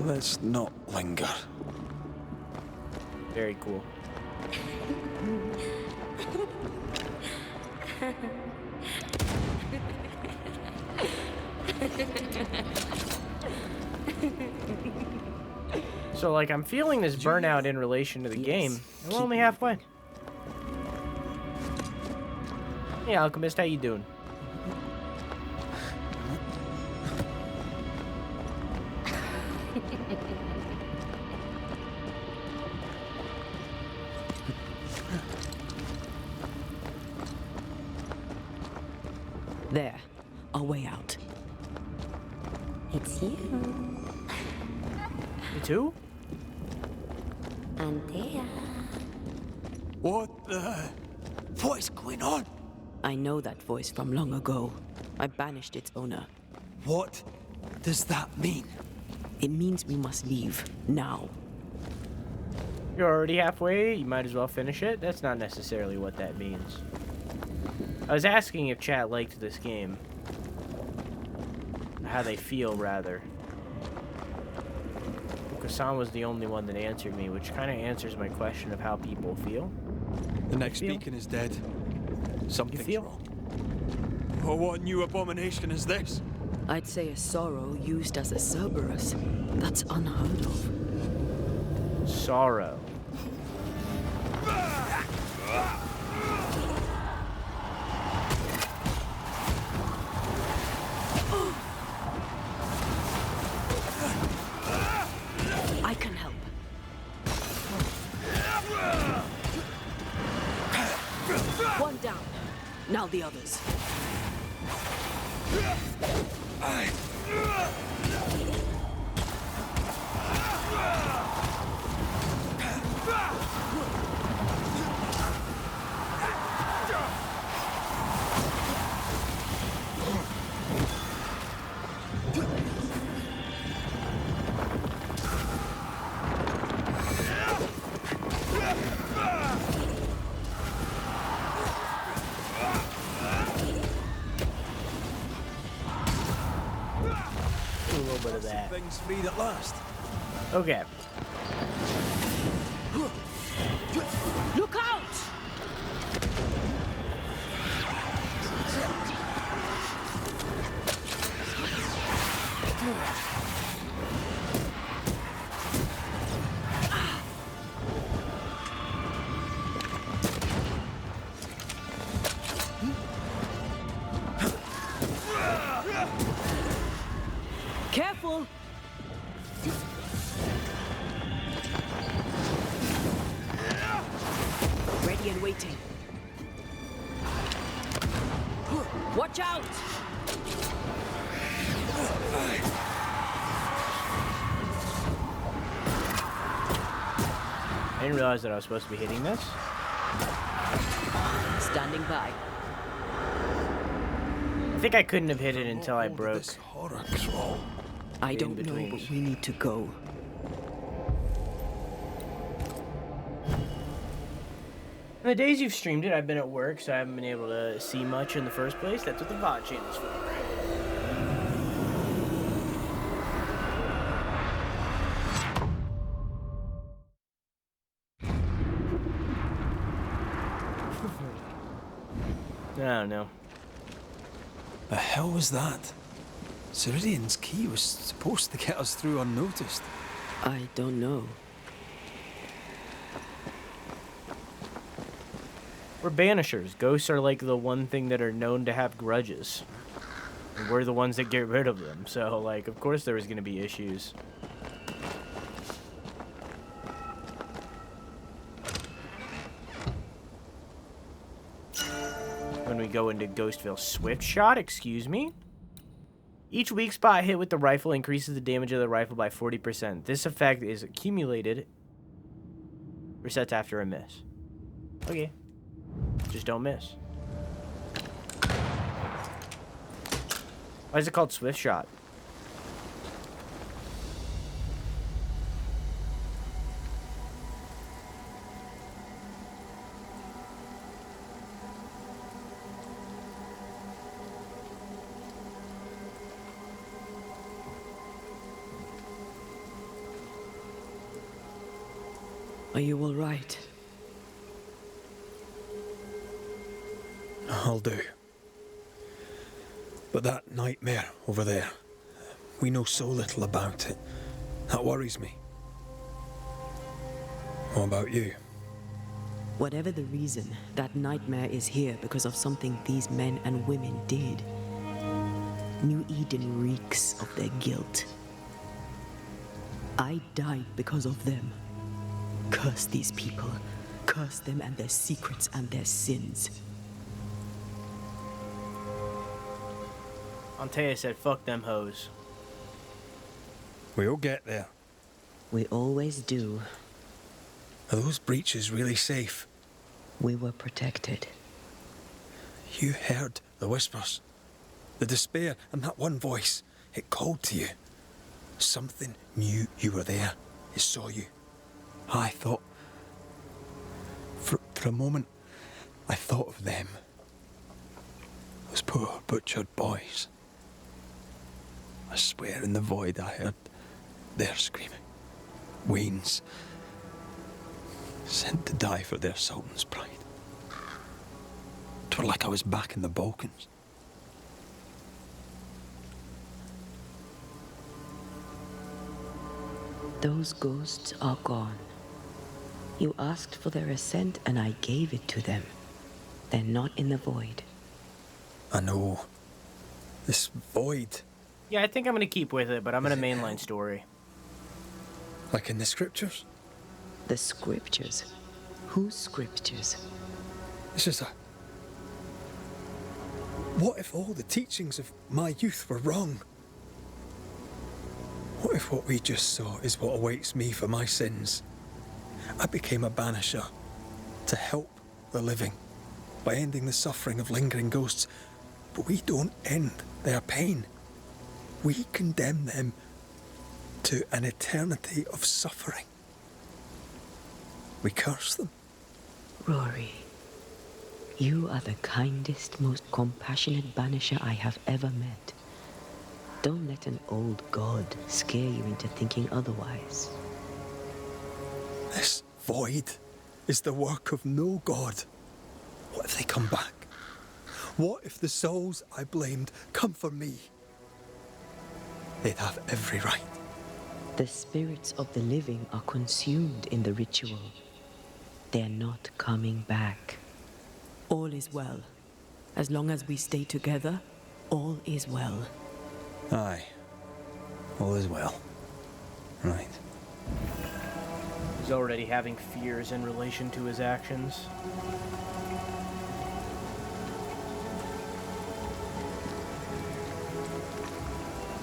Let's not linger. Very cool. So, like, I'm feeling this burnout in relation to the game. We're only halfway. Hey, Alchemist, how you doing? There, our way out. It's you. You too? Antea. What is going on? I know that voice from long ago. I banished its owner. What does that mean? It means we must leave, now. You're already halfway, you might as well finish it. That's not necessarily what that means. I was asking if chat liked this game. How they feel, rather. Sunn was the only one that answered me, which kind of answers my question of how people feel. The next beacon is dead. Something's feel? wrong. Oh, what new abomination is this? I'd say a sorrow used as a Cerberus. That's unheard of. Sorrow. I can help. One down. Now the others. Things freed at last. Okay. Look out! Careful! Ready and waiting. Watch out! I didn't realize that I was supposed to be hitting this. Standing by. I think I couldn't have hit it until I broke. I don't know, but we need to go. In the days you've streamed it, I've been at work, so I haven't been able to see much in the first place. That's what the VOD channel's for. I don't know. The hell was that? Ceridian's key was supposed to get us through unnoticed. I don't know. We're Banishers. Ghosts are like the one thing that are known to have grudges. And we're the ones that get rid of them. So, like, of course there was going to be issues. When we go into Ghostville. Swift shot, excuse me? Each weak spot hit with the rifle increases the damage of the rifle by 40%. This effect is accumulated. Resets after a miss. Okay. Just don't miss. Why is it called Swift Shot? Are you all right? I'll do. But that nightmare over there, we know so little about it. That worries me. What about you? Whatever the reason, that nightmare is here because of something these men and women did. New Eden reeks of their guilt. I died because of them. Curse these people. Curse them and their secrets and their sins. Antea said, fuck them hoes. We'll get there. We always do. Are those breaches really safe? We were protected. You heard the whispers, the despair, and that one voice. It called to you. Something knew you were there. It saw you. I thought... For a moment, I thought of them. Those poor butchered boys. I swear in the void I heard their screaming. Wains. Sent to die for their sultan's pride. 'Twere like I was back in the Balkans. Those ghosts are gone. You asked for their ascent and I gave it to them. They're not in the void. I know. This void. Yeah, I think I'm going to keep with it, but I'm going to mainline story. Like in the scriptures? The scriptures? Whose scriptures? It's just a... What if all the teachings of my youth were wrong? What if what we just saw is what awaits me for my sins? I became a banisher to help the living by ending the suffering of lingering ghosts, but we don't end their pain. We condemn them to an eternity of suffering. We curse them. Rory, you are the kindest, most compassionate banisher I have ever met. Don't let an old god scare you into thinking otherwise. This void is the work of no god. What if they come back? What if the souls I blamed come for me? They'd have every right. The spirits of the living are consumed in the ritual. They're not coming back. All is well. As long as we stay together, all is well. Aye. All is well. Right. He's already having fears in relation to his actions.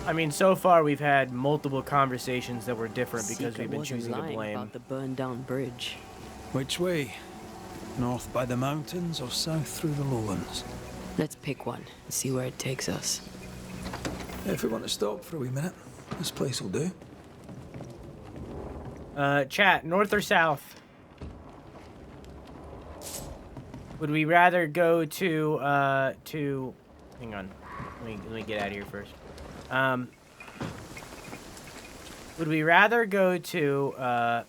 I mean, so far we've had multiple conversations that were different because we've been choosing to blame. About the burned down bridge. Which way? North by the mountains or south through the lowlands? Let's pick one and see where it takes us. If we want to stop for a wee minute, this place will do. Chat, north or south? Would we rather go to, hang on. Let me get out of here first. Would we rather go to,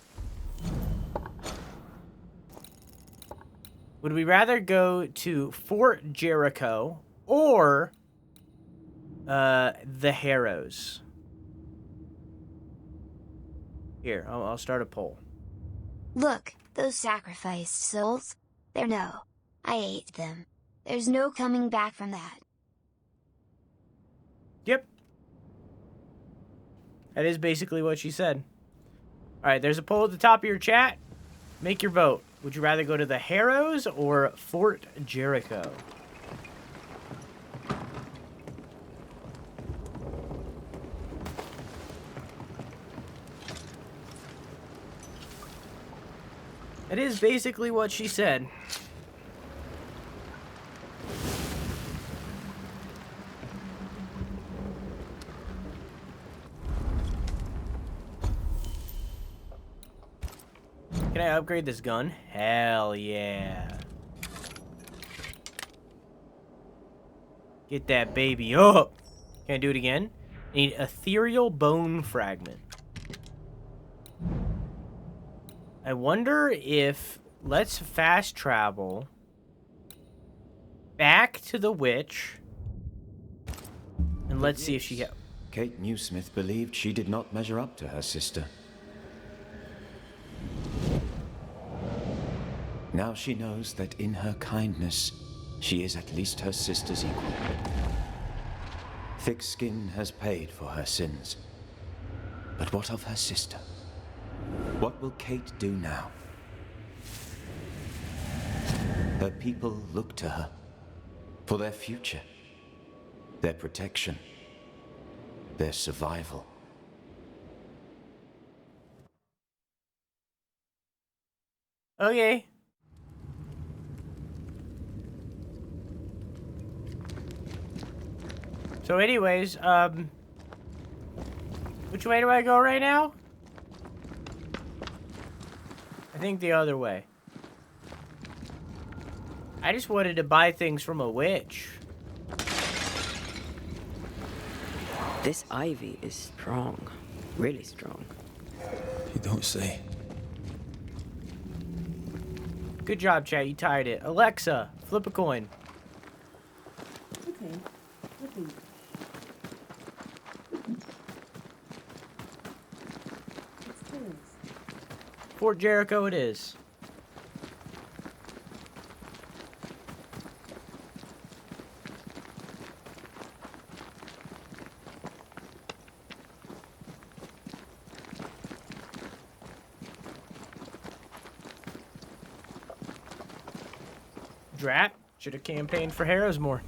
Would we rather go to Fort Jericho or the Harrows? Here, I'll start a poll. Look, those sacrificed souls. I ate them. There's no coming back from that. Yep. That is basically what she said. Alright, there's a poll at the top of your chat. Make your vote. Would you rather go to the Harrows or Fort Jericho? That is basically what she said. Can I upgrade this gun? Hell yeah. Get that baby up. Can I do it again? I need ethereal bone fragment. I wonder if... Let's fast travel back to the witch. And let's see if she... Kate Newsmith believed she did not measure up to her sister. Now she knows that in her kindness, she is at least her sister's equal. Thick Skin has paid for her sins. But what of her sister? What will Kate do now? Her people look to her for their future, their protection, their survival. Okay. So anyways, which way do I go right now? I think the other way. I just wanted to buy things from a witch. This ivy is strong. Really strong. You don't say. Good job, chat. You tied it. Alexa, flip a coin. Okay. Flipping. It's tails. Fort Jericho it is. Drat. Should have campaigned for Harrows more.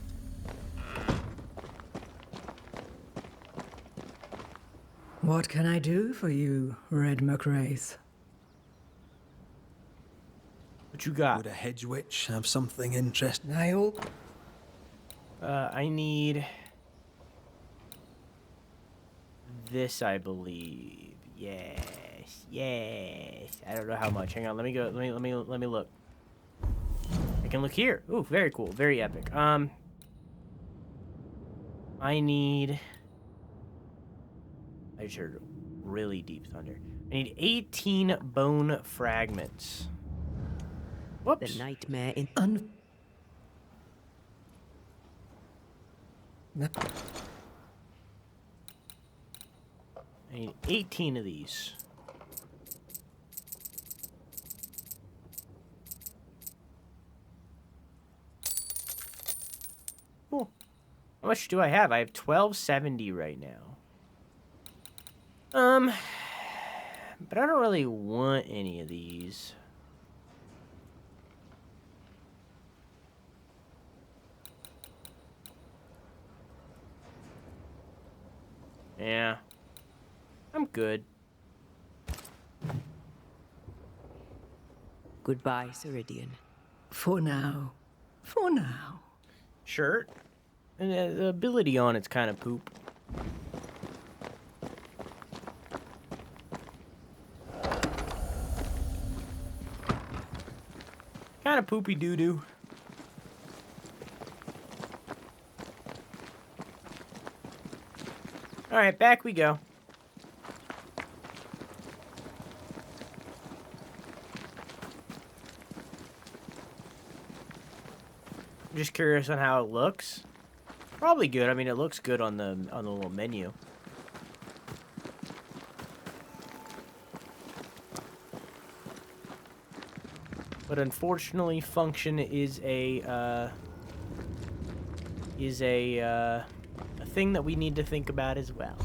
What can I do for you, Red McWraith? What you got? Would a hedge witch have something interesting? I hope. I need this, I believe. Yes, yes. I don't know how much. Hang on. Let me go. Let me look. I can look here. Ooh, very cool. Very epic. I need... I just heard really deep thunder. I need 18 bone fragments. Whoops. The nightmare in... I need 18 of these. Cool. How much do I have? I have 1270 right now. But I don't really want any of these. Yeah. I'm good. Goodbye, Ceridian. For now. For now. Shirt. And the ability on it's kind of poop. Kind of poopy doo-doo. Alright, back we go. I'm just curious on how it looks. Probably good. I mean, it looks good on the little menu. But unfortunately, function is a thing that we need to think about as well.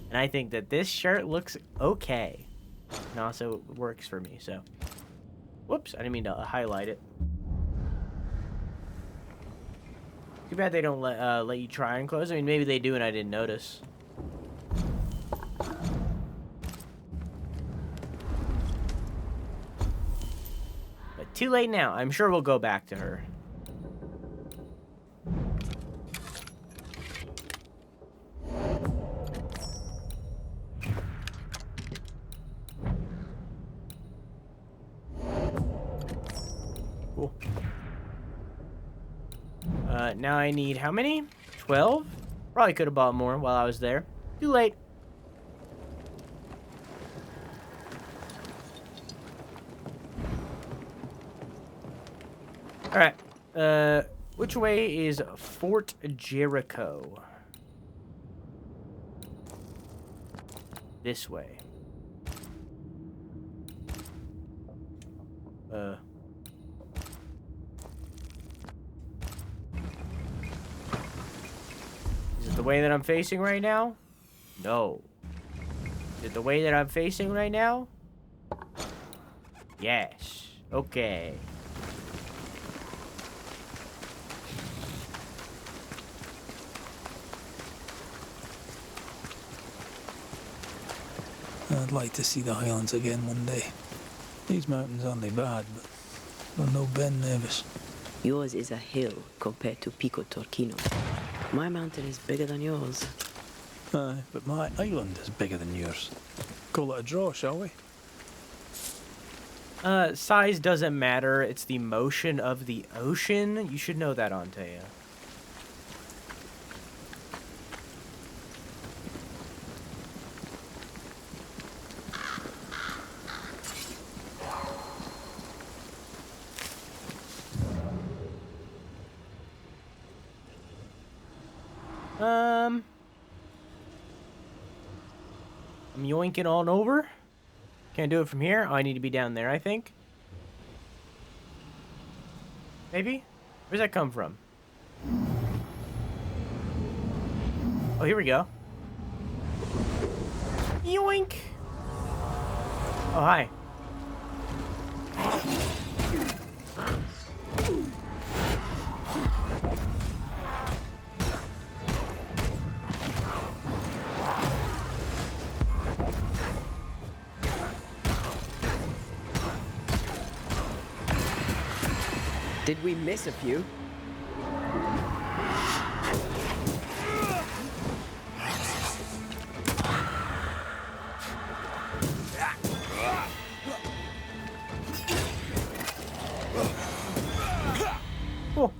And I think that this shirt looks okay. And also works for me, so. Whoops, I didn't mean to highlight it. Too bad they don't let you try on clothes. I mean, maybe they do and I didn't notice. But too late now. I'm sure we'll go back to her. Cool. Now I need how many? 12? Probably could have bought more while I was there. Too late. Alright. Which way is Fort Jericho? This way. Is it the way that I'm facing right now? No. Is it the way that I'm facing right now? Yes. Okay. I'd like to see the Highlands again one day. These mountains aren't they bad, but they're no Ben Nevis. Yours is a hill compared to Pico Torquino. My mountain is bigger than yours. Aye, but my island is bigger than yours. Call it a draw, shall we? Size doesn't matter. It's the motion of the ocean. You should know that, Antea. I'm yoinking on over. Can't do it from here. Oh, I need to be down there, I think. Maybe? Where's that come from? Oh, here we go. Yoink! Oh, hi. Did we miss a few? Cool.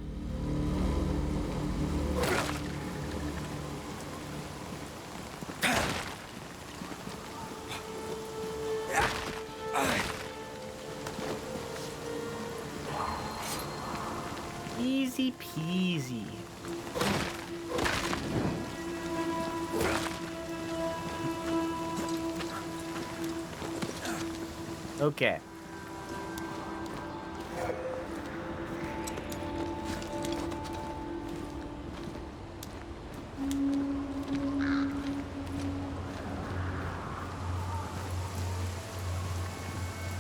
Easy peasy. Okay.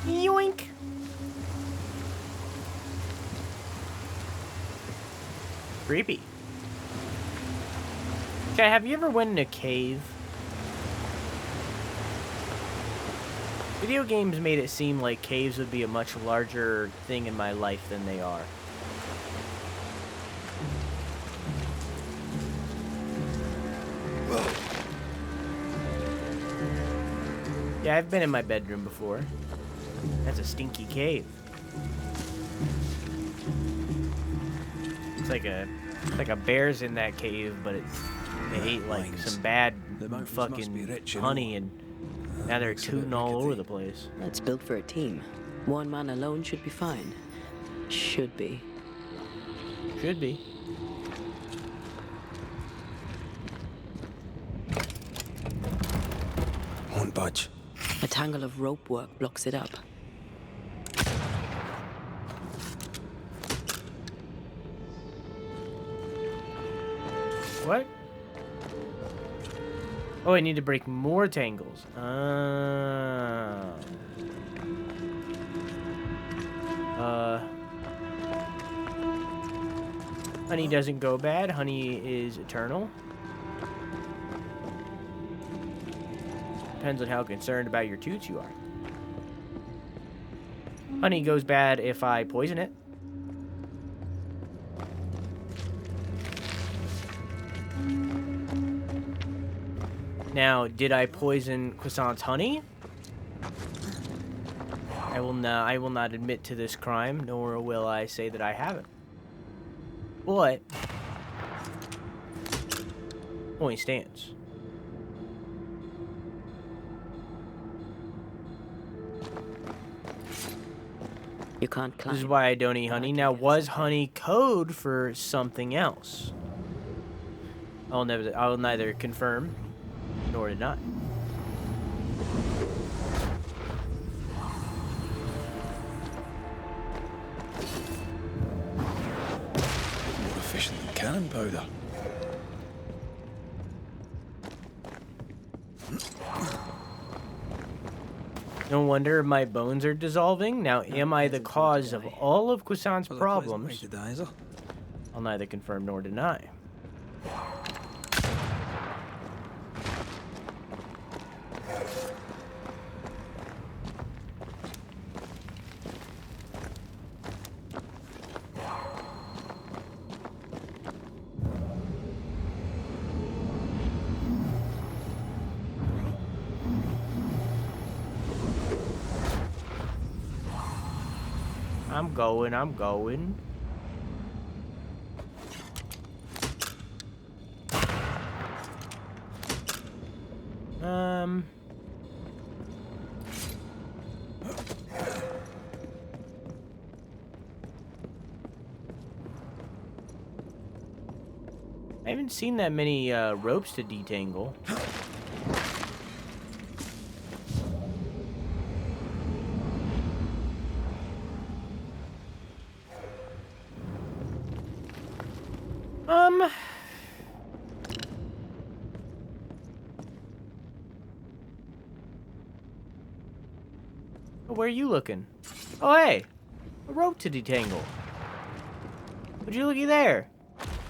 Yoink. Creepy. Okay, have you ever went in a cave? Video games made it seem like caves would be a much larger thing in my life than they are. Yeah, I've been in my bedroom before. That's a stinky cave. It's like a bear's in that cave, but they ate like some bad fucking honey, and now they're tooting all over the place. It's built for a team. One man alone should be fine. Should be. Should be. Won't budge. A tangle of rope work blocks it up. What? Oh, I need to break more tangles. Honey doesn't go bad. Honey is eternal. Depends on how concerned about your toots you are. Honey goes bad if I poison it. Now, did I poison Croissant's honey? I will not admit to this crime, nor will I say that I haven't. But point stands. You can't climb. This is why I don't eat honey. Now, was honey code for something else? I'll neither confirm nor deny. More efficient than cannon powder. No wonder my bones are dissolving. Now, am I the cause of all of Croissant's problems? I'll neither confirm nor deny. I'm going. I haven't seen that many ropes to detangle. Where are you looking? Oh, hey! A rope to detangle. Would you looky there?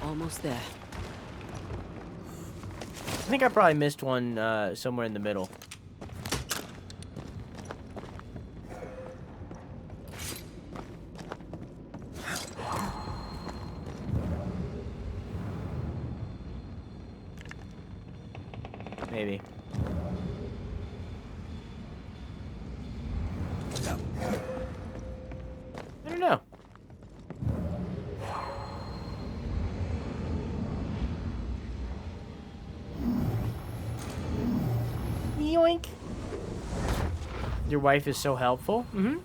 Almost there. I think I probably missed one somewhere in the middle. Maybe. I don't know. Yoink. Your wife is so helpful. Mm-hmm.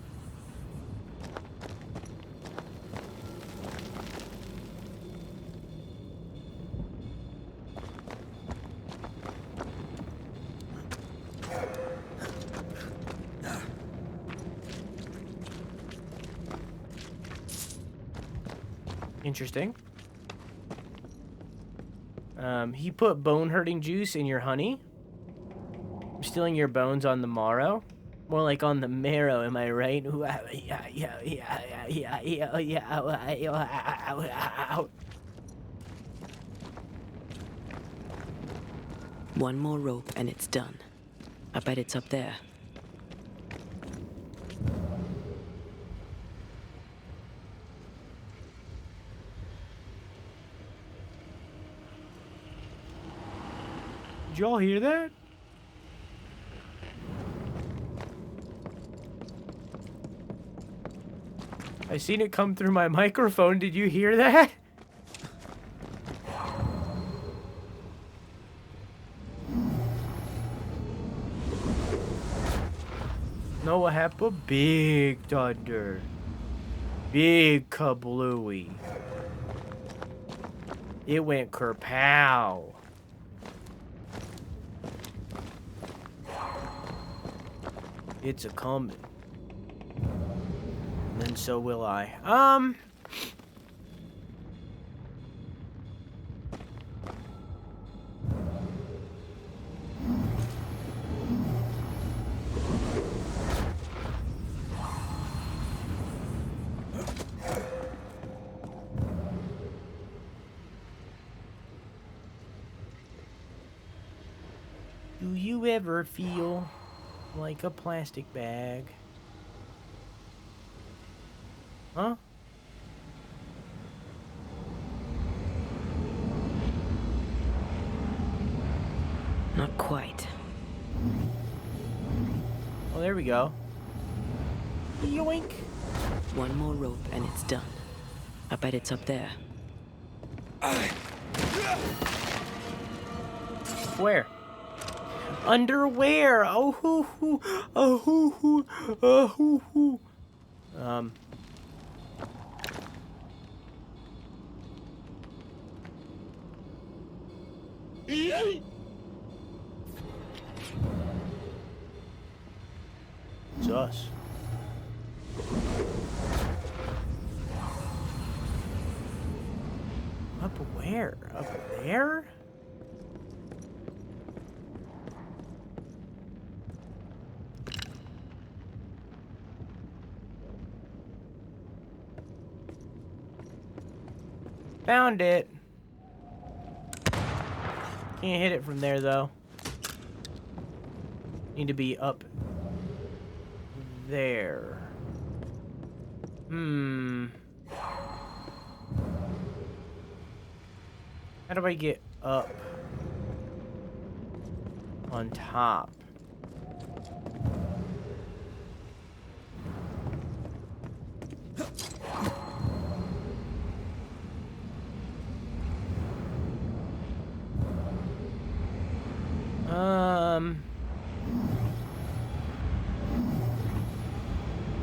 Interesting. He put bone-hurting juice in your honey. I'm stealing your bones on the morrow. More like on the marrow, am I right? One more rope and it's done. I bet it's up there. Did y'all hear that? I seen it come through my microphone. Did you hear that? No, what happened? Big thunder. Big kablooey. It went kerpow. It's a coming. And then so will I. Do you ever feel like a plastic bag? Huh? Not quite. Oh, there we go. Yoink. One more rope and it's done. I bet it's up there. Where? Underwear. Oh hoo hoo. Oh hoo hoo. Oh hoo hoo. It's us. Up where? Up there? Found it. Can't hit it from there though. Need to be up there. How do I get up on top?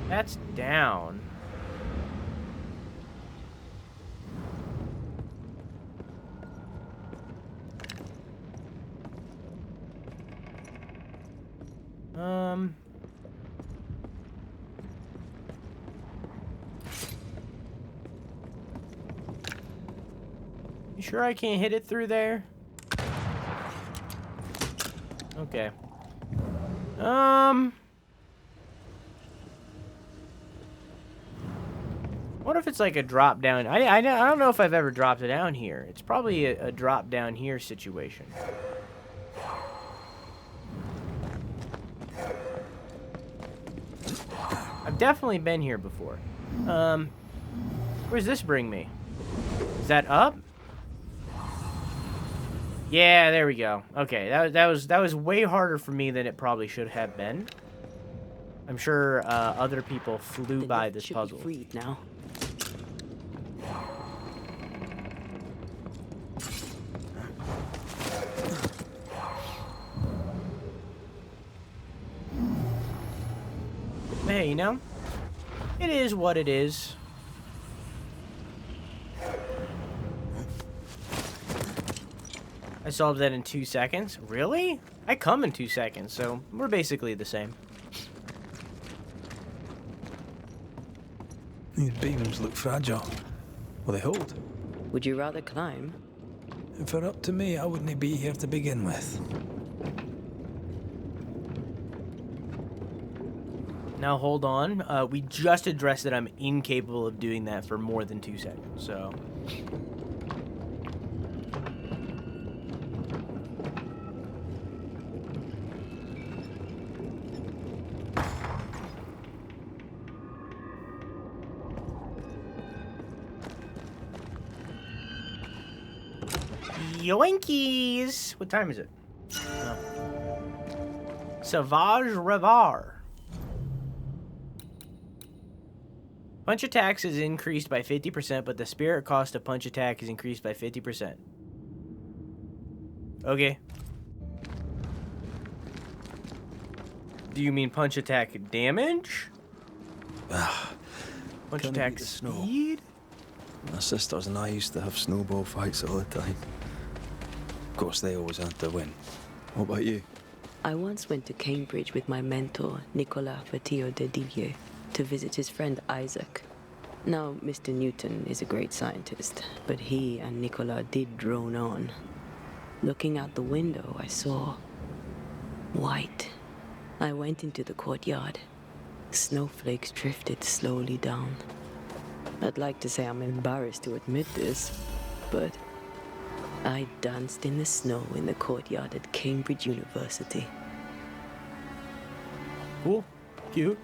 That's down. You sure I can't hit it through there? Okay. What if it's like a drop down? I don't know if I've ever dropped it down here. It's probably a drop down here situation. I've definitely been here before. Where's this bring me? Is that up? Yeah, there we go. Okay, that was way harder for me than it probably should have been. I'm sure other people flew by this puzzle. Freed now. Hey, you know, it is what it is. I solved that in 2 seconds. Really? I come in 2 seconds, so we're basically the same. These beams look fragile. Will they hold? Would you rather climb? If it were up to me, I wouldn't be here to begin with. Now hold on. We just addressed that I'm incapable of doing that for more than 2 seconds, so... Yoinkies! What time is it? Oh. Savage Revar. Punch attacks is increased by 50%, but the spirit cost of punch attack is increased by 50%. Okay. Do you mean punch attack damage? Punch attack speed? My sisters and I used to have snowball fights all the time. Of course, they always had to win. What about you? I once went to Cambridge with my mentor, Nicolas Fatio de Divier, to visit his friend Isaac. Now, Mr. Newton is a great scientist, but he and Nicolas did drone on. Looking out the window, I saw white. I went into the courtyard. Snowflakes drifted slowly down. I'd like to say I'm embarrassed to admit this, but I danced in the snow in the courtyard at Cambridge University. Cool. Cute.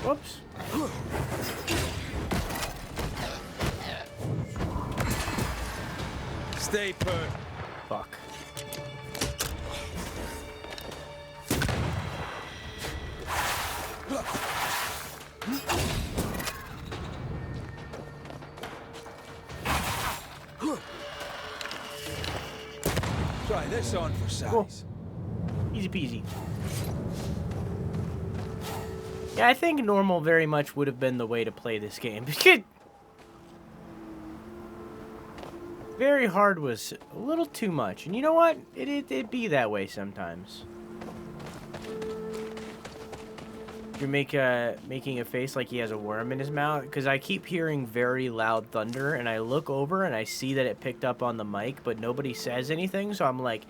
Whoops. Stay put. Fuck. Try this on for size. Cool. Easy peasy. Yeah, I think normal very much would have been the way to play this game. Very hard was a little too much. And you know what? It'd be that way sometimes. You're making a face like he has a worm in his mouth. Because I keep hearing very loud thunder. And I look over and I see that it picked up on the mic. But nobody says anything. So I'm like,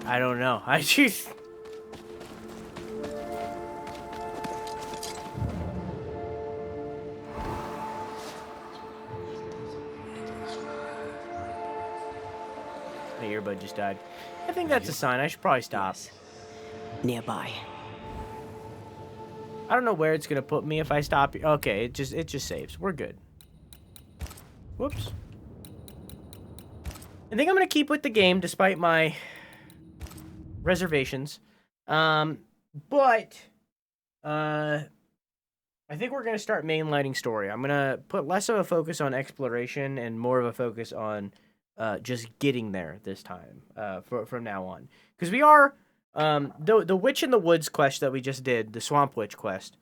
I don't know. I just... My earbud just died. I think that's a sign. I should probably stop. Yes. Nearby. I don't know where it's gonna put me if I stop. Okay, it just saves. We're good. Whoops. I think I'm gonna keep with the game despite my reservations. But I think we're gonna start mainlining story. I'm gonna put less of a focus on exploration and more of a focus on just getting there this time from now on, because we are the Witch in the Woods quest that we just did, the Swamp Witch quest,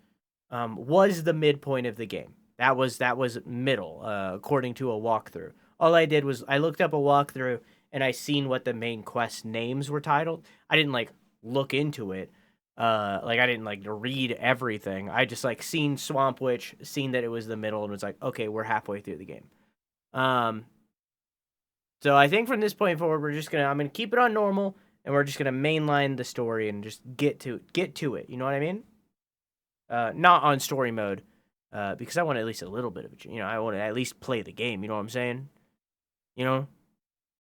was the midpoint of the game. That was middle, according to a walkthrough. All I did was I looked up a walkthrough and I seen what the main quest names were titled. I didn't like look into it, like I didn't like read everything. I just like seen Swamp Witch, seen that it was the middle, and was like, okay, we're halfway through the game. So I think from this point forward, I'm gonna keep it on normal, and we're just gonna mainline the story and just get to it. You know what I mean? Not on story mode, because I want at least a little bit of it. You know, I want to at least play the game. You know what I'm saying? You know.